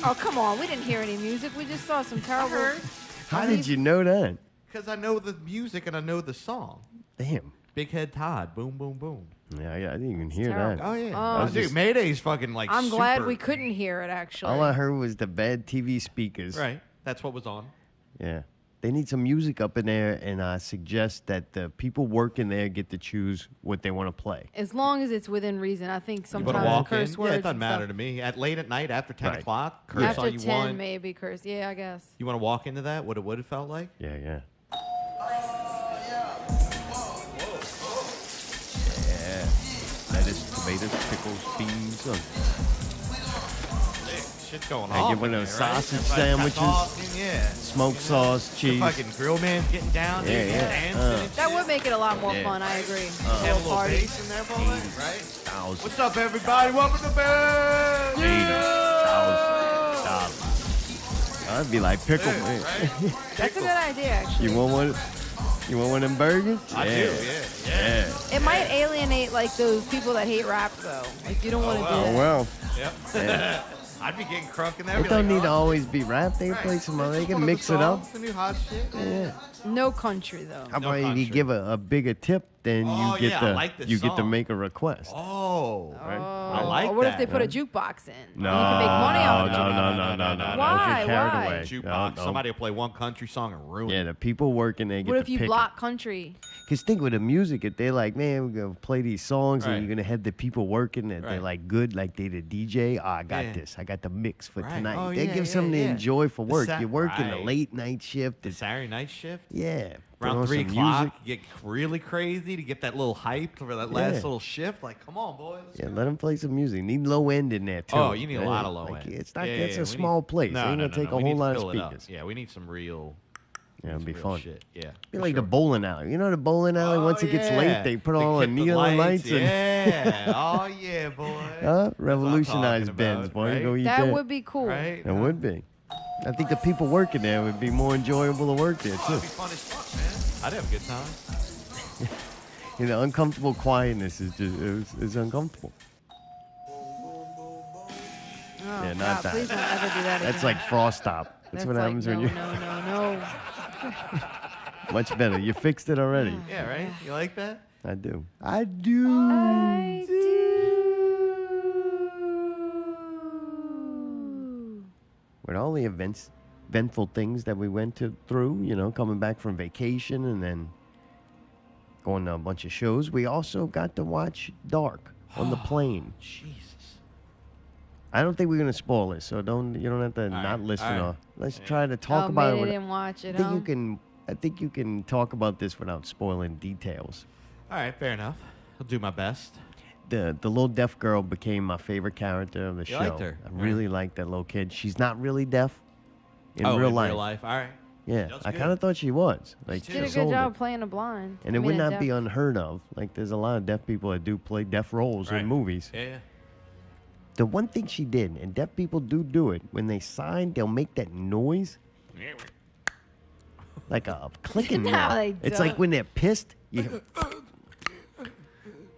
Oh. Come on. We didn't hear any music. We just saw some terrible. How did you know that? Because I know the music and I know the song. Damn. Big Head Todd. Boom, boom, boom. Yeah, I didn't even hear terrible. that. Oh, yeah. Dude, just- Mayday's fucking like I'm glad super- we couldn't hear it, actually. All I heard was the bad TV speakers. Right. That's what was on. Yeah. They need some music up in there, and I suggest that the people working there get to choose what they want to play. As long as it's within reason. I think You want to sometimes walk curse in? words. Yeah, it doesn't and matter stuff. to me. Late at night, after 10 Right. o'clock, curse After all you 10, want. maybe curse. Yeah, I guess. You want to walk into that? What it would have felt like? Yeah, yeah. Yeah. Lettuce, tomatoes, pickles, beans. Shit's going I on. get one of those there, right? sausage Everybody's sandwiches. talking, yeah. Smoked sauce, The cheese. fucking grill man's getting down, dude, Yeah, yeah. dancing and That would make it a lot more Yeah. fun. I agree. Have a little party. bass in there, boy, right? 80,000. What's up, everybody? Welcome to bed. $80,000. I'd be like pickle. Dude, Man. right? That's a good idea, actually. You want one? You want one of them burgers? I do, yeah. It might alienate like those people that hate rap, though. Like you don't want to do Oh that. well. Yep. Yeah. I'd be getting crunk in there. It be don't like, need to oh, always be rap. They can play some other. They one can of the mix it up. songs, The new hot shit. Yeah. No country, though. How No about if you country. give a bigger tip, then Oh, you get yeah, I to like this you get to song. make a request. Oh, Right? I like Or what that. if they put a jukebox in? No, You can make money off no, of no, it. no, no, no. Why? Don't get carried Why? away. Jukebox. No. Somebody will play one country song and ruin Yeah, it. the people working there get What to if you pick block country? Because think with the music, if they're like, man, we're gonna play these songs, Right. and you're gonna have the people working that they're Right. like good, like they the DJ. Oh, I got Yeah. this. I got the mix for Right. tonight. Oh, they yeah, give yeah, something yeah. to enjoy for The work. sa- You're working the right. late night shift. The It's, Saturday night shift. yeah. put Around on 3 some o'clock, music. you get really crazy to get that little hype for that last Yeah. little shift. Like, come on, boys. Yeah, let them play some music. Need low end in there too. Oh, you need a right? lot of low Like, end. It's not. Yeah, It's yeah, a we small need, place. No, Ain't no, gonna no, take no. a We whole need to lot of fill it up. speakers. Yeah, we need some real. Yeah, it'd be real fun. Shit. Yeah. Be for like the sure. bowling alley. You know the bowling alley. Once it gets late, they put all the hit neon lights and Yeah. Oh yeah, boy. revolutionize talking Ben's. about, Boy, right? go eat That that. would be cool. Right. It would be. I think the people working there would be more enjoyable to work there Oh, too. it'd be fun as fuck, man. I'd have a good time. You know, uncomfortable quietness is just is uncomfortable. Oh, Yeah, not God, that. Please don't ever do that That's again. like frost top. That's what like, happens no, when you. No. Much better. You fixed it already. Yeah, right. You like that? I do. I do. I do. With all the eventful things that we went through, you know, coming back from vacation and then going to a bunch of shows, we also got to watch Dark on the plane. Jesus. I don't think we're gonna spoil it, so you don't have to not right, listen. all right. Or let's try to talk Oh, about Mayday it. didn't watch it, I think huh? you can. I think you can talk about this without spoiling details. All right, fair enough. I'll do my best. The little deaf girl became my favorite character of the You show. liked her, I right? really like that little kid. She's not really deaf in Oh, real in life. real life. All right. Yeah, That's I good. kind of thought she was. Like Did a good sold job it. playing a blind. And it would not be unheard of. Like there's a lot of deaf people that do play deaf roles Right. in movies. Yeah. The one thing she did, and deaf people do it, when they sign, they'll make that noise. Like a clicking No, noise. they It's don't. like when they're pissed. You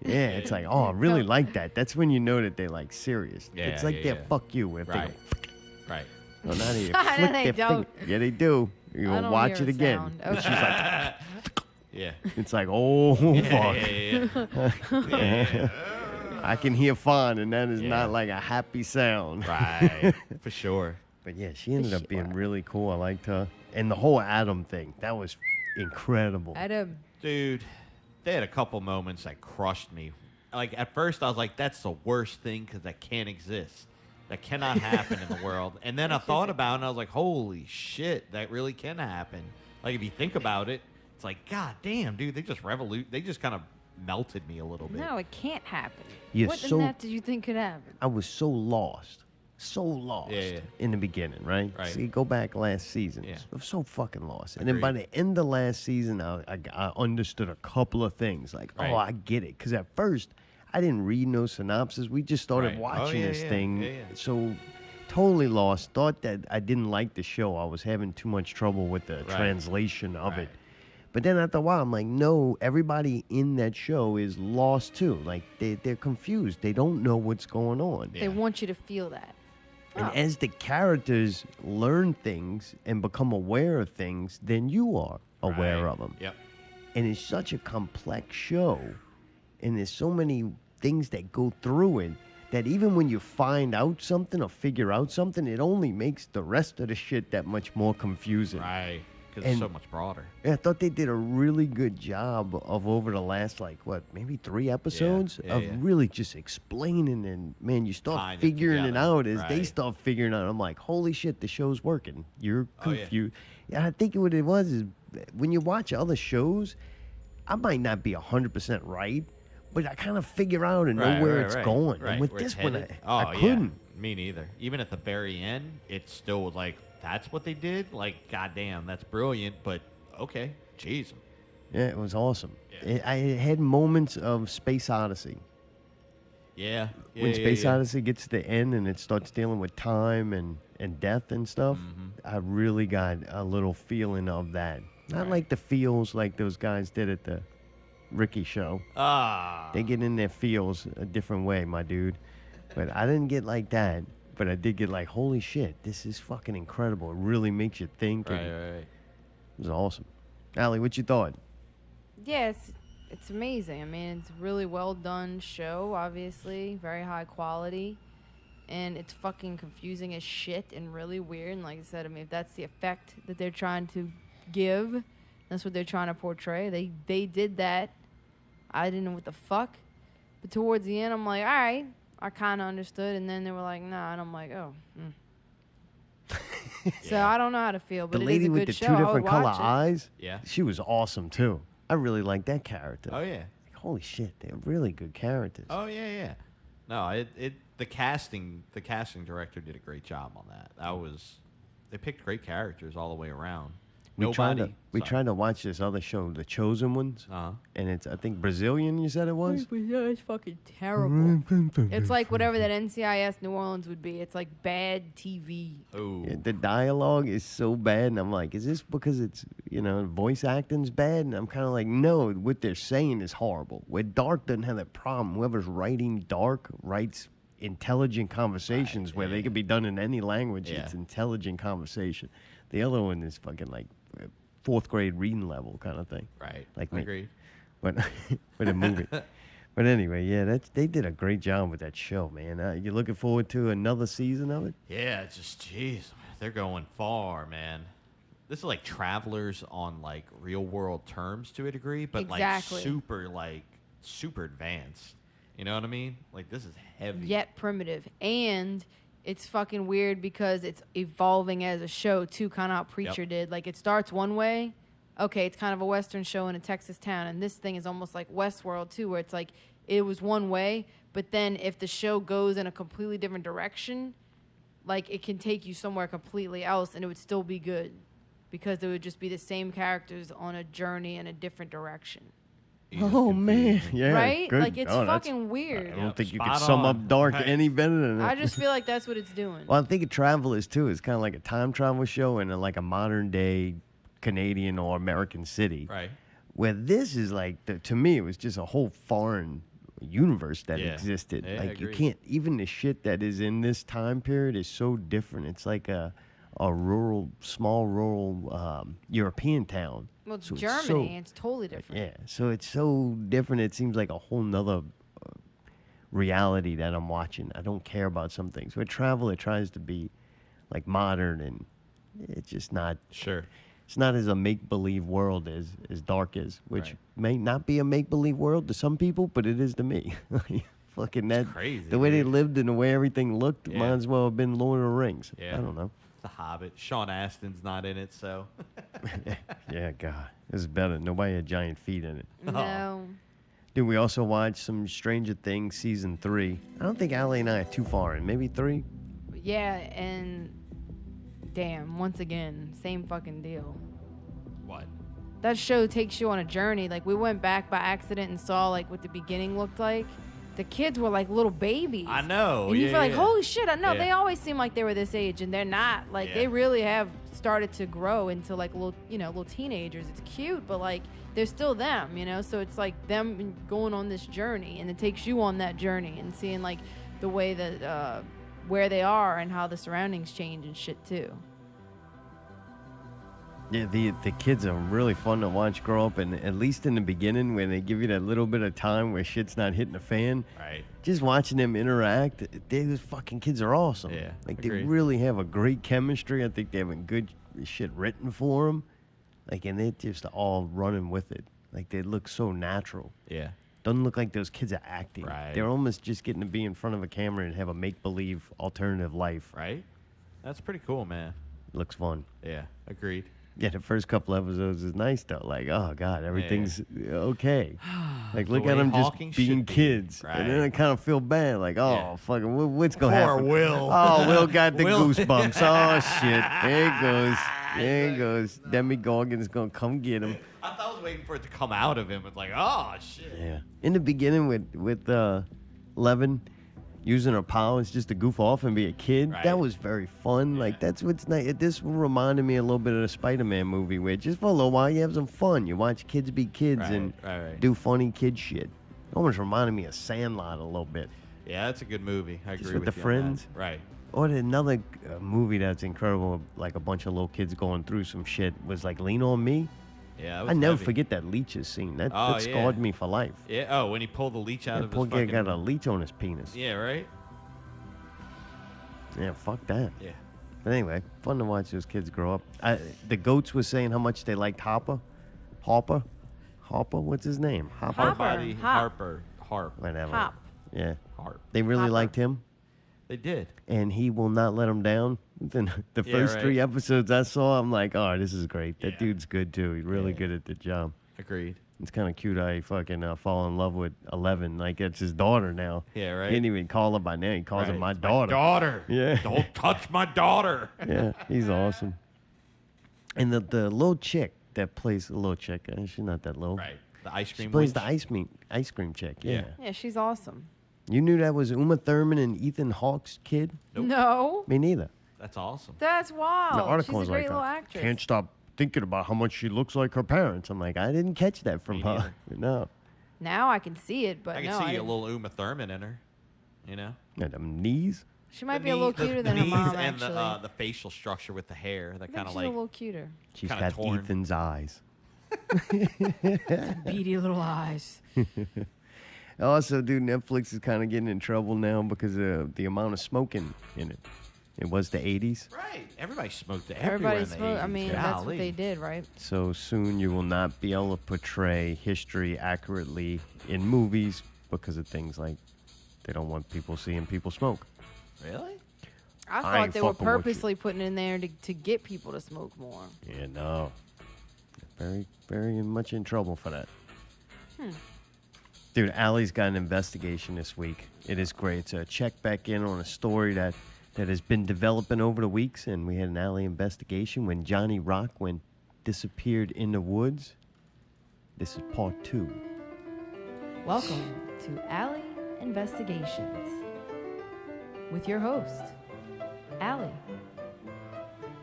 yeah, it's like, oh, I really like that. That's when you know that they're like serious. Yeah, it's like yeah, they're yeah. fuck you if Right. they go. Right. No, not even No, flick they their don't. finger. Yeah, they do. You I go don't watch hear it a again. sound. And she's like, Yeah. it's like, oh fuck. Yeah. I can hear fun, and that is Yeah. not like a happy sound. Right. For sure. But yeah, she ended up being really cool. I liked her. And the whole Adam thing, that was incredible. Adam. Dude, they had a couple moments that crushed me. Like, at first, I was like, that's the worst thing because that can't exist. That cannot happen in the world. And then I thought about it, and I was like, holy shit, that really can happen. Like, if you think about it, it's like, god damn, dude, they just kind of melted me a little bit. No, it can't happen. You're What so- in that did you think could happen? I was so lost Yeah. in the beginning, right? Right. See, go back last season. Yeah. I was so fucking lost. And then by Agreed. the end of last season, I understood a couple of things. Like, Right. oh, I get it. Because at first, I didn't read no synopsis. We just started Right. Oh, watching yeah, this yeah. thing. Yeah, yeah. So totally lost. Thought that I didn't like the show. I was having too much trouble with the translation of it. But then after a while, I'm like, no, everybody in that show is lost too. Like, they're confused. They don't know what's going on. They want you to feel that. And as the characters learn things and become aware of things, then you are aware of them. Yep. And it's such a complex show, and there's so many things that go through it, that even when you find out something or figure out something, it only makes the rest of the shit that much more confusing. Right. Because it's so much broader. I thought they did a really good job of over the last, like, what, maybe 3 episodes of really just explaining, and, man, you start Tying it figuring it together. out as they Right. start figuring out. I'm like, holy shit, the show's working. You're confused. Yeah, I think what it was is when you watch other shows, I might not be 100% right, but I kind of figure out and know where it's going. Right. And with where it's this one, headed. I couldn't. Me neither. Even at the very end, it's still like, that's what they did? Like, goddamn, that's brilliant, but okay, jeez. Yeah, it was awesome. I had moments of Space Odyssey. Yeah. When Space Odyssey gets to the end and it starts dealing with time and death and stuff, I really got a little feeling of that. Not like the feels like those guys did at the Ricky show. They get in their feels a different way, my dude. But I didn't get like that. But I did get like, holy shit, this is fucking incredible. It really makes you think. Right. It was awesome. Allie, what you thought? Yeah, it's amazing. I mean, it's a really well done show, obviously. Very high quality. And it's fucking confusing as shit and really weird. And like I said, I mean, if that's the effect that they're trying to give, that's what they're trying to portray. They did that. I didn't know what the fuck. But towards the end, I'm like, all right. I kind of understood. And then they were like, nah. And I'm like, oh. So I don't know how to feel, but The it lady is a with good the show. 2 I would different color watch it. eyes, Yeah. she was awesome too. I really like that character. Oh, yeah. Like, holy shit, they're really good characters. Oh, yeah. No, the casting director did a great job on that. They picked great characters all the way around. We tried to watch this other show, The Chosen Ones, and it's, I think, Brazilian, you said it was? It's fucking terrible. It's like whatever that NCIS New Orleans would be. It's like bad TV. Oh. Yeah, the dialogue is so bad, and I'm like, is this because it's, voice acting's bad? And I'm kind of like, no, what they're saying is horrible. Where Dark doesn't have that problem. Whoever's writing Dark writes intelligent conversations where they could be done in any language. Yeah. It's intelligent conversation. The other one is fucking like 4th grade reading level kind of thing. Right. Like me. Agreed. But with a movie. But anyway, yeah, they did a great job with that show, man. You looking forward to another season of it? Yeah, it's just, jeez, they're going far, man. This is like Travelers on like real world terms to a degree, but Exactly. like super advanced. You know what I mean? Like, this is heavy. Yet primitive. And it's fucking weird because it's evolving as a show, too, kind of how Preacher did. Like, it starts one way. Okay, it's kind of a Western show in a Texas town. And this thing is almost like Westworld, too, where it's like it was one way. But then if the show goes in a completely different direction, like, it can take you somewhere completely else and it would still be good. Because it would just be the same characters on a journey in a different direction. Oh, man. Yeah. Right? Good. Like, it's Oh, that's- fucking weird. I don't think you Spot could sum on. up Dark Right. any better than that. I just feel like that's what it's doing. Well, I think of Travelers, too. It's kind of like a time travel show in like a modern day Canadian or American city. Right. Where this is like, to me, it was just a whole foreign universe that existed. Yeah, like, you agreed. can't, even the shit that is in this time period is so different. It's like a small rural European town. Well, it's So it's Germany. so- It's totally different. Yeah, so it's so different. It seems like a whole nother reality that I'm watching. I don't care about some things. With Travel, it tries to be like modern, and it's just not. Sure. It's not as a make-believe world as Dark is, which Right. may not be a make-believe world to some people, but it is to me. Fucking that. crazy, The way they dude. lived and the way everything looked Yeah. might as well have been Lord of the Rings. Yeah. I don't know. The Hobbit. Sean Astin's not in it, so. Yeah, God. This is better. Nobody had giant feet in it. No. Dude, we also watched some Stranger Things season 3. I don't think Allie and I are too far in. Maybe 3? Yeah, and damn, once again, same fucking deal. What? That show takes you on a journey. Like, we went back by accident and saw like what the beginning looked like, the kids were like little babies. I know. And you yeah, feel like, yeah. holy shit, I know. Yeah. They always seem like they were this age, and they're not. Like, they really have started to grow into like little teenagers. It's cute, but like they're still them, So it's like them going on this journey, and it takes you on that journey and seeing like the way that where they are and how the surroundings change and shit too. Yeah, the kids are really fun to watch grow up, and at least in the beginning when they give you that little bit of time where shit's not hitting the fan, right? Just watching them interact, those fucking kids are awesome. Yeah, like agreed. they really have a great chemistry. I think they have a good shit written for them, like, and they're just all running with it. Like they look so natural. Yeah, doesn't look like those kids are acting. Right. They're almost just getting to be in front of a camera and have a make believe alternative life. Right. That's pretty cool, man. Looks fun. Yeah, agreed. Yeah, the first couple episodes is nice though. Like, oh god, everything's okay. Like, look The at way them just Hawking being should be, kids, and then I right. kind of feel bad. Like, oh fucking, what's gonna Poor happen? Will. Oh, Will got the Will. goosebumps. Oh shit, there he goes. There he goes. Demi Gorgon's gonna come get him. I thought I was waiting for it to come out of him. It's like, oh shit. Yeah. In the beginning with Levin using her powers just to goof off and be a kid, Right. that was very fun. Like, that's what's nice. This reminded me a little bit of the Spider-Man movie where just for a little while you have some fun. You watch kids be kids and right. do funny kid shit. Almost reminded me of Sandlot a little bit. Yeah, that's a good movie. I Just agree with the you on that. friends. Right. Or another movie that's incredible, like a bunch of little kids going through some shit, was like Lean on Me. Yeah, that I was never heavy. forget that leeches scene. That Oh, scarred yeah. me for life. Yeah. Oh, when he pulled the leech out That of poor his guy fucking... got a leech on his penis. Yeah, right? Yeah, fuck that. Yeah. But anyway, fun to watch those kids grow up. The goats were saying how much they liked Harper. Harper? What's his name? Harper. Hop. Harp. Whatever. Hop. Yeah. Harp. They really Hopper. liked him, They did. and he will not let them down. The Yeah, first right. 3 episodes I saw, I'm like, oh, this is great. That Yeah. dude's good, too. He's really good at the job. Agreed. It's kind of cute how he fucking fall in love with 11. Like, it's his daughter now. Yeah, right. He didn't even call her by name. He calls her Right. my It's daughter. daughter. Yeah. Don't touch my daughter. Yeah, he's awesome. And the little chick that plays the little chick, she's not that little. Right. The ice She cream plays witch. the ice cream chick. Yeah. Yeah, she's awesome. You knew that was Uma Thurman and Ethan Hawke's kid? Nope. No, Me neither. That's awesome. that's wild. The article She's was a great like, little that. actress. Can't stop thinking about how much she looks like her parents. I'm like, I didn't catch that from Me her. No. Now I can see it, but I can no, see I a didn't. little Uma Thurman in her. You know? Yeah, them knees. She might The be a little knee- cuter the than her knees mom, and actually. the facial structure with the hair. That I think kind of she's like a little cuter. She's Kinda got torn. Ethan's eyes. Beady little eyes. Also, dude, Netflix is kind of getting in trouble now because of the amount of smoking in it. It was the 80s. Right. Everybody smoked everywhere Everybody in the smoked. I 80s. mean, that's what Golly. they did, right? So soon you will not be able to portray history accurately in movies because of things like they don't want people seeing people smoke. Really? I I thought ain't they were fucking with you. purposely putting it in there to get people to smoke more. Yeah, no. Very, very much in trouble for that. Dude, Allie's got an investigation this week. It is great. It's a check back in on a story that has been developing over the weeks, and we had an Allie investigation when Johnny Rock disappeared in the woods. This is part 2. Welcome to Alley Investigations with your host, Allie.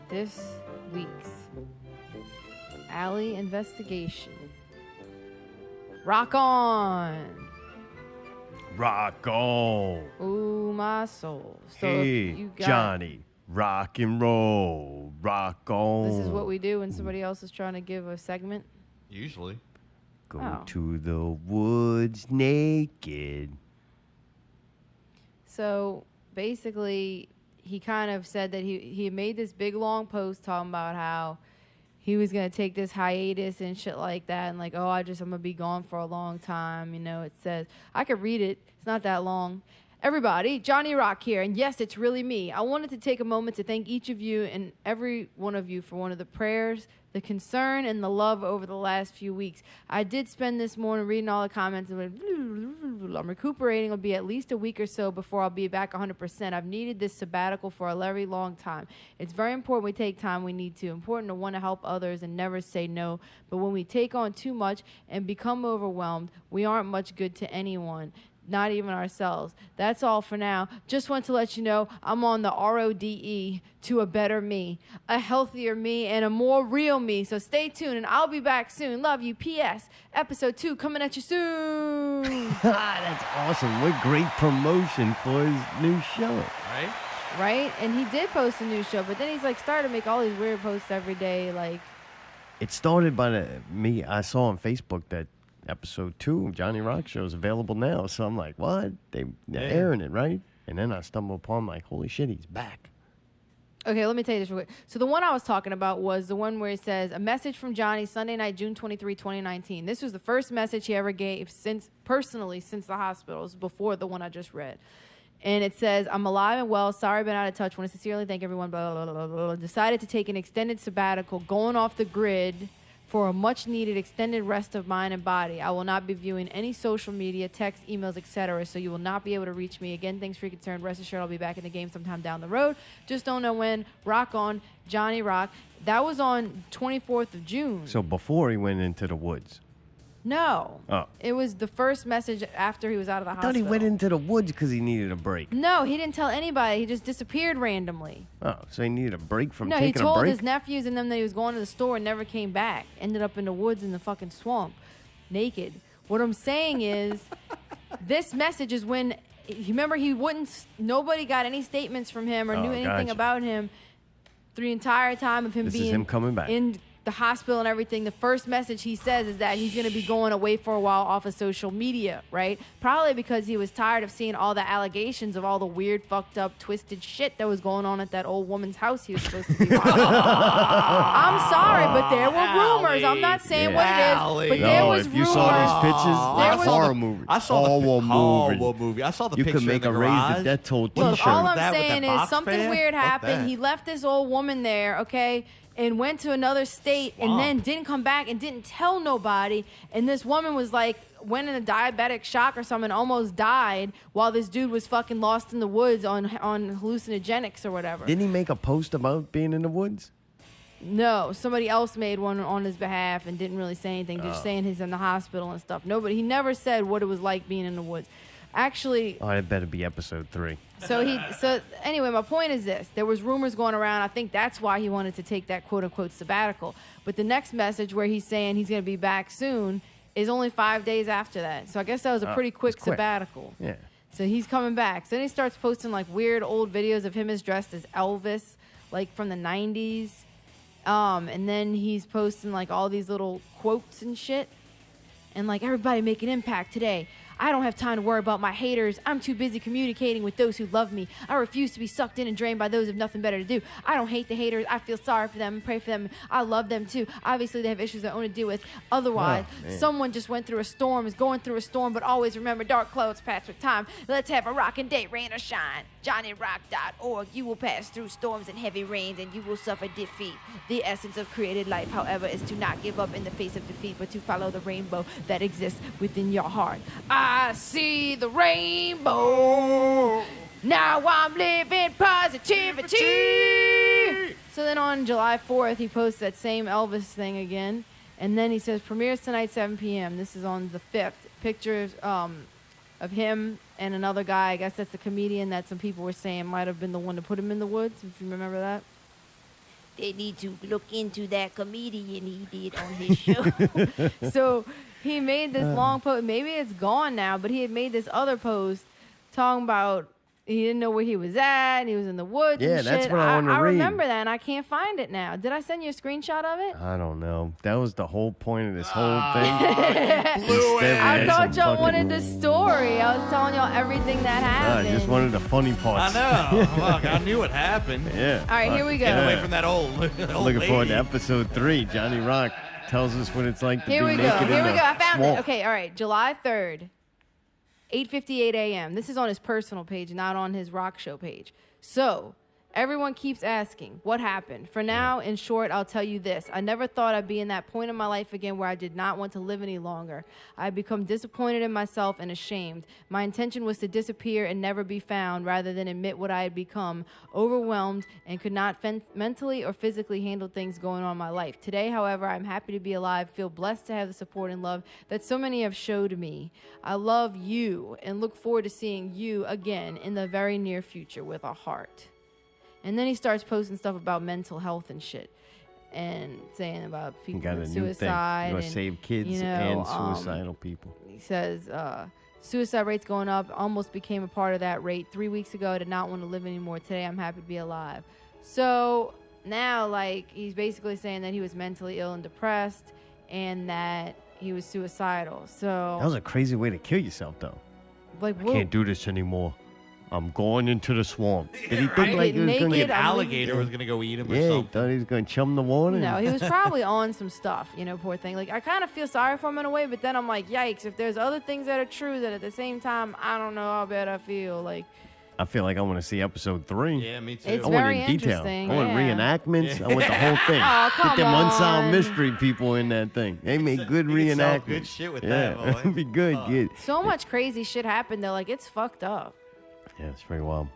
This week's Alley Investigation. Rock on! Rock on. Ooh, my soul. So Hey, if you got, Johnny. Rock and roll. Rock on. This is what we do when somebody else is trying to give a segment. Usually. Go Oh. to the woods naked. So basically, he kind of said that he made this big long post talking about how he was going to take this hiatus and shit like that. And like, oh, I'm going to be gone for a long time. You know, it says, I could read it. It's not that long. Everybody, Johnny Rock here. And yes, it's really me. I wanted to take a moment to thank each of you and every one of you for one of the prayers, the concern, and the love over the last few weeks. I did spend this morning reading all the comments and went, I'm recuperating. It'll be at least a week or so before I'll be back 100%. I've needed this sabbatical for a very long time. It's very important we take time we need to. Important to want to help others and never say no. But when we take on too much and become overwhelmed, we aren't much good to anyone. not even ourselves. That's all for now. Just want to let you know I'm on the RODE to a better me, a healthier me, and a more real me. So stay tuned, and I'll be back soon. Love you. P.S. Episode 2 coming at you soon. That's awesome. What great promotion for his new show. Right? Right? And he did post a new show, but then he's like started to make all these weird posts every day. Like, it started by I saw on Facebook that episode 2 of Johnny Rock Show is available now. So I'm like, what? They're airing it, right? And then I stumble upon like, holy shit, he's back. okay, let me tell you this real quick. So the one I was talking about was the one where it says, a message from Johnny, Sunday night, June 23, 2019. This was the first message he ever gave personally since the hospitals, before the one I just read. And it says, I'm alive and well. Sorry I've been out of touch. Want to sincerely thank everyone. Blah, blah, blah, blah, blah. Decided to take an extended sabbatical, going off the grid for a much-needed extended rest of mind and body. I will not be viewing any social media, text, emails, etc., so you will not be able to reach me. Again, thanks for your concern. Rest assured I'll be back in the game sometime down the road. Just don't know when. Rock on, Johnny Rock. That was on 24th of June. So before he went into the woods. No. Oh. It was the first message after he was out of the I hospital. thought he went into the woods because he needed a break. No, he didn't tell anybody. He just disappeared randomly. Oh, so he needed a break from No, he taking a told break? his nephews and them that he was going to the store and never came back. Ended up in the woods in the fucking swamp, naked. What I'm saying is, this message is when, remember, nobody got any statements from him or knew anything about him the entire time of him This being is him coming back. in the hospital and everything. The first message he says is that he's going to be going away for a while off of social media, right? Probably because he was tired of seeing all the allegations of all the weird, fucked up, twisted shit that was going on at that old woman's house he was supposed to be watching. I'm sorry, but there were rumors. I'm not saying what it is, but there was if rumors. you saw these pictures, it's a horror movie. I saw horror movie. I saw the you picture could make in the a Raise garage. the Death Toll Look, t-shirt. all I'm That with saying that is box something fan? weird Fuck happened. that. He left this old woman there, okay, and went to another state and Swamp. then didn't come back and didn't tell nobody. And this woman was like, went in a diabetic shock or something, almost died while this dude was fucking lost in the woods on hallucinogenics or whatever. Didn't he make a post about being in the woods? No, somebody else made one on his behalf and didn't really say anything, just saying he's in the hospital and stuff. He never said what it was like being in the woods. Actually, Oh, it better be episode 3. So anyway, my point is this. There was rumors going around. I think that's why he wanted to take that quote-unquote sabbatical. But the next message where he's saying he's going to be back soon is only 5 days after that. So I guess that was a pretty quick sabbatical. Yeah. So he's coming back. So then he starts posting like weird old videos of him as dressed as Elvis, like from the 90s. And then he's posting like all these little quotes and shit. And like, everybody make an impact today. I don't have time to worry about my haters. I'm too busy communicating with those who love me. I refuse to be sucked in and drained by those who have nothing better to do. I don't hate the haters. I feel sorry for them and pray for them. I love them too. Obviously, they have issues they own to deal with. Otherwise, someone just went through a storm, is going through a storm, but always remember dark clouds pass with time. Let's have a rockin' day, rain or shine. JohnnyRock.org. You will pass through storms and heavy rains, and you will suffer defeat. The essence of created life, however, is to not give up in the face of defeat, but to follow the rainbow that exists within your heart. I see the rainbow. Now I'm living positivity. So then on July 4th, he posts that same Elvis thing again. And then he says, premieres tonight, 7 p.m. This is on the 5th. Pictures of him and another guy. I guess that's a comedian that some people were saying might have been the one to put him in the woods, if you remember that. They need to look into that comedian he did on his show. So he made this long post. Maybe it's gone now, but he had made this other post talking about he didn't know where he was at, and he was in the woods Yeah, and shit. that's what I wanted to I read. remember that, and I can't find it now. Did I send you a screenshot of it? I don't know. That was the whole point of this whole thing. I thought y'all wanted the story. I was telling y'all everything that happened. I just wanted the funny parts. I know. Look, I knew it happened. Yeah. All right, here we go. Get away from that old Looking forward to episode 3. Johnny Rock tells us what it's like to Here be we go. naked Here in we the go. I found swamp. it. Okay, all right. July 3rd, 8:58 a.m. This is on his personal page, not on his rock show page. So, Everyone keeps asking, what happened? For now, in short, I'll tell you this. I never thought I'd be in that point in my life again where I did not want to live any longer. I had become disappointed in myself and ashamed. My intention was to disappear and never be found rather than admit what I had become, overwhelmed and could not mentally or physically handle things going on in my life. Today, however, I'm happy to be alive, feel blessed to have the support and love that so many have showed me. I love you and look forward to seeing you again in the very near future with a heart. And then he starts posting stuff about mental health and shit, and saying about people with suicide. You want to save kids and suicidal people. He says suicide rates going up. Almost became a part of that rate. 3 weeks ago, I did not want to live anymore. Today, I'm happy to be alive. So now, like, he's basically saying that he was mentally ill and depressed, and that he was suicidal. So that was a crazy way to kill yourself, though. Like, I can't do this anymore. I'm going into the swamp. Did he think right? like he was going to An alligator was going to go eat him or Yeah, something? he thought he was going to chum the water. No, he was probably on some stuff, you know, poor thing. Like, I kind of feel sorry for him in a way, but then I'm like, yikes, if there's other things that are true, that at the same time, I don't know how bad I feel. Like, I feel like I want to see episode 3. Yeah, me too. It's I want very it in detail. interesting, I want reenactments. Yeah. I want the whole thing. Oh, Get come them unsolved on. mystery people in that thing. They make good You can sell reenactments. good shit with yeah, that, boy. it'd be good. Good. so much crazy shit happened, though. Like, it's fucked up. Yeah, it's very wild.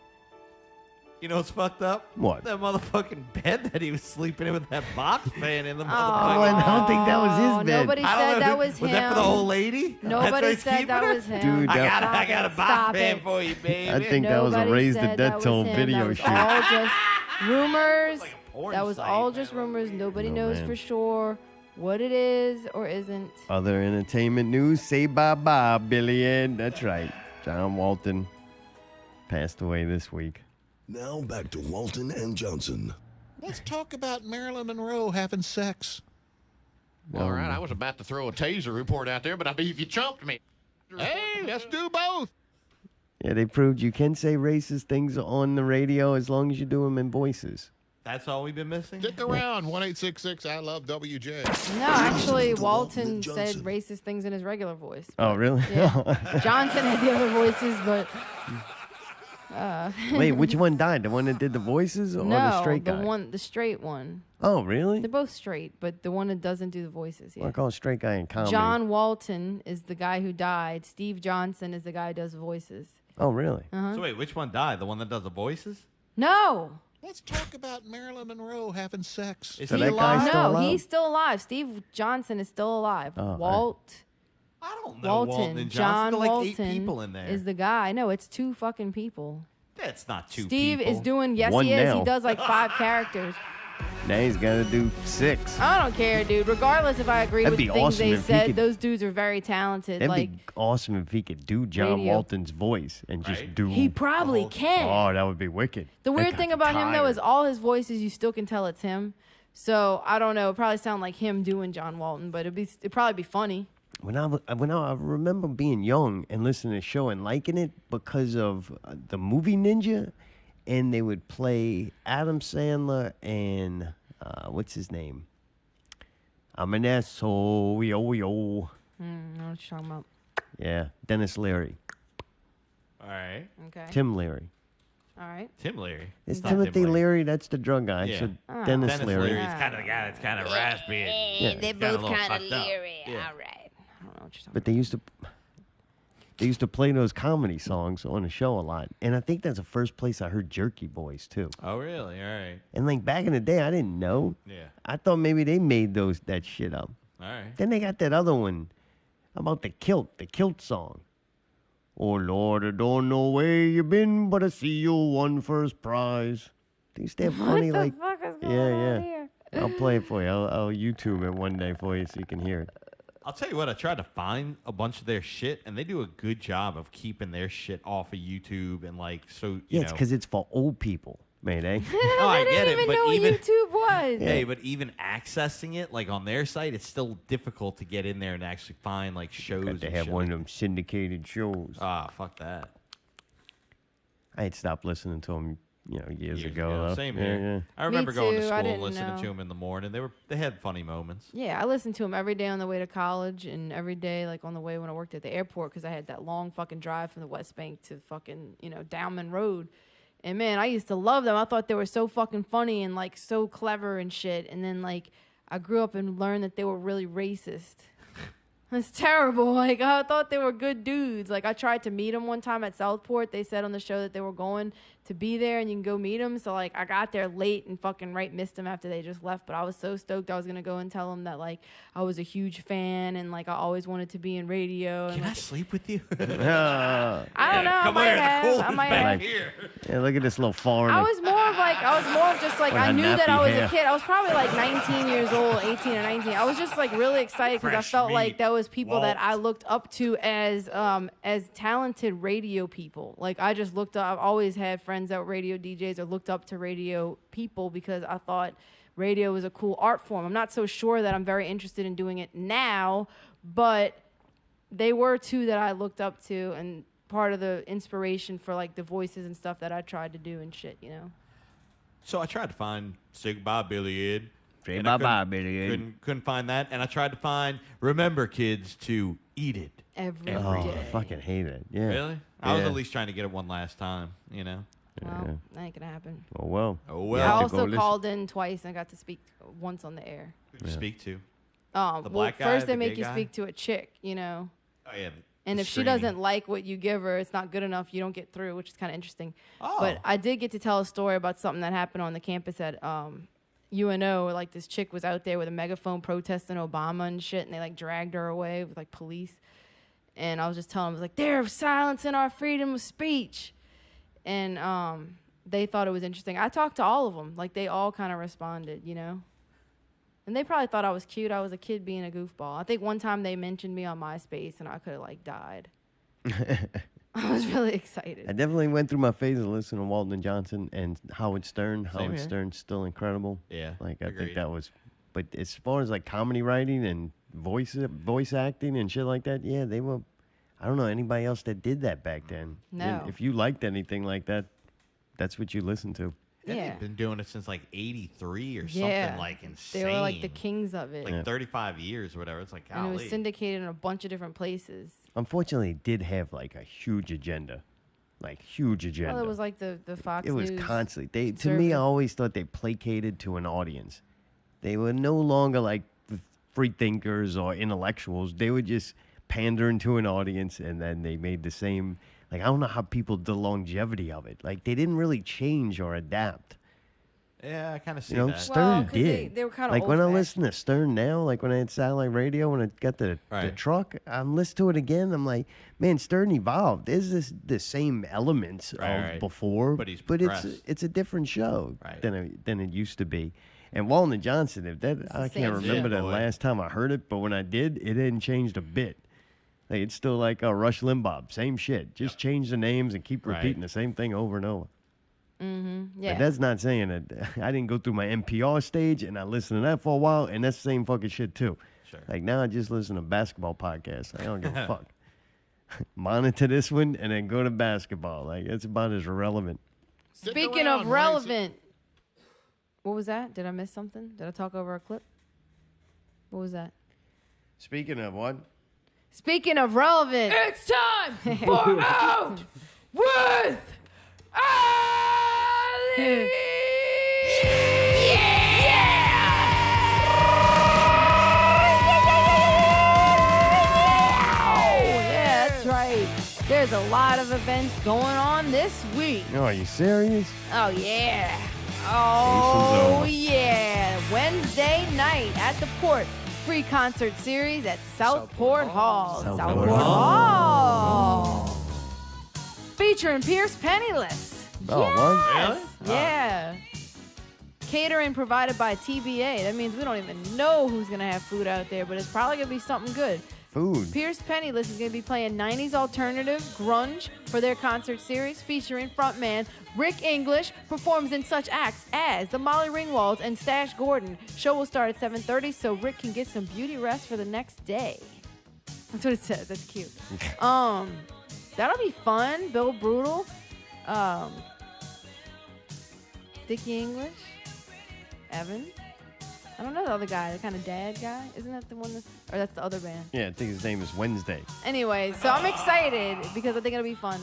You know what's fucked up? What? That motherfucking bed that he was sleeping in with that box fan in the Oh, motherfucking. I don't think that was his bed. Nobody I don't said know. that was him. Was that for the old lady? Nobody That's why he's said keeping that her? was him. Dude, I got a box Stop fan it. for you, baby. I think that was a Nobody raise the said death that was toll him. video that was shoot. all just rumors. Like a porn That was site, all man. just rumors. Nobody Oh, knows man. for sure what it is or isn't. Other entertainment news, say bye-bye, Billy Ed. That's right. John Walton passed away this week. Now back to Walton and Johnson. Let's talk about Marilyn Monroe having sex. All right, I was about to throw a taser report out there, but I believe you chumped me. Hey, let's do both. Yeah, they proved you can say racist things on the radio as long as you do them in voices. That's all we've been missing? Stick around, 1-866 I love WJ. No, actually, Walton said racist things in his regular voice. Oh, really? Yeah. Johnson had the other voices, but... Wait, which one died? The one that did the voices or the straight guy? The straight one. Oh, really? They're both straight, but the one that doesn't do the voices. Yeah. Well, I call straight guy in comedy. John Walton is the guy who died. Steve Johnson is the guy who does voices. Oh, really? Uh-huh. So wait, which one died? The one that does the voices? No. Let's talk about Marilyn Monroe having sex. Is So he that alive? guy's still No, alive? he's still alive. Steve Johnson is still alive. Oh, Walt. I don't know Walton and John Johnson. There are like Walton 8 people in there. is the guy. No, it's 2 fucking people. That's not 2 Steve people. is doing, yes, One he is. now. He does like 5 characters. Now he's got to do 6. I don't care, dude. Regardless if I agree That'd with be the things awesome they if he said, could- those dudes are very talented. That'd like be awesome if he could do John radio. Walton's voice and just do. he probably can. Oh, that would be wicked. The That weird guy'd thing be about him though tired. is all his voices you still can tell it's him. So I don't know. It probably sound like him doing John Walton, but it'd probably be funny. When I remember being young and listening to the show and liking it because of the movie Ninja, and they would play Adam Sandler and what's his name? I'm an asshole, yo yo. I don't know what you're talking about. Yeah, Dennis Leary, All right. Okay. Tim Leary. All right. Tim Leary. It's not Tim Timothy Leary. That's the drug guy. Yeah. So Oh. Dennis Dennis Leary. Leary's kind of the guy that's kind of raspy. And Yeah. They're kinda a both little kind of fucked up. leery. Yeah. All right. I don't know what you're talking But they used to play those comedy songs on the show a lot, and I think that's the first place I heard Jerky Boys too. Oh, really? All right. And like back in the day, I didn't know. Yeah. I thought maybe they made that shit up. All right. Then they got that other one about the kilt song. Oh Lord, I don't know where you been, but I see you won first prize. They used to have funny What the like fuck is going yeah. on here? I'll play it for you. I'll YouTube it one day for you so you can hear it. I'll tell you what, I tried to find a bunch of their shit, and they do a good job of keeping their shit off of YouTube and like so. Yeah, You it's know. because it's for old people, man. Eh? Oh, I They get didn't it, even but know what even YouTube was. hey, but even accessing it like on their site, it's still difficult to get in there and actually find like shows. Got to and have shit one like of them syndicated shows. Ah, fuck that. I had stopped listening to them, years ago. Though. Same Yeah, here. yeah. I remember going to too. I school and didn't listening know. to them in the morning. They had funny moments. Yeah, I listened to him every day on the way to college and every day like on the way when I worked at the airport because I had that long fucking drive from the West Bank to fucking, Downman Road. And man, I used to love them. I thought they were so fucking funny and like so clever and shit. And then like I grew up and learned that they were really racist. It's terrible. Like, I thought they were good dudes. Like, I tried to meet them one time at Southport. They said on the show that they were going to be there and you can go meet them. So, like, I got there late and fucking missed them after they just left. But I was so stoked I was going to go and tell them that, like, I was a huge fan and, like, I always wanted to be in radio. And, Can I like, sleep with you? I don't know. Come here, I might have. Yeah, look at this little foreigner. I was more of just like, With I her knew that nappy I was hair. a kid. I was probably like 19 years old, 18 or 19. I was just like really excited because I Fresh felt like meat. that was people that I Walt. looked up to as talented radio people. Like I just looked up, I've always had friends that were radio DJs or looked up to radio people because I thought radio was a cool art form. I'm not so sure that I'm very interested in doing it now, but they were two that I looked up to and part of the inspiration for like the voices and stuff that I tried to do and shit, you know. So I tried to find Say Goodbye, Billy Ed. Say and I bye-bye, couldn't- Billy Ed. Couldn't find that. And I tried to find Remember Kids to Eat It. Every Oh, day. I fucking hate it. Yeah. Really? I was Yeah. at least trying to get it one last time, you know? Well, that ain't gonna happen. Oh, well. Oh, You well. I have to also go listen. called in twice and I got to speak once on the air. Who'd you speak to? The Well, black guy, first they the make gay you guy? speak to a chick, you know. Oh, yeah. And the if she screening. doesn't like what you give her, it's not good enough. You don't get through, which is kind of interesting. Oh. But I did get to tell a story about something that happened on the campus at UNO. Where, like this chick was out there with a megaphone protesting Obama and shit, and they like dragged her away with like police. And I was just telling them, I was like, they're silencing our freedom of speech. And they thought it was interesting. I talked to all of them. Like they all kind of responded, you know. And they probably thought I was cute. I was a kid being a goofball. I think one time they mentioned me on MySpace, and I could have like died. I was really excited. I definitely went through my phase of listening to Walton Johnson and Howard Stern. Howard here. Stern's still incredible. Yeah, Like I agreed. think that was, but as far as like comedy writing and voice acting and shit like that, yeah, they were. I don't know anybody else that did that back then. No. And if you liked anything like that, that's what you listened to. And Yeah. they've been doing it since like 83 or Yeah. something like insane. They were like the kings of it. Like 35 years or whatever. It's like, And it was golly. syndicated in a bunch of different places. Unfortunately, it did have like a huge agenda, like huge agenda. Well, it was like the Fox It was News constantly. To me, I conservative. always thought they placated to an audience. They were no longer like free thinkers or intellectuals. They were just pandering to an audience, and then they made the same. Like I don't know how people the longevity of it. Like they didn't really change or adapt. Yeah, I kind of see You know, that. Stern 'cause did. they were kinda like when I old-fashioned. listen to Stern now, like when I had satellite radio, when I got the Right. truck, I'm listening to it again. I'm like, man, Stern evolved. There's the same elements of right. before, But he's it's progressed. it's a different show Right. than it used to be. And Walton Johnson, if that I same can't remember shit. the Boy. last time I heard it, but when I did, it hadn't changed a bit. Like it's still like Rush Limbaugh, same shit. Just change the names and keep Right. repeating the same thing over and over. Yeah. But that's not saying that I didn't go through my NPR stage and I listened to that for a while, and that's the same fucking shit too. Sure. Like now I just listen to basketball podcasts. I don't give a fuck. Monitor this one and then go to basketball. Like it's about as irrelevant. Speaking of relevant, what was that? Did I miss something? Did I talk over a clip? What was that? Speaking of what? Speaking of relevant, it's time for Out with Ali. Yeah, that's right. There's a lot of events going on this week. No, are you serious? Oh, yeah. Jason's Oh, over. yeah. Wednesday night at the Port. Free concert series at Southport Hall. Southport Hall. Featuring Pierce Penniless. Oh, what? Yes. Yeah. Catering provided by TBA. That means we don't even know who's going to have food out there, but it's probably going to be something good. Food. Pierce Penniless is going to be playing 90s alternative grunge for their concert series featuring frontman Rick English, performs in such acts as the Molly Ringwalds and Stash Gordon. Show will start at 7:30 so Rick can get some beauty rest for the next day. That's what it says. That's cute. That'll be fun. Bill Brutal, Dickie English, Evan. I don't know the other guy, the kind of dad guy. Isn't that the one or that's the other band? Yeah, I think his name is Wednesday. Anyway, so I'm excited because I think it'll be fun.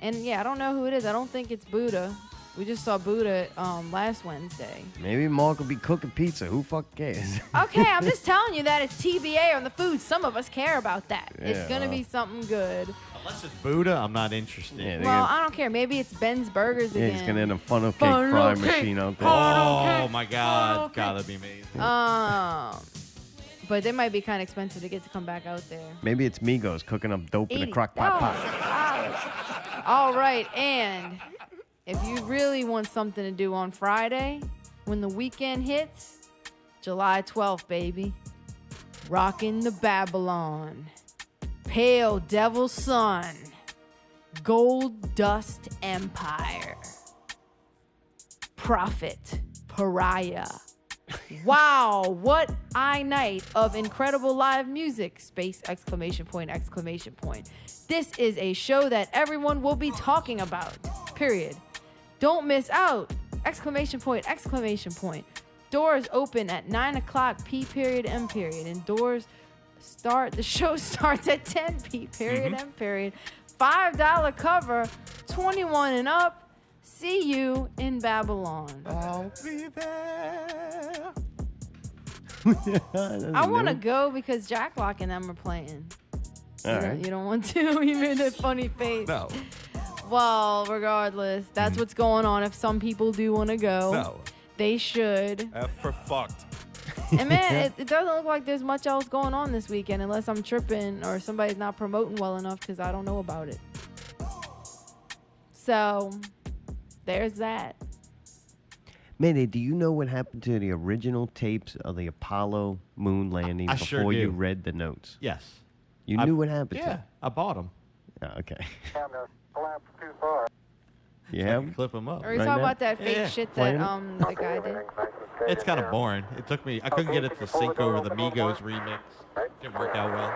And yeah, I don't know who it is. I don't think it's Buddha. We just saw Buddha last Wednesday. Maybe Mark will be cooking pizza. Who fuck cares? Okay, I'm just telling you that it's TBA on the food. Some of us care about that. Yeah, it's going to be something good. Unless it's Buddha, I'm not interested. Yeah, Well, I don't care. Maybe it's Ben's Burgers yeah, again. he's gonna end a funnel cake Funnel fry cake. machine out there. Oh my God. God, that'd be amazing. But they might be kind of expensive to get to come back out there. Maybe it's Migos cooking up dope in a crock pot pot. All right, and if you really want something to do on Friday, when the weekend hits, July 12th, baby. Rockin' the Babylon. Pale Devil Sun. Gold Dust Empire. Prophet. Pariah. Wow, what a night of incredible live music. Space, exclamation point, exclamation point. This is a show that everyone will be talking about. Period. Don't miss out. Exclamation point, exclamation point. Doors open at 9 o'clock, P period, M period. And doors start, the show starts at 10 P period, M period. $5 cover, 21 and up. See you in Babylon. I'll be there. I want to go because Jack Lock and them are playing. All right. You don't want to? You made that funny face. No. Well, regardless, that's what's going on. If some people do want to go, No. they should. F for fucked. And man, it doesn't look like there's much else going on this weekend unless I'm tripping or somebody's not promoting well enough because I don't know about it. So, there's that. Mayday, do you know what happened to the original tapes of the Apollo moon landing I before sure you do. read the notes? Yes. You knew what happened to Yeah, it? I bought them. Oh, okay. I Yeah. can clip them up. Or you Right talking now? about that fake Yeah. shit Playing that it? the guy did? It's kind of boring. It took me. I couldn't get it to sync over the Migos remix. Didn't work out well.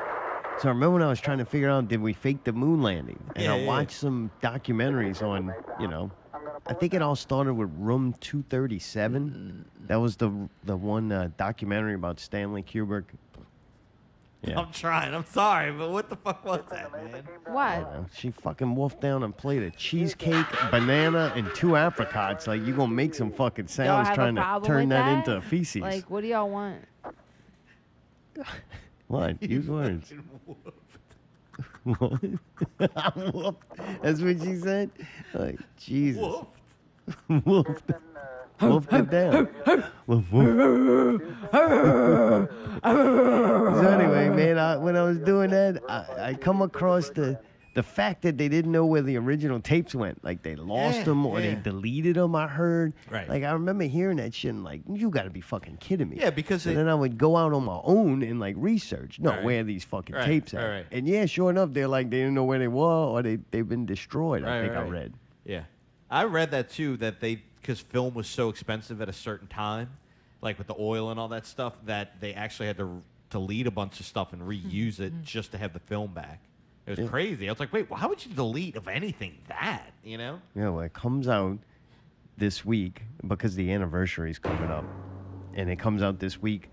So I remember when I was trying to figure out, did we fake the moon landing? And Yeah, I yeah. watched some documentaries on, I think it all started with Room 237. That was the one documentary about Stanley Kubrick. Yeah. I'm trying. I'm sorry, but what the fuck was that, man? What? She fucking wolfed down and played a cheesecake, banana, and 2 apricots. Like, you gonna make some fucking Y'all sounds have trying a to problem turn with that into feces. Like, what do y'all want? What? Use words. What? I'm whooped. That's what she said? Like, Jesus. Wolfed. Wolfed it down. Woof, woof. So anyway, man, when I was doing that, I come across the fact that they didn't know where the original tapes went. Like, they lost them or they deleted them, I heard. Right. Like, I remember hearing that shit and like, you got to be fucking kidding me. Yeah, because and then I would go out on my own and like research. No, Right. where are these fucking Right, tapes at? right. And yeah, sure enough, they're like, they didn't know where they were or they've been destroyed, I Right, think I right. read. Yeah, I read that too. That because film was so expensive at a certain time, like with the oil and all that stuff, that they actually had to delete a bunch of stuff and reuse it just to have the film back. It was crazy. I was like, wait, why would you delete of anything that? You know? Yeah, well, it comes out this week because the anniversary is coming up. And it comes out this week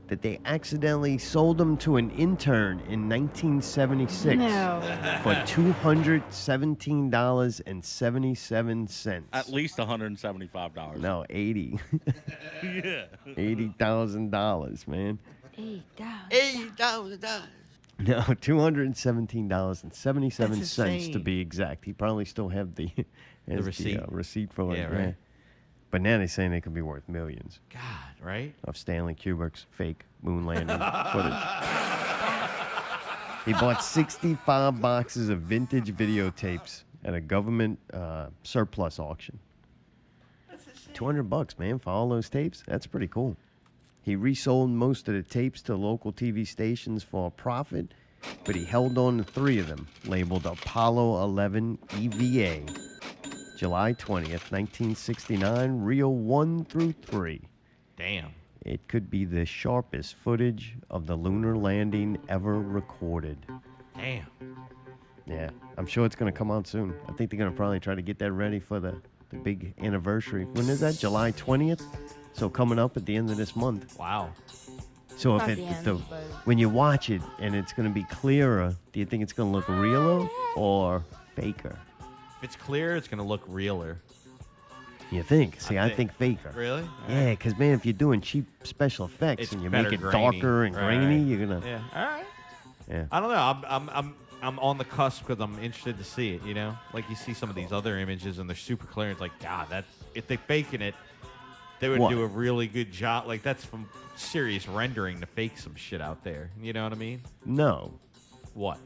that they accidentally sold them to an intern in 1976 No. for $217.77. At least $175. No, 80. Yeah. $80,000, man. $8,000. No, $217.77 to insane. be exact. He probably still have the receipt. receipt for it. Yeah, right. But now they're saying they could be worth millions God, right? of Stanley Kubrick's fake moon landing footage. He bought 65 boxes of vintage videotapes at a government surplus auction. $200, man, for all those tapes. That's pretty cool. He resold most of the tapes to local TV stations for a profit, but he held on to 3 of them, labeled Apollo 11 EVA, July 20th, 1969, reel 1 through 3. Damn. It could be the sharpest footage of the lunar landing ever recorded. Damn. Yeah, I'm sure it's going to come out soon. I think they're going to probably try to get that ready for the big anniversary. When is that? July 20th? So coming up at the end of this month. Wow. So Not if the it, end, but- when you watch it and it's going to be clearer, do you think it's going to look realer or faker? it's clear, it's gonna look realer. You think? See, I think faker. Really? All Yeah, because man, if you're doing cheap special effects It's and you better make it grainy. darker and Right, grainy, right. you're gonna. Yeah. All right. Yeah. I don't know. I'm on the cusp because I'm interested to see it. You know, like you see some of these other images and they're super clear. It's like, God, that's if they're faking it, they would What? do a really good job. Like that's from serious rendering to fake some shit out there. You know what I mean? No. What?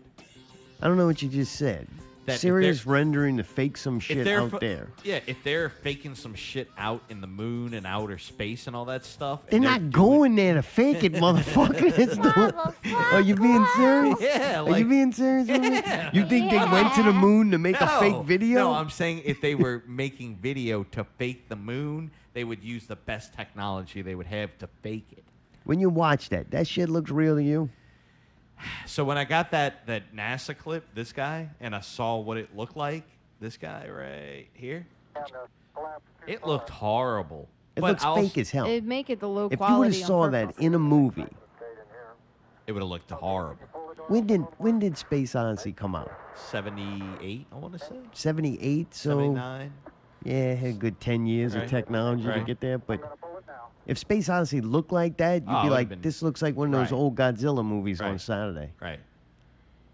I don't know what you just said. That if Serious they're- rendering to fake some If shit they're out fa- there. Yeah, if they're faking some shit out in the moon and outer space and all that stuff. They're and not going there to fake it, motherfucker. It's not- Are you being serious? Yeah, Are you being serious? with me? Yeah. You think they went to the moon to make a fake video? No, I'm saying if they were making video to fake the moon, they would use the best technology they would have to fake it. When you watch that shit looks real to you? So when I got that NASA clip, this guy, and I saw what it looked like, this guy right here, it looked horrible. It But looks I also- fake as hell. It'd make it the low If you would quality. have saw on that purpose. in a movie, It would have looked horrible. when did Space Odyssey come out? 78, I want to say. 78, so 79. yeah, it had a good 10 years Right. of technology to Right. get there. But if Space Odyssey looked like that, you'd Oh, it be would've like, been- this looks like one of those Right. old Godzilla movies on Right. Saturday. Right.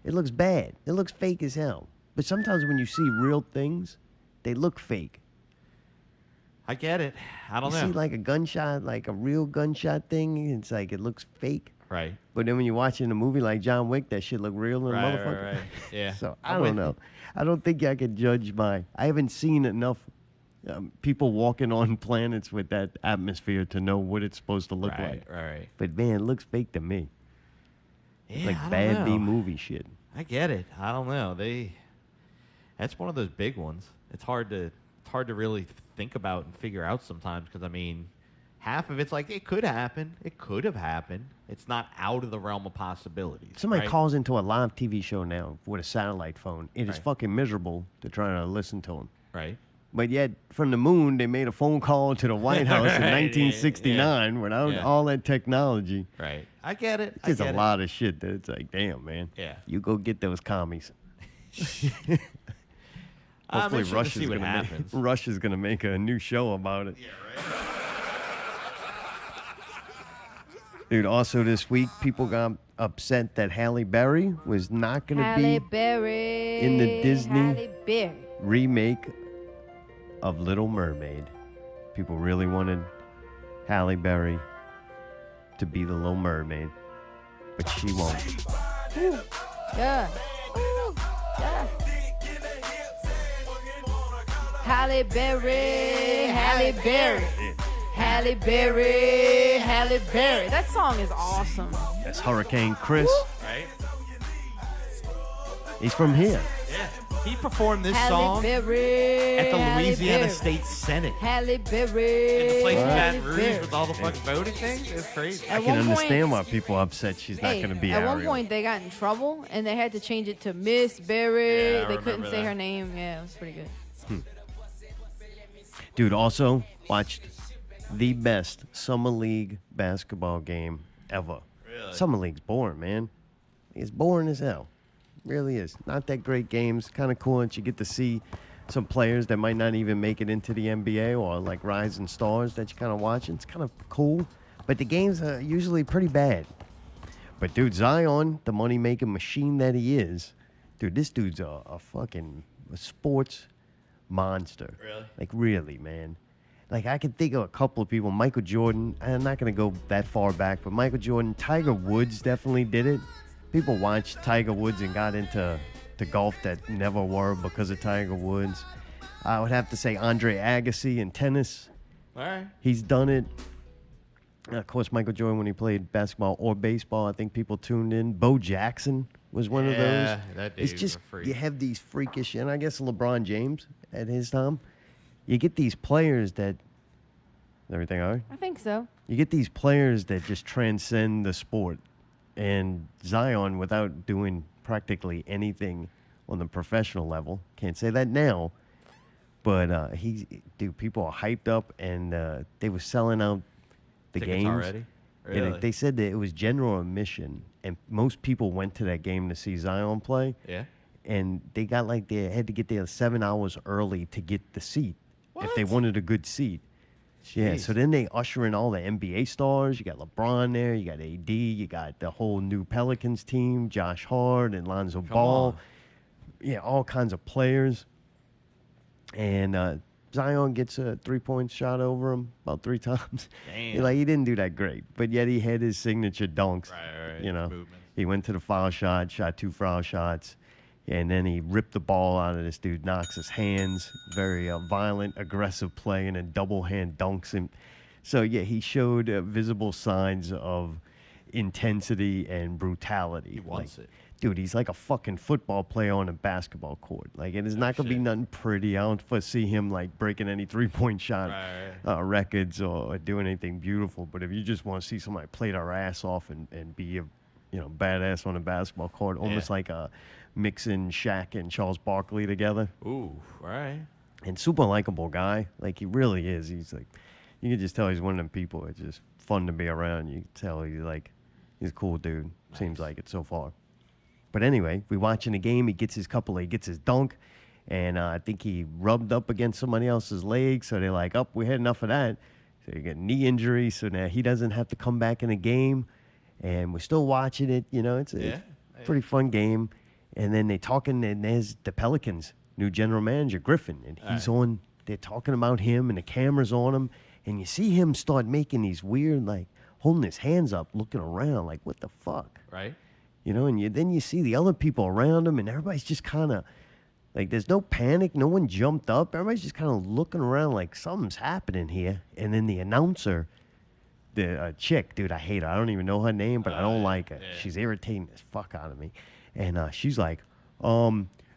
It looks bad. It looks fake as hell. But sometimes when you see real things, they look fake. I get it. I don't you know. see like a gunshot, like a real gunshot thing, it's like it looks fake. Right. But then when you're watching a movie like John Wick, that shit look real in the Right, motherfucker. right, right. Yeah. So I'm I with don't you. know. I don't think I could judge I haven't seen enough people walking on planets with that atmosphere to know what it's supposed to look Right, like. right. But man, it looks fake to me. It's Yeah, like I don't bad B know. movie shit. I get it. I don't know. That's one of those big ones. It's hard to really think about and figure out sometimes because I mean, half of it's like it could happen. It could have happened. It's not out of the realm of possibilities. Somebody right? calls into a live TV show now with a satellite phone. It is Right. fucking miserable to try to listen to them. Right. But yet, from the moon, they made a phone call to the White House in Right, 1969 without Yeah. all that technology. Right. I get it. There's I a get lot of shit that it's like, damn, man. Yeah. You go get those commies. I'm Hopefully, interested to Russia's see what gonna happens. Russia's gonna make a new show about it. Dude, also this week, people got upset that Halle Berry was not going to Halle be Berry. in the Disney Halle Berry. remake of Little Mermaid. People really wanted Halle Berry to be the Little Mermaid, but she won't. Ooh, yeah. Ooh, yeah. Halle Berry, Halle Berry, Halle Berry, Halle Berry. That song is awesome. That's Hurricane Chris. Right. He's from here. Yeah. He performed this Halle song Berry, at the Halle Louisiana Berry. State Senate. Halle Berry. In the place in Halle Baton Rouge Berry. with all the fucking voting things. It's crazy. I At can one understand point- why people are upset she's not Hey, going to be at Ariel. one point they got in trouble and they had to change it to Miss Berry. Yeah, I they couldn't remember say that. her name. Yeah, it was pretty good. Dude, also watched the best Summer League basketball game ever. Really? Summer League's boring, man. It's boring as hell. Really is. Not that great games. Kind of cool that you get to see some players that might not even make it into the NBA or like rising stars that you're kind of watching. It's kind of cool. But the games are usually pretty bad. But dude, Zion, the money-making machine that he is, dude, this dude's a fucking sports monster. Really? Like, really, man. Like, I can think of a couple of people. Michael Jordan. I'm not going to go that far back, but Michael Jordan. Tiger Woods definitely did it. People watched Tiger Woods and got into golf that never were because of Tiger Woods. I would have to say Andre Agassi in tennis. All right. He's done it. And of course, Michael Jordan, when he played basketball or baseball, I think people tuned in. Bo Jackson was one of those. Yeah, that It's dude's just, a freak. you have these freakish, and I guess LeBron James at his time. You get these players that, everything all right? I think so. You get these players that just transcend the sport. And Zion, without doing practically anything on the professional level, can't say that now, but dude, people are hyped up, and they were selling out the Tickets games already? Yeah, Really? they said that it was general admission, and most people went to that game to see Zion play. Yeah. and they got like they had to get there 7 hours early to get the seat if they wanted a good seat. Yeah, so then they usher in all the NBA stars. You got LeBron there, you got AD, you got the whole new Pelicans team, Josh Hart and Lonzo Ball. on. Yeah, all kinds of players. And Zion gets a 3-point shot over him about 3 times. Damn. Like, he didn't do that great, but yet he had his signature dunks. Right, You know, movements. he went to the foul shot, shot 2 foul shots, and then he ripped the ball out of this dude, knocks his hands. Very violent, aggressive play, and then double hand dunks him. So, yeah, he showed visible signs of intensity and brutality. He wants it. Dude, he's like a fucking football player on a basketball court. Like, it is not going to be nothing pretty. I don't foresee him, like, breaking any 3-point shot records or doing anything beautiful. But if you just want to see somebody play their ass off and be a, badass on a basketball court, almost like a mixing Shaq and Charles Barkley together. Ooh, right. And super likable guy. Like, he really is. He's like, you can just tell he's one of them people. It's just fun to be around. You can tell he's a cool dude. Seems like it so far. But anyway, we watching the game. He gets his dunk, and I think he rubbed up against somebody else's leg. So they're like, "Oh, we had enough of that." So you get knee injury. So now he doesn't have to come back in the game, and we're still watching it. It's a pretty fun game. And then they talking, and there's the Pelicans' new general manager Griffin, and he's on. They're talking about him, and the camera's on him, and you see him start making these weird, like holding his hands up, looking around, like what the fuck, Right. And then you see the other people around him, and everybody's just kind of, like, there's no panic. No one jumped up. Everybody's just kind of looking around like something's happening here. And then the announcer, the chick, dude, I hate her. I don't even know her name, but I don't like her. Yeah. She's irritating as fuck out of me. And she's like,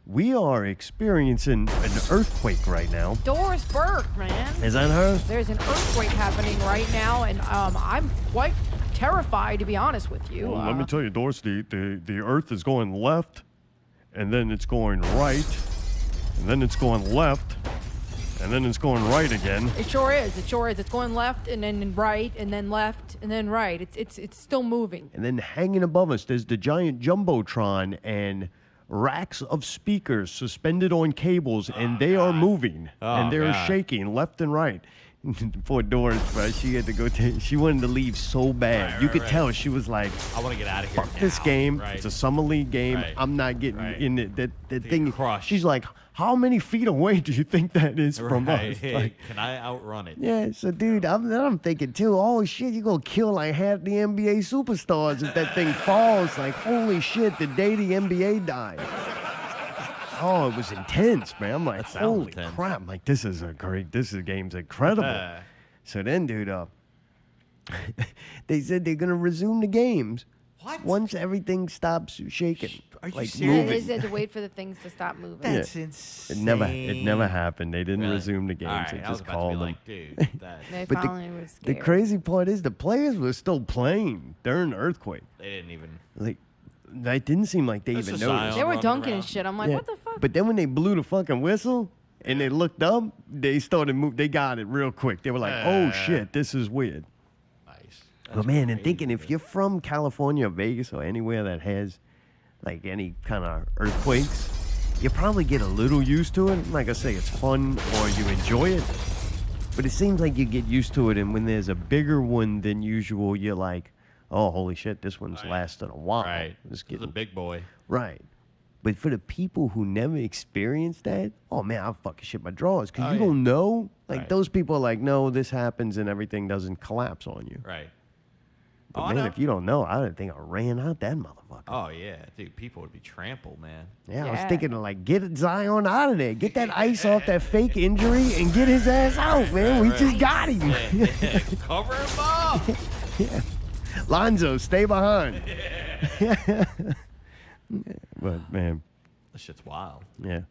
we are experiencing an earthquake right now. Doris Burke, man. Is that her? There's an earthquake happening right now, and I'm quite terrified, to be honest with you. Well, let me tell you, Doris, the earth is going left, and then it's going right, and then it's going left, and then it's going right again. It sure is. It sure is. It's going left and then right and then left and then right. It's still moving. And then hanging above us, there's the giant jumbotron and racks of speakers suspended on cables, and they are moving, and they're shaking left and right. Poor Doris, bro. She had to go. She wanted to leave so bad. You could tell she was like, I want to get out of here. Fuck this game. Right. It's a summer league game. Right. I'm not getting Right. in it. That thing. crushed. She's like, how many feet away do you think that is from us? Like, Can I outrun it? yeah, so dude, I'm thinking too, oh shit, you're gonna kill like half the NBA superstars if that thing falls. Like, holy shit, the day the NBA died. Oh, it was intense, man. I'm like, holy crap. I'm like, this game's incredible. So then, dude, they said they're gonna resume the games. What? Once everything stops shaking. Are you like serious? They said to wait for the things to stop moving. That's Yeah. insane. It never happened. They didn't Really? resume the games. All right, They I was just about to called be them. like, dude, that- They But finally were the scared. crazy part is the players were still playing during the earthquake. They didn't even. Like, that didn't seem like they That's even a noticed. Zion They were running dunking around. and shit. I'm like, Yeah. what the fuck? But then when they blew the fucking whistle and they looked up, they started move. They got it real quick. They were like, "Oh shit, this is weird." Nice. But man, and thinking if you're from California or Vegas or anywhere that has like any kind of earthquakes, you probably get a little used to it. Like I say, it's fun or you enjoy it. But it seems like you get used to it, and when there's a bigger one than usual, you're like, "Oh, holy shit, this one's lasting a while." Right. It's This is a big boy. Right. But for the people who never experienced that, oh man, I'll fucking shit my drawers. Because you don't know. Like, Right. those people are like, no, this happens and everything doesn't collapse on you. Right. But Oh, man, no. if you don't know, I didn't think I ran out that motherfucker. Oh yeah, dude. People would be trampled, man. Yeah, I was thinking of like, get Zion out of there. Get that ice off that fake injury and get his ass out, man. We just got him. Cover him up. Yeah. Lonzo, stay behind. But man, This shit's wild. yeah.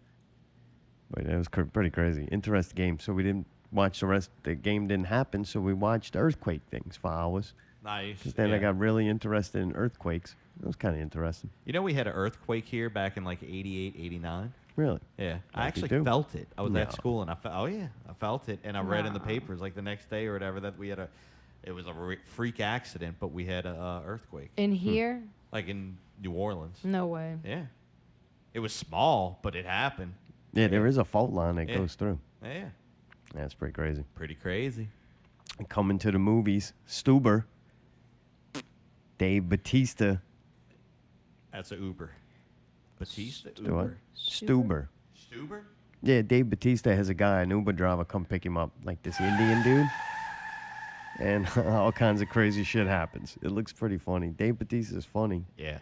But it was pretty crazy. Interesting game. So we didn't watch the rest. The game didn't happen, so we watched earthquake things for hours. Nice. 'Cause then I yeah. got really interested in earthquakes. It was kind of interesting. You know, we had an earthquake here back in like 88, 89. Really? Yeah, I Like you actually do? felt it. I was No. at school and I felt it, and I read in the No. papers like the next day or whatever that we had it was a freak accident, but we had a earthquake. In here? Like in New Orleans. No way. Yeah. It was small, but it happened. Yeah, there is a fault line that Yeah. goes through. Yeah. That's pretty crazy. Pretty crazy. And coming to the movies, Stuber. Dave Bautista. That's an Uber. Batista? Do what? Uber? Stuber. Stuber? Yeah, Dave Bautista has a guy, an Uber driver, come pick him up, like this Indian dude. And all kinds of crazy shit happens. It looks pretty funny. Dave Bautista's funny. Yeah.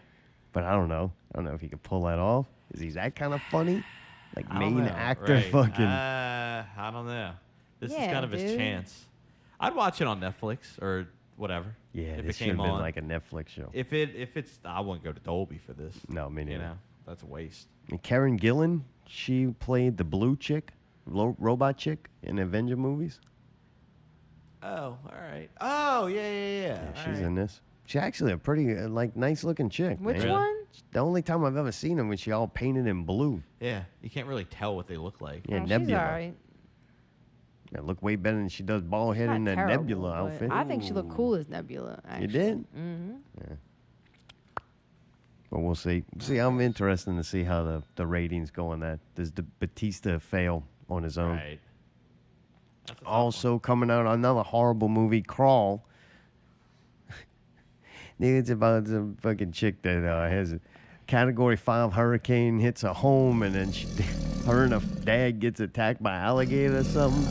But I don't know. I don't know if he can pull that off. Is he that kind of funny? Like I don't main know, actor right. fucking. I don't know. This is Yeah, kind of his dude. chance. I'd watch it on Netflix or whatever. Yeah, if this it should have came been on. like a Netflix show. If it's, I wouldn't go to Dolby for this. No, me neither. You know, that's a waste. And Karen Gillan, she played the blue chick, robot chick in Avenger movies. Oh, all right. Oh, yeah. She's in this. She's actually a pretty, nice looking chick. Which man. one? The only time I've ever seen her when she all painted in blue. Yeah, you can't really tell what they look like. Yeah, Oh, she's Nebula. all right. Yeah, look way better than she does bald head Not in that terrible, Nebula but outfit. I think she looked cool as Nebula. Actually. You did? Mm-hmm. Yeah. But we'll see. See, I'm interested to see how the ratings go on that. Does the Batista fail on his own? Right. Also coming out another horrible movie, Crawl. Dude, it's about some fucking chick that has a Category 5 hurricane hits a home, and then her and her dad gets attacked by alligator or something.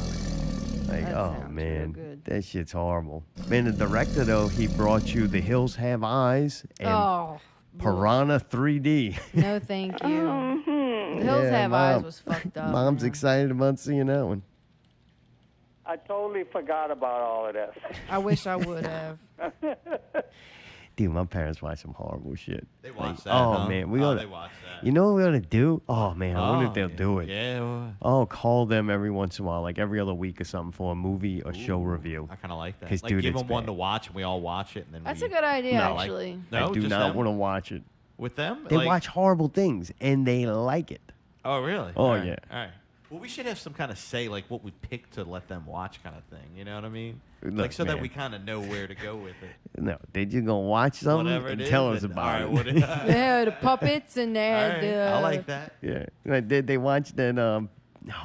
Like, That oh sounds real man, good. that shit's horrible. Man, the director though, he brought you The Hills Have Eyes and Oh, Piranha 3D. no, thank you. The Hills Yeah, Have Eyes Mom. was fucked up. Mom's man. excited about seeing that one. I totally forgot about all of this. I wish I would have. Dude, my parents watch some horrible shit. They watch that, Oh huh? man, we Oh, oughta. they watch that. You know what we ought to do? Oh man, I wonder if Oh, they'll yeah. do it. Yeah. Well, Oh, call them every once in a while, like every other week or something, for a movie or show review. I kind of like that. 'Cause, like, dude, give it's them one bad. to watch, and we all watch it, and then That's we, a good idea, No, actually. No, I do just not them? want to watch it. With them? They Like- watch horrible things and they like it. Oh, really? Oh, All right, yeah. All right. Well, we should have some kind of say, like what we pick to let them watch, kind of thing. You know what I mean? Look, like so that man. we kind of know where to go with it. No, they just gonna watch something Whatever and it tell is, us and- about all right, it. what They had the puppets and they All had right, I like that. Yeah, like, they watched that.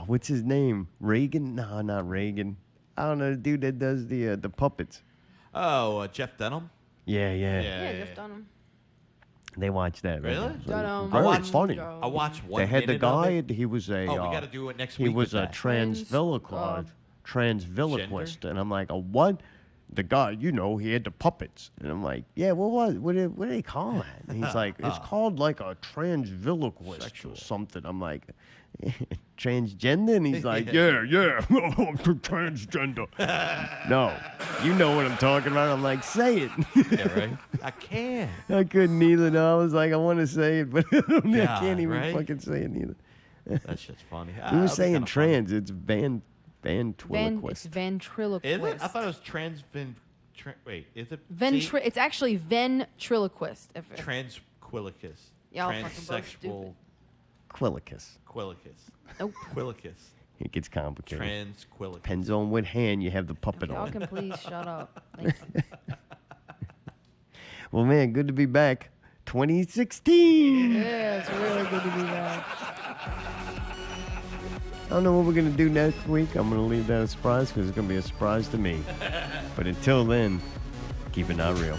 What's his name? Reagan? No, not Reagan. I don't know the dude that does the puppets. Oh, Jeff Dunham. Yeah. Yeah, just done them. They watched that. Really? Right? Dunham. Very I watched- funny. I watched one They had the minute of guy. it. He was a. Oh, we gotta do it next He week was with a that. transviloquist, and I'm like, a what? The guy, you know, he had the puppets, and I'm like, yeah, what do they call that? And he's like, it's called like a transviloquist or something. I'm like, transgender, and he's like, yeah, I'm transgender. No, you know what I'm talking about. I'm like, say it. Yeah, right. I can. I couldn't either. No, I was like, I want to say it, but I God, can't even right? fucking say it either. That shit's funny. We That'd were be saying kinda trans. It's It's ventriloquist. ventriloquist. Is it? I thought it was wait, is it? It's actually ventriloquist. If Transquilicus. Y'all fucking both Transsexual. Quilicus. Nope. Quilicus. It gets complicated. Transquilicus. Depends on what hand you have the puppet Y'all on. can please shut up. Thank you. Well, man, good to be back. 2016. Yeah, it's really good to be back. I don't know what we're going to do next week. I'm going to leave that a surprise because it's going to be a surprise to me. But until then, keep it not real.